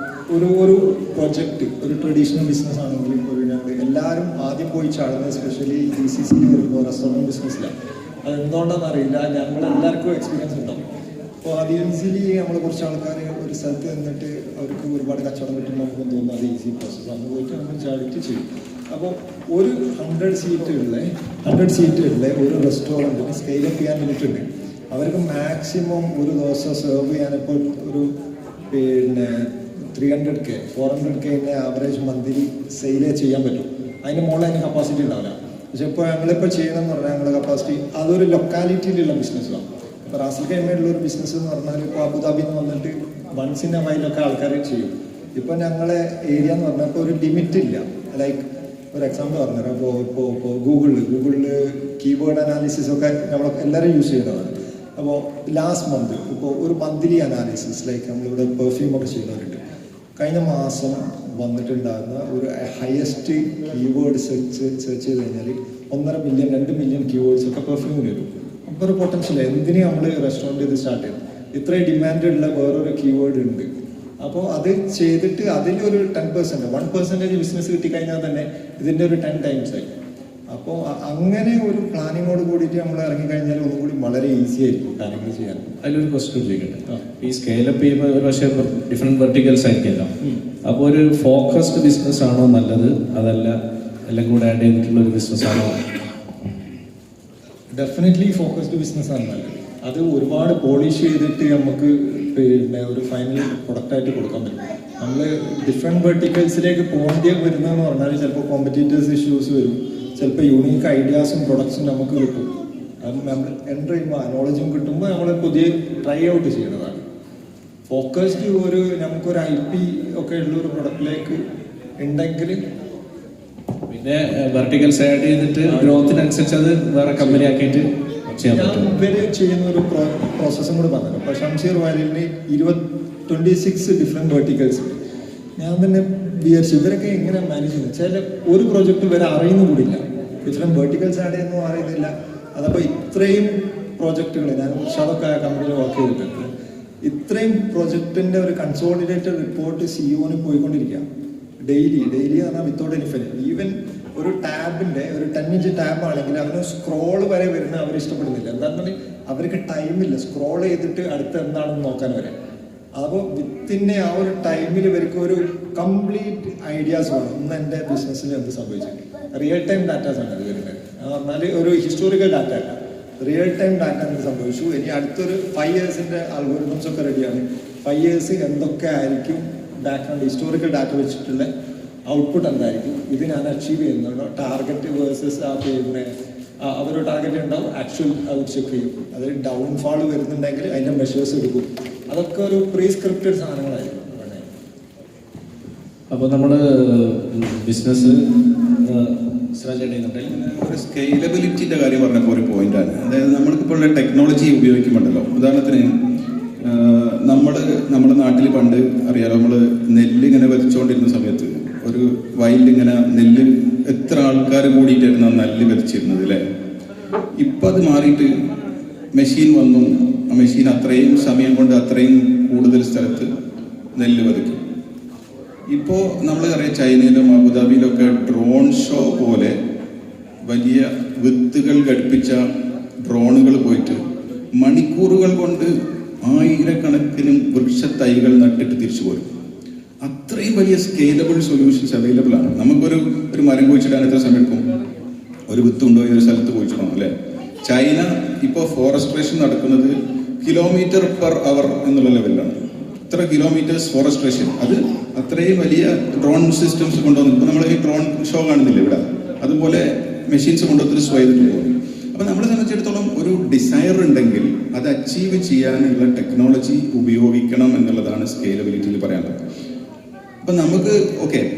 ഒരു പ്രൊജക്റ്റ് ഒരു ട്രഡീഷണൽ ബിസിനസ് ആണെങ്കിൽ ഒരു ഞങ്ങൾ റെസ്റ്റോറൻറ്റ് എല്ലാവരും ആദ്യം പോയി ചാടുന്നത് എസ്പെഷ്യലി GCC വരുമ്പോൾ റെസ്റ്റോറൻറ്റ് ബിസിനസ്സിലാണ്. അത് എന്തുകൊണ്ടാണെന്ന് അറിയില്ല, ഞങ്ങളെല്ലാവർക്കും എക്സ്പീരിയൻസ് ഉണ്ടാവും. അപ്പോൾ അത് ഈസിലി നമ്മൾ കുറച്ച് ആൾക്കാർ ഒരു സ്ഥലത്ത് നിന്നിട്ട് അവർക്ക് ഒരുപാട് കച്ചവടം കിട്ടുമ്പോൾ നമുക്ക് തോന്നുന്നു അത് ഈസി പ്രോസസ്സ്. അന്ന് പോയിട്ട് നമ്മൾ ചാടിയിട്ട് ചെയ്യും. അപ്പോൾ ഒരു 100 സീറ്റുകളിലെ ഒരു റെസ്റ്റോറൻറ്റിന് സ്കെയിലപ്പ് ചെയ്യാൻ വേണ്ടിയിട്ടുണ്ട്. അവർക്ക് മാക്സിമം ഒരു ദിവസം സെർവ് ചെയ്യാനിപ്പോൾ ഒരു 300K 400K ആവറേജ് മന്ത്ലി സെയിലേ ചെയ്യാൻ പറ്റും. അതിന് മുകളിൽ അതിന് കപ്പാസിറ്റി ഉണ്ടാവില്ല. പക്ഷെ ഇപ്പോൾ ഞങ്ങളിപ്പോൾ ചെയ്യണമെന്ന് പറഞ്ഞാൽ ഞങ്ങളുടെ കപ്പാസിറ്റി അതൊരു ലൊക്കാലിറ്റിയിലുള്ള ബിസിനസ്സാണ്. ഇപ്പോൾ റാസൽ ഖൈമയിലുള്ള ഒരു ബിസിനസ് എന്ന് പറഞ്ഞാൽ ഇപ്പോൾ അബുദാബിയിൽ നിന്ന് വന്നിട്ട് വൺസിൻ്റെ വൈലൊക്കെ ആൾക്കാർ ചെയ്യും. ഇപ്പോൾ ഞങ്ങളെ ഏരിയ എന്ന് പറഞ്ഞാൽ ഇപ്പോൾ ഒരു ലിമിറ്റ് ഇല്ല. ലൈക്ക് ഒരു എക്സാമ്പിൾ പറഞ്ഞുതരാം. ഇപ്പോൾ ഗൂഗിളിൽ കീബോർഡ് അനാലിസിസ് ഒക്കെ നമ്മൾ എല്ലാവരും യൂസ് ചെയ്യുന്നതാണ്. അപ്പോൾ ലാസ്റ്റ് മന്ത് ഇപ്പോൾ ഒരു മന്ത്ലി അനാലിസിസ് ലൈക്ക് നമ്മളിവിടെ പെർഫ്യൂമൊക്കെ ചെയ്യുന്നവരുണ്ട്. കഴിഞ്ഞ മാസം വന്നിട്ടുണ്ടാകുന്ന ഒരു ഹയസ്റ്റ് കീവേഡ് സെർച്ച് ചെയ്ത് കഴിഞ്ഞാൽ 1.5 മില്യൺ 2 മില്യൺ കീവേഡ്സ് ഒക്കെ പെർഫ്യൂമിന് വരും. അപ്പോൾ ഒരു പൊട്ടൻഷ്യൽ എന്തിനു നമ്മൾ റെസ്റ്റോറൻറ്റ് ഇത് സ്റ്റാർട്ട് ചെയ്തു, ഇത്രയും ഡിമാൻഡുള്ള വേറൊരു കീവേഡ് ഉണ്ട്. അപ്പോൾ അത് ചെയ്തിട്ട് അതിലൊരു 10% 1% ബിസിനസ് കിട്ടിക്കഴിഞ്ഞാൽ തന്നെ ഇതിൻ്റെ ഒരു 10 ടൈംസ് ആയി. അപ്പോൾ അങ്ങനെ ഒരു പ്ലാനിങ്ങോട് കൂടിയിട്ട് നമ്മൾ ഇറങ്ങിക്കഴിഞ്ഞാൽ ഒന്നും കൂടി വളരെ ഈസി ആയിരിക്കും കാര്യങ്ങൾ ചെയ്യാൻ. അതിലൊരു ക്വസ്റ്റ്യൻ ചോദിക്കട്ടെ. ഈ സ്കെയിലപ്പ് ചെയ്യുമ്പോൾ ഒരു പക്ഷേ ഡിഫറെൻറ്റ് വെർട്ടിക്കൽസ് ആയിരിക്കുമല്ലോ. അപ്പോൾ ഒരു ഫോക്കസ്ഡ് ബിസിനസ് ആണോ നല്ലത്, അതല്ല എല്ലാം കൂടെ ആഡ് ചെയ്തിട്ടുള്ള ഒരു ബിസിനസ് ആണോ? ഡെഫിനറ്റ്ലി ഫോക്കസ്ഡ് ബിസിനസ്സാണ് നല്ലത്. അത് ഒരുപാട് പോളിഷ് ചെയ്തിട്ട് നമുക്ക് ഒരു ഫൈനൽ പ്രൊഡക്റ്റായിട്ട് കൊടുക്കാൻ പറ്റും. നമ്മൾ ഡിഫറെൻറ്റ് വെർട്ടിക്കൽസിലേക്ക് പോകേണ്ടി വരുന്നതെന്ന് പറഞ്ഞാൽ ചിലപ്പോൾ കോമ്പറ്റീറ്റേഴ്സ് ഇഷ്യൂസ് വരും, ചിലപ്പോൾ യൂണീക്ക് ഐഡിയാസും പ്രൊഡക്ട്സും നമുക്ക് കിട്ടും. അത് നമ്മൾ എൻ്റർ ചെയ്യുമ്പോൾ നോളജും കിട്ടുമ്പോൾ നമ്മൾ പുതിയ ട്രൈ ഔട്ട് ചെയ്യുന്നതാണ്. ഫോക്കസ്ഡ് നമുക്കൊരു IP ഒക്കെ ഉള്ള ഒരു പ്രൊഡക്റ്റിലേക്ക് ഉണ്ടെങ്കിൽ പിന്നെ വെർട്ടിക്കൽസ് ആഡ് ചെയ്തിട്ട് ഗ്രോത്തിനനുസരിച്ച് അത് വേറെ കമ്പനി ആക്കിയിട്ട് ചെയ്യാൻ പറ്റും. ഇവര് ചെയ്യുന്ന ഒരു പ്രോസസ്സും കൂടെ പറഞ്ഞു. അപ്പോൾ ഷംസീർ വാലിന് 26 ഡിഫറെൻറ്റ് വെർട്ടിക്കൽസ്. ഞാൻ തന്നെ വിചാരിച്ചു ഇവരൊക്കെ എങ്ങനെ മാനേജ് ചെയ്യുന്നത്. ചില ഒരു പ്രോജക്റ്റ് വരെ അറിയുന്ന കൂടില്ല, ഡിഫറെൻറ്റ് വെർട്ടിക്കൽസ് ആഡ് ചെയ്യുന്നതും അറിയുന്നില്ല. അതപ്പോൾ ഇത്രയും പ്രോജക്റ്റുകൾ ഞാൻ ഷാദൊക്കെ കമ്പനിയിൽ വർക്ക് ചെയ്തിട്ടുണ്ട്. ഇത്രയും പ്രോജക്റ്റിൻ്റെ ഒരു കൺസോളിഡേറ്റഡ് റിപ്പോർട്ട് CEO പോയിക്കൊണ്ടിരിക്കുക ഡെയിലി പറഞ്ഞാൽ വിത്തൗട്ട് എനി ഫെയിൽ. ഈവൻ ഒരു ടാബിൻ്റെ ഒരു 10 ഇഞ്ച് ടാബ് ആണെങ്കിൽ അവന് സ്ക്രോൾ വരെ വരുന്ന അവർ ഇഷ്ടപ്പെടുന്നില്ല. എന്താണെന്ന് അവർക്ക് ടൈമില്ല സ്ക്രോൾ ചെയ്തിട്ട് അടുത്ത് എന്താണെന്ന് നോക്കാൻ വരെ. അപ്പോൾ വിത്തിൻ്റെ ആ ഒരു ടൈമിൽ ഇവർക്ക് ഒരു കംപ്ലീറ്റ് ഐഡിയാസ് വേണം. ഇന്ന് എൻ്റെ ബിസിനസ്സിൽ എന്ത് സംഭവിച്ചു, റിയൽ ടൈം ഡാറ്റാസ് ആണ് അത് വരുന്നത്. എന്നാൽ ഒരു ഹിസ്റ്റോറിക്കൽ ഡാറ്റ അല്ല, റിയൽ ടൈം ഡാറ്റ എന്ത് സംഭവിച്ചു. ഇനി അടുത്തൊരു 5 ഇയേഴ്സിൻ്റെ അൽഗോരിതംസ് ഒക്കെ റെഡിയാണ്. 5 ഇയേഴ്സ് എന്തൊക്കെ ആയിരിക്കും ബാക്ക്ഗ്രൗണ്ട് ഹിസ്റ്റോറിക്കൽ ഡാറ്റ വെച്ചിട്ടുള്ള ഔട്ട്പുട്ട് എന്തായിരിക്കും, ഇത് ഞാൻ അച്ചീവ് ചെയ്യുന്നുണ്ടോ, ടാർഗറ്റ് വേഴ്സസ് അതൊരു ടാർഗറ്റ് ഉണ്ടാവും, ആക്ച്വൽ അത് ചെക്ക് ചെയ്യും. അത് ഡൗൺഫാൾ വരുന്നുണ്ടെങ്കിൽ അതിൻ്റെ മെഷേഴ്സ് എടുക്കും. അതൊക്കെ ഒരു പ്രീസ്ക്രിപ്റ്റഡ് സാധനങ്ങളായിരിക്കും. അപ്പോൾ നമ്മൾ ബിസിനസ് ഒരു സ്കെയിലബിലിറ്റിൻ്റെ കാര്യം പറഞ്ഞപ്പോൾ ഒരു പോയിന്റാണ്. അതായത് നമ്മൾക്കിപ്പോൾ ഉള്ള ടെക്നോളജി ഉപയോഗിക്കുന്നുണ്ടല്ലോ. ഉദാഹരണത്തിന് നമ്മുടെ നാട്ടിൽ പണ്ട് അറിയാലോ, നമ്മൾ നെല്ല് ഇങ്ങനെ വെച്ചുകൊണ്ടിരുന്ന സമയത്ത് ഒരു വയലിങ്ങനെ നെല്ല് എത്ര ആൾക്കാർ കൂടിയിട്ടായിരുന്നു നെല്ല് വെച്ചിരുന്നത് അല്ലേ. ഇപ്പം അത് മാറിയിട്ട് മെഷീൻ വന്നു. ആ മെഷീൻ അത്രയും സമയം കൊണ്ട് അത്രയും കൂടുതൽ സ്ഥലത്ത് നെല്ല് വധിക്കും. ഇപ്പോൾ നമ്മൾ അറിയാം ചൈനയിലും അബുദാബിയിലൊക്കെ ഡ്രോൺ ഷോ പോലെ വലിയ വിത്തുകൾ ഘടിപ്പിച്ച ഡ്രോണുകൾ പോയിട്ട് മണിക്കൂറുകൾ കൊണ്ട് 1000കണക്കിന് വൃക്ഷത്തൈകൾ നട്ടിട്ട് തിരിച്ചു പോരും. അത്രയും വലിയ സ്കെയിലബിൾ സൊല്യൂഷൻസ് അവൈലബിൾ ആണ്. നമുക്കൊരു മരം കുഴിച്ചിടാൻ എത്ര സമയം എടുക്കും? ഒരു വിത്ത് കൊണ്ടുപോയി ഒരു സ്ഥലത്ത് കുഴിച്ചിടണം അല്ലേ. ചൈന ഇപ്പോൾ ഫോറസ്ട്രേഷൻ നടക്കുന്നത് km/h എന്നുള്ള ലെവലിലാണ്. ഇത്ര കിലോമീറ്റേഴ്സ് ഫോറസ്ട്രേഷൻ, അത് അത്രയും വലിയ ഡ്രോൺ സിസ്റ്റംസ് കൊണ്ടുവന്നു. ഇപ്പോൾ നമ്മൾ ഈ ഡ്രോൺ ഷോ കാണുന്നില്ല ഇവിടെ, അതുപോലെ മെഷീൻസ് കൊണ്ടുവന്നിട്ട് സ്വയം ചെയ്തിട്ട് പോകും. അപ്പോൾ നമ്മളെ സംബന്ധിച്ചിടത്തോളം ഒരു ഡിസയർ ഉണ്ടെങ്കിൽ അത് അച്ചീവ് ചെയ്യാനുള്ള ടെക്നോളജി ഉപയോഗിക്കണം എന്നുള്ളതാണ് സ്കെയിലബിലിറ്റിയിൽ പറയാനുള്ളത്. അപ്പം നമുക്ക്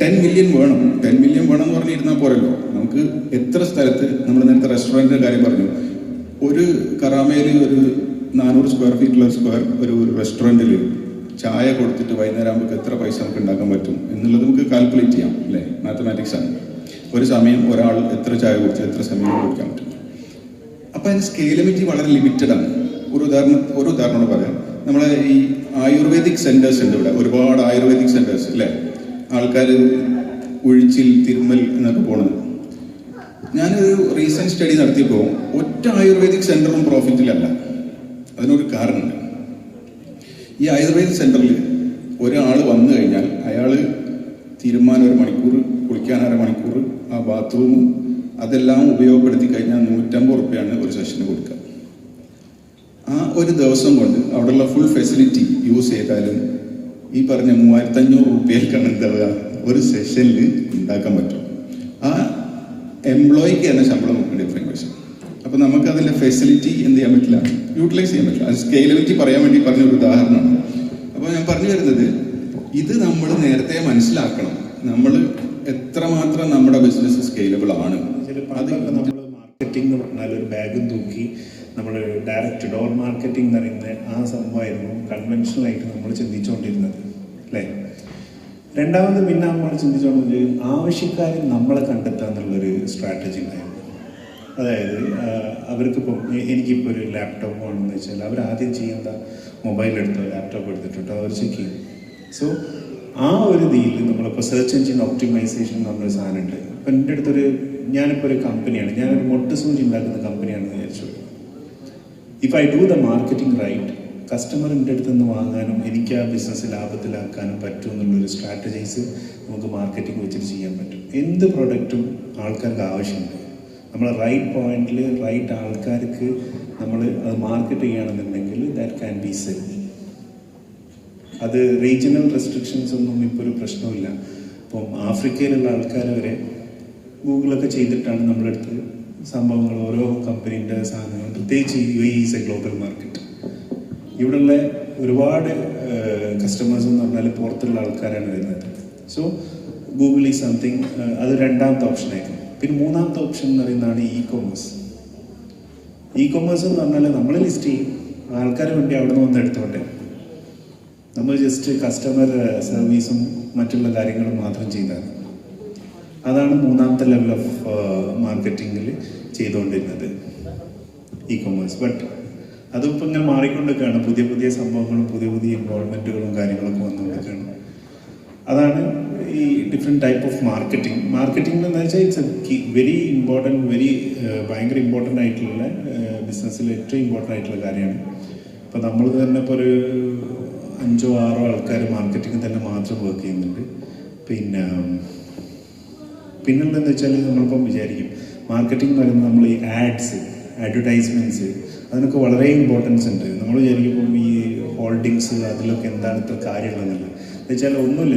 10 മില്യൺ വേണം. 10 മില്യൺ വേണം എന്ന് പറഞ്ഞിരുന്നാൽ പോരല്ലോ. നമുക്ക് എത്ര സ്ഥലത്ത്, നമ്മൾ നേരത്തെ റെസ്റ്റോറൻറ്റിൻ്റെ കാര്യം പറഞ്ഞു, ഒരു കറാമയിൽ ഒരു 400 സ്ക്വയർ ഫീറ്റുള്ള ഒരു റെസ്റ്റോറൻറ്റിൽ ചായ കൊടുത്തിട്ട് വൈകുന്നേരം ആകുമ്പോൾ എത്ര പൈസ നമുക്ക് ഉണ്ടാക്കാൻ പറ്റും എന്നുള്ളത് നമുക്ക് കാൽക്കുലേറ്റ് ചെയ്യാം അല്ലേ. മാത്തമാറ്റിക്സ് ആണ്. ഒരു സമയം ഒരാൾ എത്ര ചായ കുടിച്ച് എത്ര സമയം കുടിക്കാൻ പറ്റും. അപ്പോൾ അതിന് സ്കെയിലബിലിറ്റി വളരെ ലിമിറ്റഡ് ആണ്. ഒരു ഉദാഹരണം പറയാം. നമ്മളെ ഈ ആയുർവേദിക് സെൻറ്റേഴ്സ് ഉണ്ട് ഇവിടെ, ഒരുപാട് ആയുർവേദിക് സെൻറ്റേഴ്സ് അല്ലേ. ആൾക്കാർ ഉഴിച്ചിൽ, തിരുമ്മൽ എന്നൊക്കെ പോണത്. ഞാനൊരു റീസെന്റ് സ്റ്റഡി നടത്തിയപ്പോൾ ഒറ്റ ആയുർവേദിക് സെന്ററും പ്രോഫിറ്റിലല്ല. അതിനൊരു കാരണമുണ്ട്. ഈ ആയുർവേദിക് സെന്ററിൽ ഒരാൾ വന്നു കഴിഞ്ഞാൽ അയാൾ തിരുമ്മാൻ 1 മണിക്കൂർ, കുളിക്കാൻ 1/2 മണിക്കൂർ, ആ ബാത്റൂമും അതെല്ലാം ഉപയോഗപ്പെടുത്തി കഴിഞ്ഞാൽ 150 റുപ്യാണ് ഒരു സെഷന് കൊടുക്കുക. ആ ഒരു ദിവസം കൊണ്ട് അവിടെയുള്ള ഫുൾ ഫെസിലിറ്റി യൂസ് ചെയ്താലും ഈ പറഞ്ഞ 3500 റുപ്യക്കാണ് എന്താവുക ഒരു സെഷനിൽ ഉണ്ടാക്കാൻ പറ്റും. ആ എംപ്ലോയിക്ക് തന്നെ ശമ്പളം കൊടുക്കേണ്ട ഡിഫറെൻറ്റ് പൈസ. അപ്പോൾ നമുക്ക് അതിൻ്റെ ഫെസിലിറ്റി എന്ത് ചെയ്യാൻ പറ്റില്ല, യൂട്ടിലൈസ് ചെയ്യാൻ പറ്റില്ല. അത് സ്കെയിലബിലിറ്റി പറയാൻ വേണ്ടി പറഞ്ഞൊരു ഉദാഹരണമാണ്. അപ്പോൾ ഞാൻ പറഞ്ഞു വരുന്നത്, ഇത് നമ്മൾ നേരത്തെ മനസ്സിലാക്കണം. നമ്മൾ എത്രമാത്രം നമ്മുടെ ബിസിനസ് സ്കെയിലബിൾ ആണ്. അത് നമ്മൾ മാർക്കറ്റിംഗ് എന്ന് പറഞ്ഞാൽ ഒരു ബാഗും തൂക്കി നമ്മൾ ഡയറക്റ്റ് ഡോർ മാർക്കറ്റിംഗ് എന്ന് പറയുന്ന ആ സംഭവമായിരുന്നു കൺവെൻഷനലായിട്ട് നമ്മൾ ചിന്തിച്ചുകൊണ്ടിരുന്നത്, അല്ലേ? രണ്ടാമത് പിന്നെ നമ്മൾ ചിന്തിച്ചുകൊണ്ടത് ആവശ്യക്കാരെ നമ്മളെ കണ്ടെത്തുക എന്നുള്ളൊരു സ്ട്രാറ്റജി ഉണ്ടായിരുന്നു. അതായത് അവർക്കിപ്പം എനിക്കിപ്പോൾ ഒരു ലാപ്ടോപ്പ് വേണമെന്ന് വെച്ചാൽ അവർ ആദ്യം ചെയ്യേണ്ട മൊബൈൽ എടുത്തോ ലാപ്ടോപ്പ് എടുത്തിട്ടോ അവർ ചെക്ക് ചെയ്യും. സോ ആ ഒരു രീതിയിൽ നമ്മളിപ്പോൾ സെർച്ച് എഞ്ചിൻ ഒപ്റ്റിമൈസേഷൻ എന്ന് പറഞ്ഞൊരു സാധനമുണ്ട്. ഇപ്പം എൻ്റെ അടുത്തൊരു ഞാനിപ്പോൾ ഒരു കമ്പനിയാണ്, ഞാനൊരു മൊട്ട് സൂചി ഉണ്ടാക്കുന്ന കമ്പനിയാണെന്ന് വിചാരിച്ചു. If I do the marketing right, കസ്റ്റമറിൻ്റെ അടുത്ത് നിന്ന് വാങ്ങാനും എനിക്ക് ആ ബിസിനസ് ലാഭത്തിലാക്കാനും പറ്റും എന്നുള്ളൊരു സ്ട്രാറ്റജൈസ് നമുക്ക് മാർക്കറ്റിംഗ് വെച്ചിട്ട് ചെയ്യാൻ പറ്റും. എന്ത് പ്രൊഡക്റ്റും ആൾക്കാർക്ക് ആവശ്യമുണ്ട്. നമ്മൾ റൈറ്റ് പോയിന്റിൽ റൈറ്റ് ആൾക്കാർക്ക് നമ്മൾ അത് മാർക്കറ്റ് ചെയ്യുകയാണെന്നുണ്ടെങ്കിൽ ദാറ്റ് ക്യാൻ ബി സെൽ. അത് റീജിയണൽ റെസ്ട്രിക്ഷൻസ് ഒന്നും ഇപ്പോൾ ഒരു പ്രശ്നമില്ല. ഇപ്പം ആഫ്രിക്കയിലുള്ള ആൾക്കാർ വരെ ഗൂഗിളൊക്കെ ചെയ്തിട്ടാണ് നമ്മുടെ അടുത്ത് സംഭവങ്ങൾ, ഓരോ കമ്പനീൻ്റെ സാധനങ്ങൾ, പ്രത്യേകിച്ച് UAE is A global market. ഇവിടെയുള്ള ഒരുപാട് കസ്റ്റമേഴ്സ് എന്ന് പറഞ്ഞാൽ പുറത്തുള്ള ആൾക്കാരാണ് വരുന്നത്. സോ ഗൂഗിൾ ഈസ് സംതിങ്, അത് രണ്ടാമത്തെ ഓപ്ഷനായിരുന്നു. പിന്നെ മൂന്നാമത്തെ ഓപ്ഷൻ എന്ന് പറയുന്നതാണ് ഇ കൊമേഴ്സ്. ഇ കൊമേഴ്സ് എന്ന് പറഞ്ഞാൽ നമ്മൾ ലിസ്റ്റ് ചെയ്യും, ആൾക്കാർ വേണ്ടി അവിടെ നിന്ന് വന്ന് എടുത്തോട്ടെ, നമ്മൾ ജസ്റ്റ് കസ്റ്റമർ സർവീസും മറ്റുള്ള കാര്യങ്ങളും മാത്രം ചെയ്താൽ. അതാണ് മൂന്നാമത്തെ ലെവൽ ഓഫ് മാർക്കറ്റിങ്ങിൽ ചെയ്തുകൊണ്ടിരുന്നത് ഇ കൊമേഴ്സ്. ബട്ട് അതിപ്പോൾ ഇങ്ങനെ മാറിക്കൊണ്ടൊക്കെയാണ്, പുതിയ പുതിയ സംഭവങ്ങളും പുതിയ പുതിയ ഇൻവോൾവ്മെൻറ്റുകളും കാര്യങ്ങളൊക്കെ വന്നുകൊണ്ടൊക്കെയാണ്. അതാണ് ഈ different type of marketing. Marketing എന്ന് വെച്ചാൽ ഇറ്റ്സ് എ വെരി ഇമ്പോർട്ടൻറ്റ്, ഭയങ്കര ഇമ്പോർട്ടൻ്റ് ആയിട്ടുള്ള ബിസിനസ്സിൽ ഏറ്റവും ഇമ്പോർട്ടൻ്റ് ആയിട്ടുള്ള കാര്യമാണ്. ഇപ്പോൾ നമ്മൾ തന്നെ ഇപ്പോൾ ഒരു 5 or 6 ആൾക്കാർ മാർക്കറ്റിംഗ് തന്നെ മാത്രം വർക്ക് ചെയ്യുന്നുണ്ട്. പിന്നുള്ളതെന്ന് വെച്ചാൽ നമ്മളിപ്പം വിചാരിക്കും മാർക്കറ്റിംഗ് എന്ന് പറയുമ്പോൾ നമ്മൾ ഈ ആഡ്സ്, അഡ്വർടൈസ്മെൻറ്റ്സ്, അതിനൊക്കെ വളരെ ഇമ്പോർട്ടൻസ് ഉണ്ട്. നമ്മൾ വിചാരിക്കുമ്പോൾ ഈ ഹോൾഡിങ്സ് അതിലൊക്കെ എന്താണ് ഇത്ര കാര്യമുള്ളതെന്നുള്ളത് വെച്ചാൽ ഒന്നുമില്ല.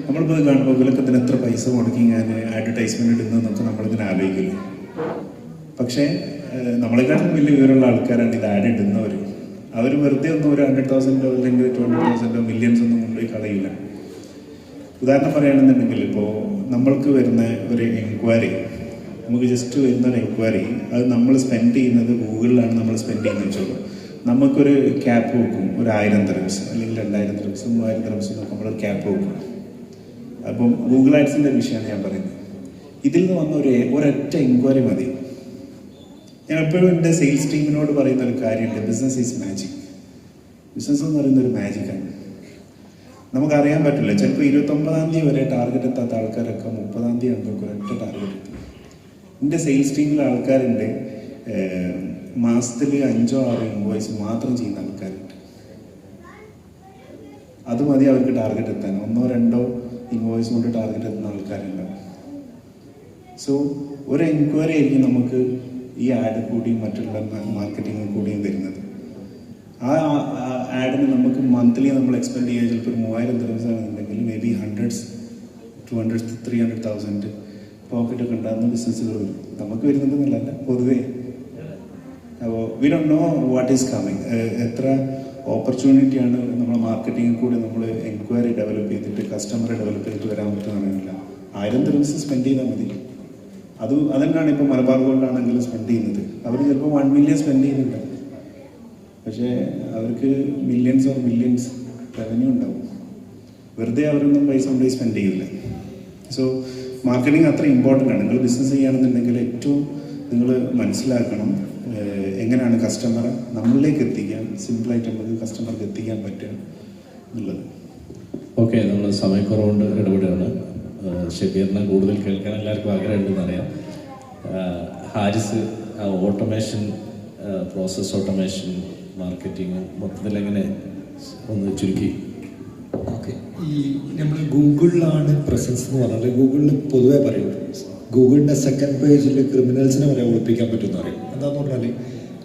നമ്മളിപ്പോൾ കാണുമ്പോൾ ഇവരൊക്കെ ഇതിന് എത്ര പൈസ മുടക്കി ഞാൻ അഡ്വർടൈസ്മെൻറ്റ് ഇടുന്നതെന്നൊക്കെ നമ്മളിതിനെ ആലോചിക്കില്ല. പക്ഷേ നമ്മളെക്കാളും വലിയ വിവരമുള്ള ആൾക്കാരാണ് ഇത് ആഡ് ഇടുന്നവർ. അവർ വെറുതെ ഒന്നും ഒരു 100,000 അല്ലെങ്കിൽ 20,000 മില്യൺസ് ഒന്നും കൊണ്ടുപോയി കളയില്ല. ഉദാഹരണം പറയുകയാണെന്നുണ്ടെങ്കിൽ ഇപ്പോൾ നമ്മൾക്ക് വരുന്ന ഒരു എൻക്വയറി, നമുക്ക് ജസ്റ്റ് വരുന്ന ഒരു എൻക്വയറി, അത് നമ്മൾ സ്പെൻഡ് ചെയ്യുന്നത് ഗൂഗിളിലാണ് നമ്മൾ സ്പെൻഡ് ചെയ്യുന്നത് വെച്ചോളൂ. നമുക്കൊരു ക്യാപ്പ് വെക്കും, ഒരു 1000 dirhams അല്ലെങ്കിൽ 2000 dirhams 3000 dirhams എന്നൊക്കെ നമ്മളൊരു ക്യാപ്പ് വെക്കും. അപ്പം ഗൂഗിൾ ആഡ്സിൻ്റെ വിഷയമാണ് ഞാൻ പറയുന്നത്. ഇതിൽ നിന്ന് വന്ന ഒരൊറ്റ എൻക്വയറി മതി. ഞാൻ എപ്പോഴും എൻ്റെ സെയിൽസ് ടീമിനോട് പറയുന്ന ഒരു കാര്യമുണ്ട്, ബിസിനസ് ഈസ് മാജിക്. ബിസിനസ് എന്ന് പറയുന്ന ഒരു മാജിക്കാണ്. നമുക്കറിയാൻ പറ്റില്ല, ചിലപ്പോൾ 29ാം തീയതി വരെ ടാർഗറ്റ് എത്താത്ത ആൾക്കാരൊക്കെ 30ാം തീയതി ആകുമ്പോൾ ഒരൊറ്റ ടാർഗറ്റ് എത്തും. എൻ്റെ സെയിൽസ് ടീമിലെ ആൾക്കാരുണ്ട്, മാസത്തിൽ 5 or 6 ഇൻവോയ്സ് മാത്രം ചെയ്യുന്ന ആൾക്കാരുണ്ട്. അത് മതി അവർക്ക് ടാർഗറ്റ് എത്താൻ. 1 or 2 ഇൻവോയ്സ് കൊണ്ട് ടാർഗറ്റ് എത്തുന്ന ആൾക്കാരുണ്ടാവും. സോ ഒരു എൻക്വയറി ആയിരിക്കും നമുക്ക് ഈ ആഡ് കൂടിയും മറ്റുള്ള മാർക്കറ്റിംഗ് കൂടിയും വരുന്നത്. ആ ആഡിന് നമുക്ക് മന്ത്ലി നമ്മൾ എക്സ്പെൻഡ് ചെയ്യുക ചിലപ്പോൾ 3000 dirhams ആണെന്നുണ്ടെങ്കിൽ മേ ബി 100s, 200s, 300,000 പ്രോഫിറ്റൊക്കെ ഉണ്ടാകുന്ന ബിസിനസ്സുകൾ വരും. നമുക്ക് വരുന്നുണ്ടെന്നല്ല, പൊതുവേ. അപ്പോൾ we don't know what is coming. എത്ര ഓപ്പർച്യൂണിറ്റിയാണ് നമ്മൾ മാർക്കറ്റിങ്ങിൽ കൂടി നമ്മൾ എൻക്വയറി ഡെവലപ്പ് ചെയ്തിട്ട് കസ്റ്റമറെ ഡെവലപ്പ് ചെയ്തിട്ട് വരാൻ പറ്റുന്നറിയില്ല. 1000 dirhams സ്പെൻഡ് ചെയ്താൽ മതി. അതുതന്നെയാണ് ഇപ്പോൾ മലബാർ ഗോൾഡാണെങ്കിലും സ്പെൻഡ് ചെയ്യുന്നത്. അവർ ചിലപ്പോൾ 1 million സ്പെൻഡ് ചെയ്യുന്നുണ്ട്, പക്ഷേ അവർക്ക് മില്യൺസ് ഓർ ബില്യൺസ് റവന്യൂ ഉണ്ടാവും. വെറുതെ അവരൊന്നും പൈസ കൊണ്ടുപോയി സ്പെൻഡ് ചെയ്യില്ല. സോ മാർക്കറ്റിംഗ് അത്ര ഇമ്പോർട്ടൻ്റ് ആണ്. നിങ്ങൾ ബിസിനസ് ചെയ്യുകയാണെന്നുണ്ടെങ്കിൽ ഏറ്റവും നിങ്ങൾ മനസ്സിലാക്കണം എങ്ങനെയാണ് കസ്റ്റമറെ നമ്മളിലേക്ക് എത്തിക്കാൻ, സിമ്പിളായിട്ട് നമുക്ക് കസ്റ്റമർക്ക് എത്തിക്കാൻ പറ്റുക എന്നുള്ളത്. ഓക്കെ, നമ്മൾ സമയക്കുറവുകൊണ്ട് ഇടപെടുകയാണ്. ഷബീറിനെ കൂടുതൽ കേൾക്കാൻ എല്ലാവർക്കും ആഗ്രഹമുണ്ടെന്ന് അറിയാം. Haris automation, process automation, marketing മൊത്തത്തിൽ എങ്ങനെ ഒന്ന് ചുരുക്കി? ഓക്കെ, ഈ നമ്മൾ ഗൂഗിളിലാണ് പ്രസൻസ് എന്ന് പറഞ്ഞാൽ ഗൂഗിളിൽ പൊതുവേ പറയും ഗൂഗിളിൻ്റെ സെക്കൻഡ് പേജിൽ ക്രിമിനൽസിനെ വരെ ഒളിപ്പിക്കാൻ പറ്റുമെന്ന് പറയും. എന്താണെന്ന് പറഞ്ഞാൽ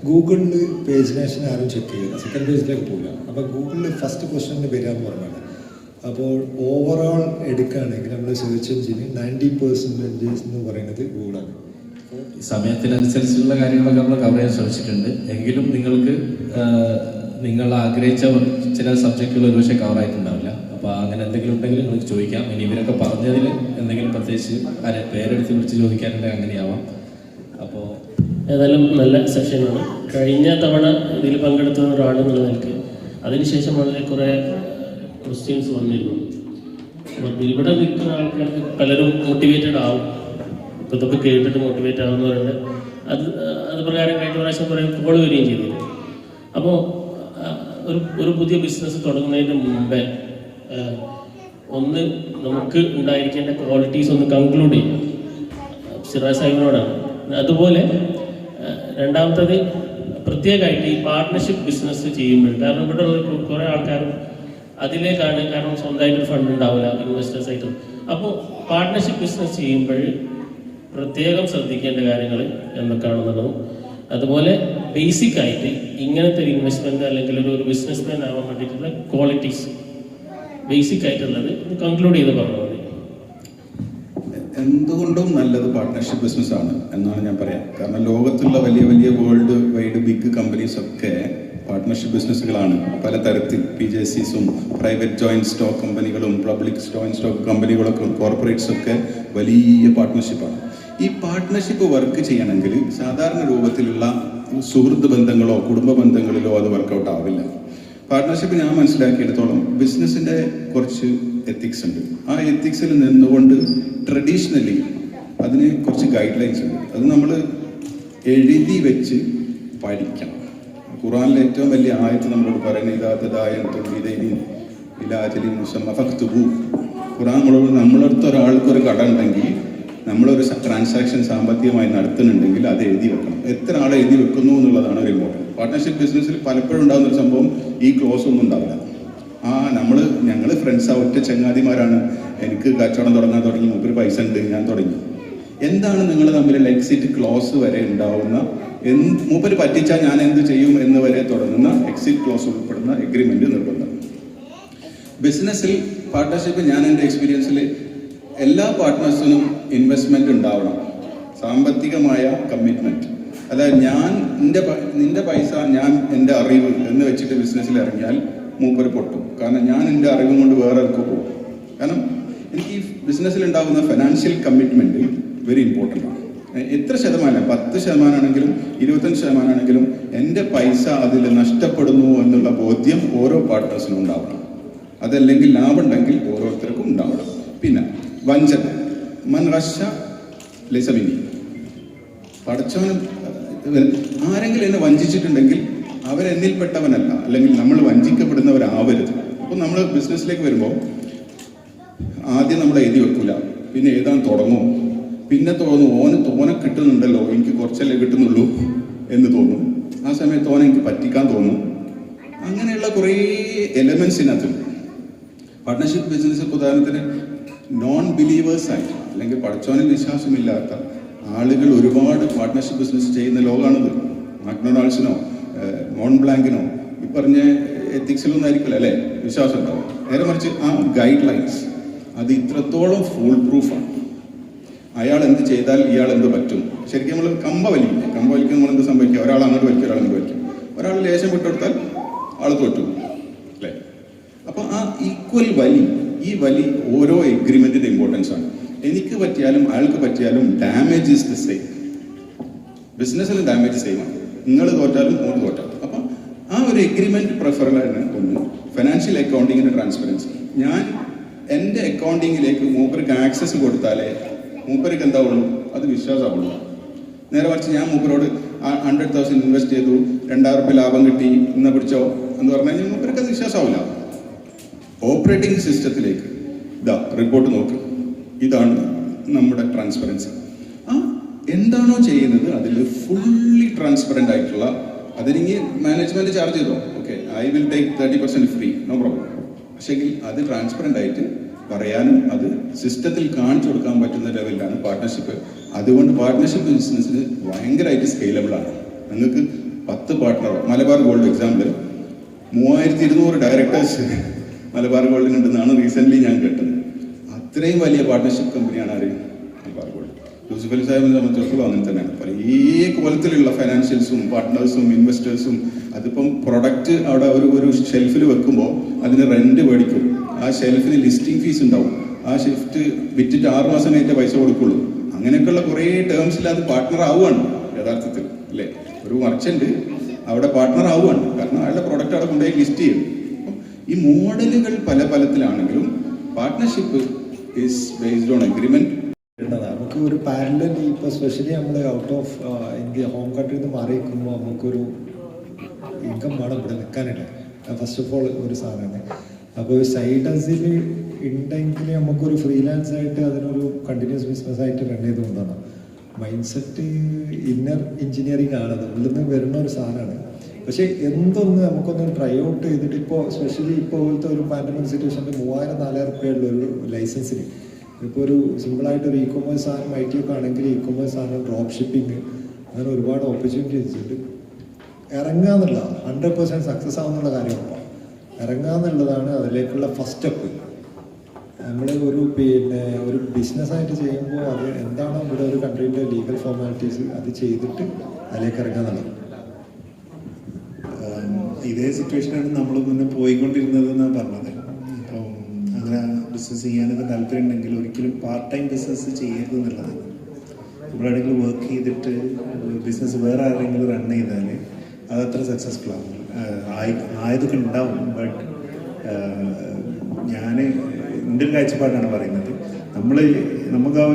ഗൂഗിളിൽ പേജിനേഷൻ ആരും ചെക്ക് ചെയ്യില്ല, സെക്കൻഡ് പേജിലേക്ക് പോകില്ല. അപ്പോൾ ഗൂഗിളിൽ ഫസ്റ്റ് ക്വസ്റ്റ്യനിൽ വരിക എന്ന് പറഞ്ഞാൽ, അപ്പോൾ ഓവറോൾ എടുക്കുകയാണെങ്കിൽ നമ്മൾ സെർച്ച് എഞ്ചിന് 90% എന്ന് പറയുന്നത് ഗൂഗിളാണ്. സമയത്തിനനുസരിച്ചുള്ള കാര്യങ്ങളൊക്കെ നമ്മൾ കവർ ചെയ്യാൻ ശ്രമിച്ചിട്ടുണ്ട്. എങ്കിലും നിങ്ങൾക്ക് നിങ്ങൾ ആഗ്രഹിച്ച ചില സബ്ജക്റ്റുകൾ ഒരുപക്ഷെ കവർ ആയിട്ടുണ്ടാവില്ല. അപ്പോൾ അങ്ങനെ എന്തെങ്കിലും ഉണ്ടെങ്കിൽ നിങ്ങൾക്ക് ചോദിക്കാം. ഇനി ഇവരൊക്കെ പറഞ്ഞതിൽ എന്തെങ്കിലും പ്രത്യേകിച്ച് പേരെടുത്ത് വിളിച്ച് ചോദിക്കാനുണ്ടെങ്കിൽ അങ്ങനെയാവാം. അപ്പോൾ ഏതായാലും നല്ല സെഷനാണ്. കഴിഞ്ഞ തവണ ഇതിൽ പങ്കെടുത്ത ഒരാളെന്നുള്ള നിലയ്ക്ക് അതിനുശേഷം വളരെ കുറേ ക്വസ്റ്റ്യൻസ് വന്നിരുന്നു. അപ്പോൾ ഇവിടെ നിൽക്കുന്ന ആൾക്കാർക്ക് പലരും മോട്ടിവേറ്റഡ് ആവും. ഇപ്പോൾ ഇതൊക്കെ കേട്ടിട്ട് മോട്ടിവേറ്റ് ആവുന്നവരുണ്ട്. അത് പ്രകാരം കഴിഞ്ഞ പ്രാവശ്യം കുറേ കോൾ വരികയും ചെയ്തിരുന്നു. അപ്പോൾ ഒരു പുതിയ ബിസിനസ് തുടങ്ങുന്നതിന് മുമ്പേ ഒന്ന് നമുക്ക് ഉണ്ടായിരിക്കേണ്ട ക്വാളിറ്റീസ് ഒന്ന് കൺക്ലൂഡ് ചെയ്യാം. സിറാജ് സാഹിബിനോടാണ്. അതുപോലെ രണ്ടാമത്തത് പ്രത്യേകമായിട്ട് ഈ പാർട്ട്ണർഷിപ്പ് ബിസിനസ് ചെയ്യുമ്പോൾ, കാരണം ഇവിടെ ഉള്ള കുറേ ആൾക്കാരും അതിലേക്കാണ്, കാരണം സ്വന്തമായിട്ടൊരു ഫണ്ട് ഉണ്ടാവില്ല ഇൻവെസ്റ്റേഴ്സ് ആയിട്ടും. അപ്പോൾ പാർട്ട്ണർഷിപ്പ് ബിസിനസ് ചെയ്യുമ്പോൾ പ്രത്യേകം ശ്രദ്ധിക്കേണ്ട കാര്യങ്ങൾ എന്തൊക്കെയാണെന്നുള്ളതും, അതുപോലെ ബേസിക് ആയിട്ട് ഇങ്ങനത്തെ ഒരു ഇൻവെസ്റ്റ്മെന്റ് അല്ലെങ്കിൽ ഒരു ബിസിനസ് മാൻ ആവാൻ വേണ്ടിയിട്ടുള്ള ക്വാളിറ്റീസ് ബേസിക് ആയിട്ടുള്ളത് കൺക്ലൂഡ് ചെയ്ത് പറഞ്ഞാൽ മതി. എന്തുകൊണ്ടും നല്ലത് പാർട്ട്ണർഷിപ്പ് ബിസിനസ് ആണ് എന്നാണ് ഞാൻ പറയാം. കാരണം ലോകത്തുള്ള വലിയ വലിയ വേൾഡ് വൈഡ് ബിഗ് കമ്പനീസ് ഒക്കെ പാർട്ട്ണർഷിപ്പ് ബിസിനസ്സുകളാണ്. പലതരത്തിൽ PJCസും പ്രൈവറ്റ് ജോയിന്റ് സ്റ്റോക്ക് കമ്പനികളും പബ്ലിക് ജോയിന്റ് സ്റ്റോക്ക് കമ്പനികളൊക്കെ കോർപ്പറേറ്റ്സ് ഒക്കെ വലിയ പാർട്ട്ണർഷിപ്പാണ്. ഈ പാർട്ട്ണർഷിപ്പ് വർക്ക് ചെയ്യണമെങ്കിൽ സാധാരണ രൂപത്തിലുള്ള സുഹൃത്ത് ബന്ധങ്ങളോ കുടുംബ ബന്ധങ്ങളിലോ അത് വർക്കൗട്ട് ആവില്ല. പാർട്ട്ണർഷിപ്പ് ഞാൻ മനസ്സിലാക്കിയെടുത്തോളം ബിസിനസ്സിൻ്റെ കുറച്ച് എത്തിക്സ് ഉണ്ട്. ആ എത്തിക്സിൽ നിന്നുകൊണ്ട് ട്രഡീഷണലി അതിന് കുറച്ച് ഗൈഡ് ലൈൻസ് ഉണ്ട്. അത് നമ്മൾ എഴുതി വെച്ച് പഠിക്കണം. ഖുറാനിലെ ഏറ്റവും വലിയ ആയത്ത് നമ്മളോട് പറയുന്നത് ഖുറാൻ നമ്മളടുത്ത് ഒരാൾക്കൊരു കട ഉണ്ടെങ്കിൽ, നമ്മളൊരു ട്രാൻസാക്ഷൻ സാമ്പത്തികമായി നടത്തുന്നുണ്ടെങ്കിൽ അത് എഴുതി വെക്കണം. എത്ര ആളെ എഴുതി വെക്കുന്നു എന്നുള്ളതാണ് ഒരു ഇമ്പോർട്ടൻറ്റ്. പാർട്ട്ണർഷിപ്പ് ബിസിനസ്സിൽ പലപ്പോഴും ഉണ്ടാകുന്ന ഒരു സംഭവം ഈ ക്ലോസ് ഒന്നും ഉണ്ടാവില്ല. ഞങ്ങൾ ഫ്രണ്ട്സാ, ഒറ്റ ചങ്ങാതിമാരാണ്, എനിക്ക് കച്ചവടം തുടങ്ങാൻ തുടങ്ങി, മൂപ്പര് പൈസ ഉണ്ട്, ഞാൻ തുടങ്ങി. എന്താണ് നിങ്ങൾ തമ്മിലുള്ള എക്സിറ്റ് ക്ലോസ് വരെ ഉണ്ടാവുന്ന, മൂപ്പര് പറ്റിച്ചാൽ ഞാൻ എന്ത് ചെയ്യും എന്ന് വരെ തുടങ്ങുന്ന എക്സിറ്റ് ക്ലോസ് ഉൾപ്പെടുന്ന എഗ്രിമെന്റ് നിർബന്ധം. ബിസിനസ്സിൽ പാർട്ട്ണർഷിപ്പ് ഞാൻ എൻ്റെ എക്സ്പീരിയൻസിൽ എല്ലാ പാർട്ട്നേഴ്സിനും ഇൻവെസ്റ്റ്മെന്റ് ഉണ്ടാവണം, സാമ്പത്തികമായ കമ്മിറ്റ്മെന്റ്. അതായത് നിന്റെ പൈസ ഞാൻ എൻ്റെ അറിവ് എന്ന് വെച്ചിട്ട് ബിസിനസ്സിൽ ഇറങ്ങിയാൽ മൂപ്പര് പൊട്ടും. കാരണം ഞാൻ എൻ്റെ അറിവും കൊണ്ട് വേറെ ആർക്ക് പോകും. കാരണം എനിക്ക് ഈ ബിസിനസ്സിൽ ഉണ്ടാകുന്ന ഫിനാൻഷ്യൽ കമ്മിറ്റ്മെന്റ് വെരി ഇമ്പോർട്ടൻ്റ് ആണ്. എത്ര ശതമാനം, 10% ആണെങ്കിലും 25% ആണെങ്കിലും എൻ്റെ പൈസ അതിൽ നഷ്ടപ്പെടുന്നു എന്നുള്ള ബോധ്യം ഓരോ പാർട്ട്നേഴ്സിനും ഉണ്ടാവണം. അതല്ലെങ്കിൽ ലാഭം ഉണ്ടെങ്കിൽ ഓരോരുത്തർക്കും ഉണ്ടാവണം. പിന്നെ വഞ്ചന, മൻ റശ ലിസമിനി, പഠിച്ചവനും ആരെങ്കിലും എന്നെ വഞ്ചിച്ചിട്ടുണ്ടെങ്കിൽ അവരെന്നിൽപ്പെട്ടവനല്ല, അല്ലെങ്കിൽ നമ്മൾ വഞ്ചിക്കപ്പെടുന്നവരാവരുത്. അപ്പോൾ നമ്മൾ ബിസിനസ്സിലേക്ക് വരുമ്പോൾ ആദ്യം നമ്മൾ എഴുതി വെക്കൂല, പിന്നെ എഴുതാൻ തുടങ്ങും. പിന്നെ തോന്നും തോനെ കിട്ടുന്നുണ്ടല്ലോ, എനിക്ക് കുറച്ചല്ലേ കിട്ടുന്നുള്ളൂ എന്ന് തോന്നും. ആ സമയത്ത് എനിക്ക് പറ്റിക്കാൻ തോന്നും. അങ്ങനെയുള്ള കുറേ എലമെന്റ്സിനകത്തുണ്ട്. പാർട്ട്ണർഷിപ്പ് ബിസിനസ് ഉദാഹരണത്തിന് നോൺ ബിലീവേഴ്സായിട്ട് അല്ലെങ്കിൽ പഠിച്ചവനിൽ വിശ്വാസമില്ലാത്ത ആളുകൾ ഒരുപാട് പാർട്ട്ണർഷിപ്പ് ബിസിനസ് ചെയ്യുന്ന ലോകമാണിത്. മക്ഡൊണാൾഡ്സിനോ മോൺബ്ലാങ്കിനോ ഈ പറഞ്ഞ എത്തിക്സിലൊന്നും ആയിരിക്കില്ല അല്ലേ വിശ്വാസം ഉണ്ടാവും. നേരെ മറിച്ച് ആ ഗൈഡ് ലൈൻസ് അത് ഇത്രത്തോളം ഫുൾ പ്രൂഫാണ്. അയാൾ എന്ത് ചെയ്താൽ ഇയാൾ എന്ത് പറ്റും. ശരിക്കും നമ്മൾ കമ്പ വലിക്കും നമ്മൾ എന്ത് സംഭവിക്കുക, ഒരാൾ അങ്ങോട്ട് വലിക്കും, ഒരാൾ അങ്ങോട്ട് വലിക്കും. ഒരാൾ ലേശം വിട്ടുകൊടുത്താൽ ആൾ തോറ്റു അല്ലേ. അപ്പോൾ ആ ഈക്വൽ ഈ വലി ഓരോ എഗ്രിമെന്റിന്റെ ഇമ്പോർട്ടൻസ് ആണ്. എനിക്ക് പറ്റിയാലും അയാൾക്ക് പറ്റിയാലും ഡാമേജ് ഇസ് ദ സെയിം. ബിസിനസ്സിൽ ഡാമേജ് സെയിം ആണ്. നിങ്ങൾ തോറ്റാലും ഓട് തോറ്റാലും. അപ്പം ആ ഒരു എഗ്രിമെന്റ് പ്രിഫറലാണ് ഒന്ന്. ഫിനാൻഷ്യൽ അക്കൗണ്ടിങ്ങിന്റെ ട്രാൻസ്പെറൻസി. ഞാൻ എൻ്റെ അക്കൗണ്ടിങ്ങിലേക്ക് മൂപ്പർക്ക് ആക്സസ് കൊടുത്താലേ മൂപ്പർക്ക് എന്താവുള്ളൂ, അത് വിശ്വാസമാവുള്ളൂ. നേരെ മറിച്ച് ഞാൻ മൂപ്പരോട് 100,000 ഇൻവെസ്റ്റ് ചെയ്തു, 2,000 രൂപ ലാഭം കിട്ടി, ഇന്ന് പിടിച്ചോ എന്ന് പറഞ്ഞു കഴിഞ്ഞാൽ മൂപ്പർക്ക് അത് വിശ്വാസമാവില്ല. ഓപ്പറേറ്റിംഗ് സിസ്റ്റത്തിലേക്ക് റിപ്പോർട്ട് നോക്ക്, ഇതാണ് നമ്മുടെ ട്രാൻസ്പെറൻസി. ആ എന്താണോ ചെയ്യുന്നത് അതിൽ ഫുള്ളി ട്രാൻസ്പെറൻ്റ് ആയിട്ടുള്ള, അതിനെങ്കിൽ മാനേജ്മെന്റ് ചാർജ് ചെയ്തോ, okay I will take 30% free, no problem. പക്ഷേങ്കിൽ അത് ട്രാൻസ്പെറൻ്റ് ആയിട്ട് പറയാനും അത് സിസ്റ്റത്തിൽ കാണിച്ചു കൊടുക്കാൻ പറ്റുന്ന ലെവലിലാണ് പാർട്ട്ണർഷിപ്പ്. അതുകൊണ്ട് പാർട്ട്ണർഷിപ്പ് ബിസിനസ്സിന് ഭയങ്കരമായിട്ട് സ്കെയിലബിൾ ആണ്. നിങ്ങൾക്ക് 10 partner, Malabar Gold example 3200 directors Malabar ഗോൾഡിനുണ്ടെന്നാണ് റീസെൻ്റ്ലി ഞാൻ കേട്ടത്. അത്രയും വലിയ പാർട്ട്ണർഷിപ്പ് കമ്പനിയാണ് ആര്? മലബാർ ഗോൾഡ്. യൂസുഫ് അലി സാഹിബിനെ സംബന്ധിച്ചിടത്തോളം അങ്ങനെ തന്നെയാണ്. പല കോലത്തിലുള്ള ഫൈനാൻഷ്യൽസും പാർട്ട്നേഴ്സും ഇൻവെസ്റ്റേഴ്സും. അതിപ്പം പ്രൊഡക്റ്റ് അവിടെ ഒരു ഷെൽഫിൽ വെക്കുമ്പോൾ അതിന് റെന്റ് മേടിക്കും, ആ ഷെൽഫിന് ലിസ്റ്റിംഗ് ഫീസ് ഉണ്ടാവും, ആ ഷിഫ്റ്റ് വിറ്റിട്ട് 6 മാസം കഴിഞ്ഞിട്ട് പൈസ കൊടുക്കുള്ളൂ. അങ്ങനെയൊക്കെയുള്ള കുറേ ടേംസിൽ അത് പാർട്ട്ണർ ആവുകയാണ് യഥാർത്ഥത്തിൽ, അല്ലേ? ഒരു മർച്ചന്റ് അവിടെ പാർട്ട്ണർ ആവുകയാണ്, കാരണം അയാളുടെ പ്രൊഡക്റ്റ് അവിടെ കൊണ്ടുപോയി ലിസ്റ്റ് ചെയ്യും. അപ്പം ഈ മോഡലുകൾ പല പലത്തിലാണെങ്കിലും partnership is based on agreement. നമുക്ക് ഒരു പാരലൽ ഇപ്പോൾ സ്പെഷ്യലി നമ്മൾ ഔട്ട് ഓഫ് ഇന്ത്യ ഹോം കൺട്രിയിൽ നിന്ന് മാറി നിൽക്കുമ്പോൾ നമുക്കൊരു ഇൻകം വേണം ഇവിടെ നിൽക്കാനായിട്ട്. ഫസ്റ്റ് ഓഫ് ഓൾ ഒരു സാധനമാണ്. അപ്പോൾ സൈഡ് ഹസിൽ ഉണ്ടെങ്കിൽ നമുക്കൊരു ഫ്രീലാൻസ് ആയിട്ട് അതിനൊരു കണ്ടിന്യൂസ് ബിസിനസ് ആയിട്ട് റൺ ചെയ്തുകൊണ്ടാണ്. മൈൻഡ് സെറ്റ് ഇന്നർ എഞ്ചിനീയറിംഗ് ആണ്, അത് ഉള്ളിൽ നിന്ന് വരുന്ന ഒരു സാധനമാണ്. പക്ഷേ എന്തൊന്ന് നമുക്കൊന്ന് ട്രൈ ഔട്ട് ചെയ്തിട്ട് ഇപ്പോൾ സ്പെഷ്യലി ഇപ്പോഴത്തെ ഒരു പാൻഡമിക് സിറ്റുവേഷനിൽ 3000-4000 റുപ്യുള്ള ഒരു ലൈസൻസിന് ഇപ്പോൾ ഒരു സിമ്പിളായിട്ടൊരു ഇ കൊമേഴ്സ് സാധനം IT ഒക്കെ ആണെങ്കിൽ ഇ കൊമേഴ്സ് സാധനം ഡ്രോപ്പ് ഷിപ്പിംഗ് അങ്ങനെ ഒരുപാട് ഓപ്പർച്യൂണിറ്റീസ് ഉണ്ട്. ഇറങ്ങുക എന്നുള്ള 100% സക്സസ് ആവുന്നുള്ള കാര്യമാണ്. ഇറങ്ങുക എന്നുള്ളതാണ് അതിലേക്കുള്ള ഫസ്റ്റ് സ്റ്റെപ്പ്. നമ്മൾ ഒരു ബിസിനസ്സായിട്ട് ചെയ്യുമ്പോൾ അത് എന്താണോ ഇവിടെ ഒരു കൺട്രീൻ്റെ ലീഗൽ ഫോർമാലിറ്റീസ് അത് ചെയ്തിട്ട് അതിലേക്ക് ഇറങ്ങുക എന്നുള്ളത്. ഇതേ സിറ്റുവേഷനാണ് നമ്മൾ മുന്നേ പോയിക്കൊണ്ടിരുന്നത് എന്നാണ് പറഞ്ഞത്. അപ്പം അങ്ങനെ ബിസിനസ് ചെയ്യാനൊക്കെ താല്പര്യം ഉണ്ടെങ്കിൽ ഒരിക്കലും പാർട്ട് ടൈം ബിസിനസ് ചെയ്യരുത് എന്നുള്ളതാണ്. നമ്മളെവിടെയെങ്കിലും വർക്ക് ചെയ്തിട്ട് ബിസിനസ് വേറെ ആരെങ്കിലും റൺ ചെയ്താൽ അതത്ര സക്സസ്ഫുൾ ആവും. ആയതൊക്കെ ഉണ്ടാവും. ബട്ട് ഞാൻ എൻ്റെ ഒരു കാഴ്ചപ്പാടാണ് പറയുന്നത്. നമുക്ക് ആ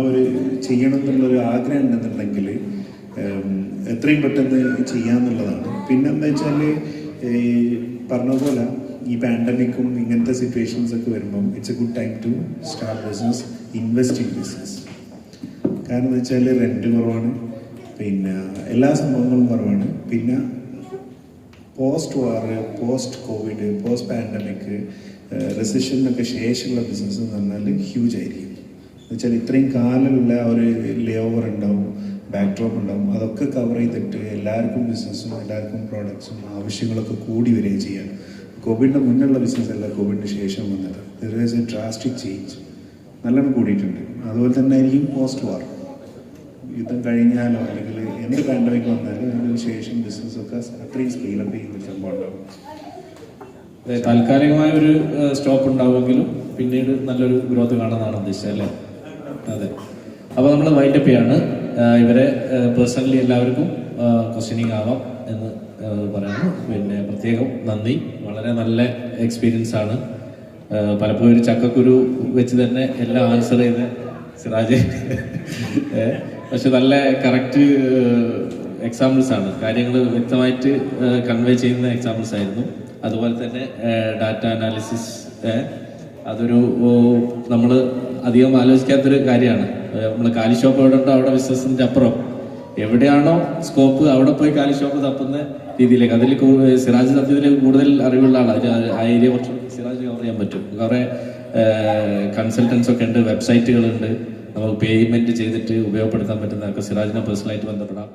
ഒരു ചെയ്യണം എന്നുള്ളൊരു ആഗ്രഹം ഉണ്ടെന്നുണ്ടെങ്കിൽ എത്രയും പെട്ടെന്ന് ചെയ്യാമെന്നുള്ളതാണ്. പിന്നെന്താ വെച്ചാൽ പറഞ്ഞ പോലെ ഈ പാൻഡമിക്കും ഇങ്ങനത്തെ സിറ്റുവേഷൻസ് ഒക്കെ വരുമ്പം it's a good time to start business, invest in business. കാരണം എന്താ വെച്ചാൽ റെൻറ്റ് കുറവാണ്, പിന്നെ എല്ലാ സംഭവങ്ങളും കുറവാണ്. പിന്നെ post war, post covid, post pandemic, റെസിഷനൊക്കെ ശേഷമുള്ള ബിസിനസ് എന്ന് പറഞ്ഞാൽ ഹ്യൂജ് ആയിരിക്കും. എന്നുവെച്ചാൽ ഇത്രയും കാലമുള്ള ഒരു ലേ ഓവർ ഉണ്ടാവും, ബാക്ക് ഡ്രോപ്പ് ഉണ്ടാവും. അതൊക്കെ കവർ ചെയ്തിട്ട് എല്ലാവർക്കും ബിസിനസ്സും എല്ലാവർക്കും പ്രോഡക്ട്സും ആവശ്യങ്ങളൊക്കെ കൂടി വരികയും ചെയ്യാം. കോവിഡിൻ്റെ മുന്നുള്ള ബിസിനസ് അല്ല കോവിഡിന് ശേഷം വന്നത്. There is A drastic change, നല്ലോണം കൂടിയിട്ടുണ്ട്. അതുപോലെ തന്നെ ആയിരിക്കും പോസ്റ്റ് വാർ, യുദ്ധം കഴിഞ്ഞാലോ അല്ലെങ്കിൽ എന്ത് പാൻഡമിക് വന്നാലും അതിന് ശേഷം ബിസിനസ്സൊക്കെ അത്രയും സ്കെയിലപ്പ് ചെയ്യുന്ന സംഭവം ഉണ്ടാവും. താൽക്കാലികമായ ഒരു സ്റ്റോപ്പ് ഉണ്ടാവുമെങ്കിലും പിന്നീട് നല്ലൊരു ഗ്രോത്ത് കാണാനാണ് ഉദ്ദേശിച്ചത്, അല്ലേ? അതെ. അപ്പോൾ നമ്മൾ വൈൻഡപ്പ് ചെയ്യാണ്. ഇവരെ പേഴ്സണലി എല്ലാവർക്കും ക്വസ്റ്റ്യനിങ് ആവാം എന്ന് പറയുന്നു. പിന്നെ പ്രത്യേകം നന്ദി. വളരെ നല്ല എക്സ്പീരിയൻസ് ആണ്. പലപ്പോഴും ഒരു ചക്കക്കുരു വെച്ച് തന്നെ എല്ലാം ആൻസർ ചെയ്ത് സിറാജ് പക്ഷെ നല്ല കറക്റ്റ് എക്സാമ്പിൾസ് ആണ്. കാര്യങ്ങൾ വ്യക്തമായിട്ട് കൺവേ ചെയ്യുന്ന എക്സാമ്പിൾസ് ആയിരുന്നു. അതുപോലെ തന്നെ ഡാറ്റ അനാലിസിസ് അതൊരു നമ്മൾ അധികം ആലോചിക്കാത്തൊരു കാര്യമാണ്. നമ്മൾ കാലി ഷോപ്പ് എവിടെ ഉണ്ടോ അവിടെ ബിസിനസിൻ്റെ അപ്പുറം എവിടെയാണോ സ്കോപ്പ് അവിടെ പോയി കാലി ഷോപ്പ് തപ്പുന്ന രീതിയിലേക്ക്. അതിൽ സിറാജ് സത്യത്തിൽ കൂടുതൽ അറിവുള്ള ആളാണ്. ആ ഏരിയ കുറച്ച് സിറാജ് കവർ ചെയ്യാൻ പറ്റും. കുറേ കൺസൾട്ടൻസ് ഒക്കെ ഉണ്ട്, വെബ്സൈറ്റുകളുണ്ട്, നമുക്ക് പേയ്മെന്റ് ചെയ്തിട്ട് ഉപയോഗപ്പെടുത്താൻ പറ്റുന്നതൊക്കെ. സിറാജിനെ പേഴ്സണലായിട്ട് ബന്ധപ്പെടാം.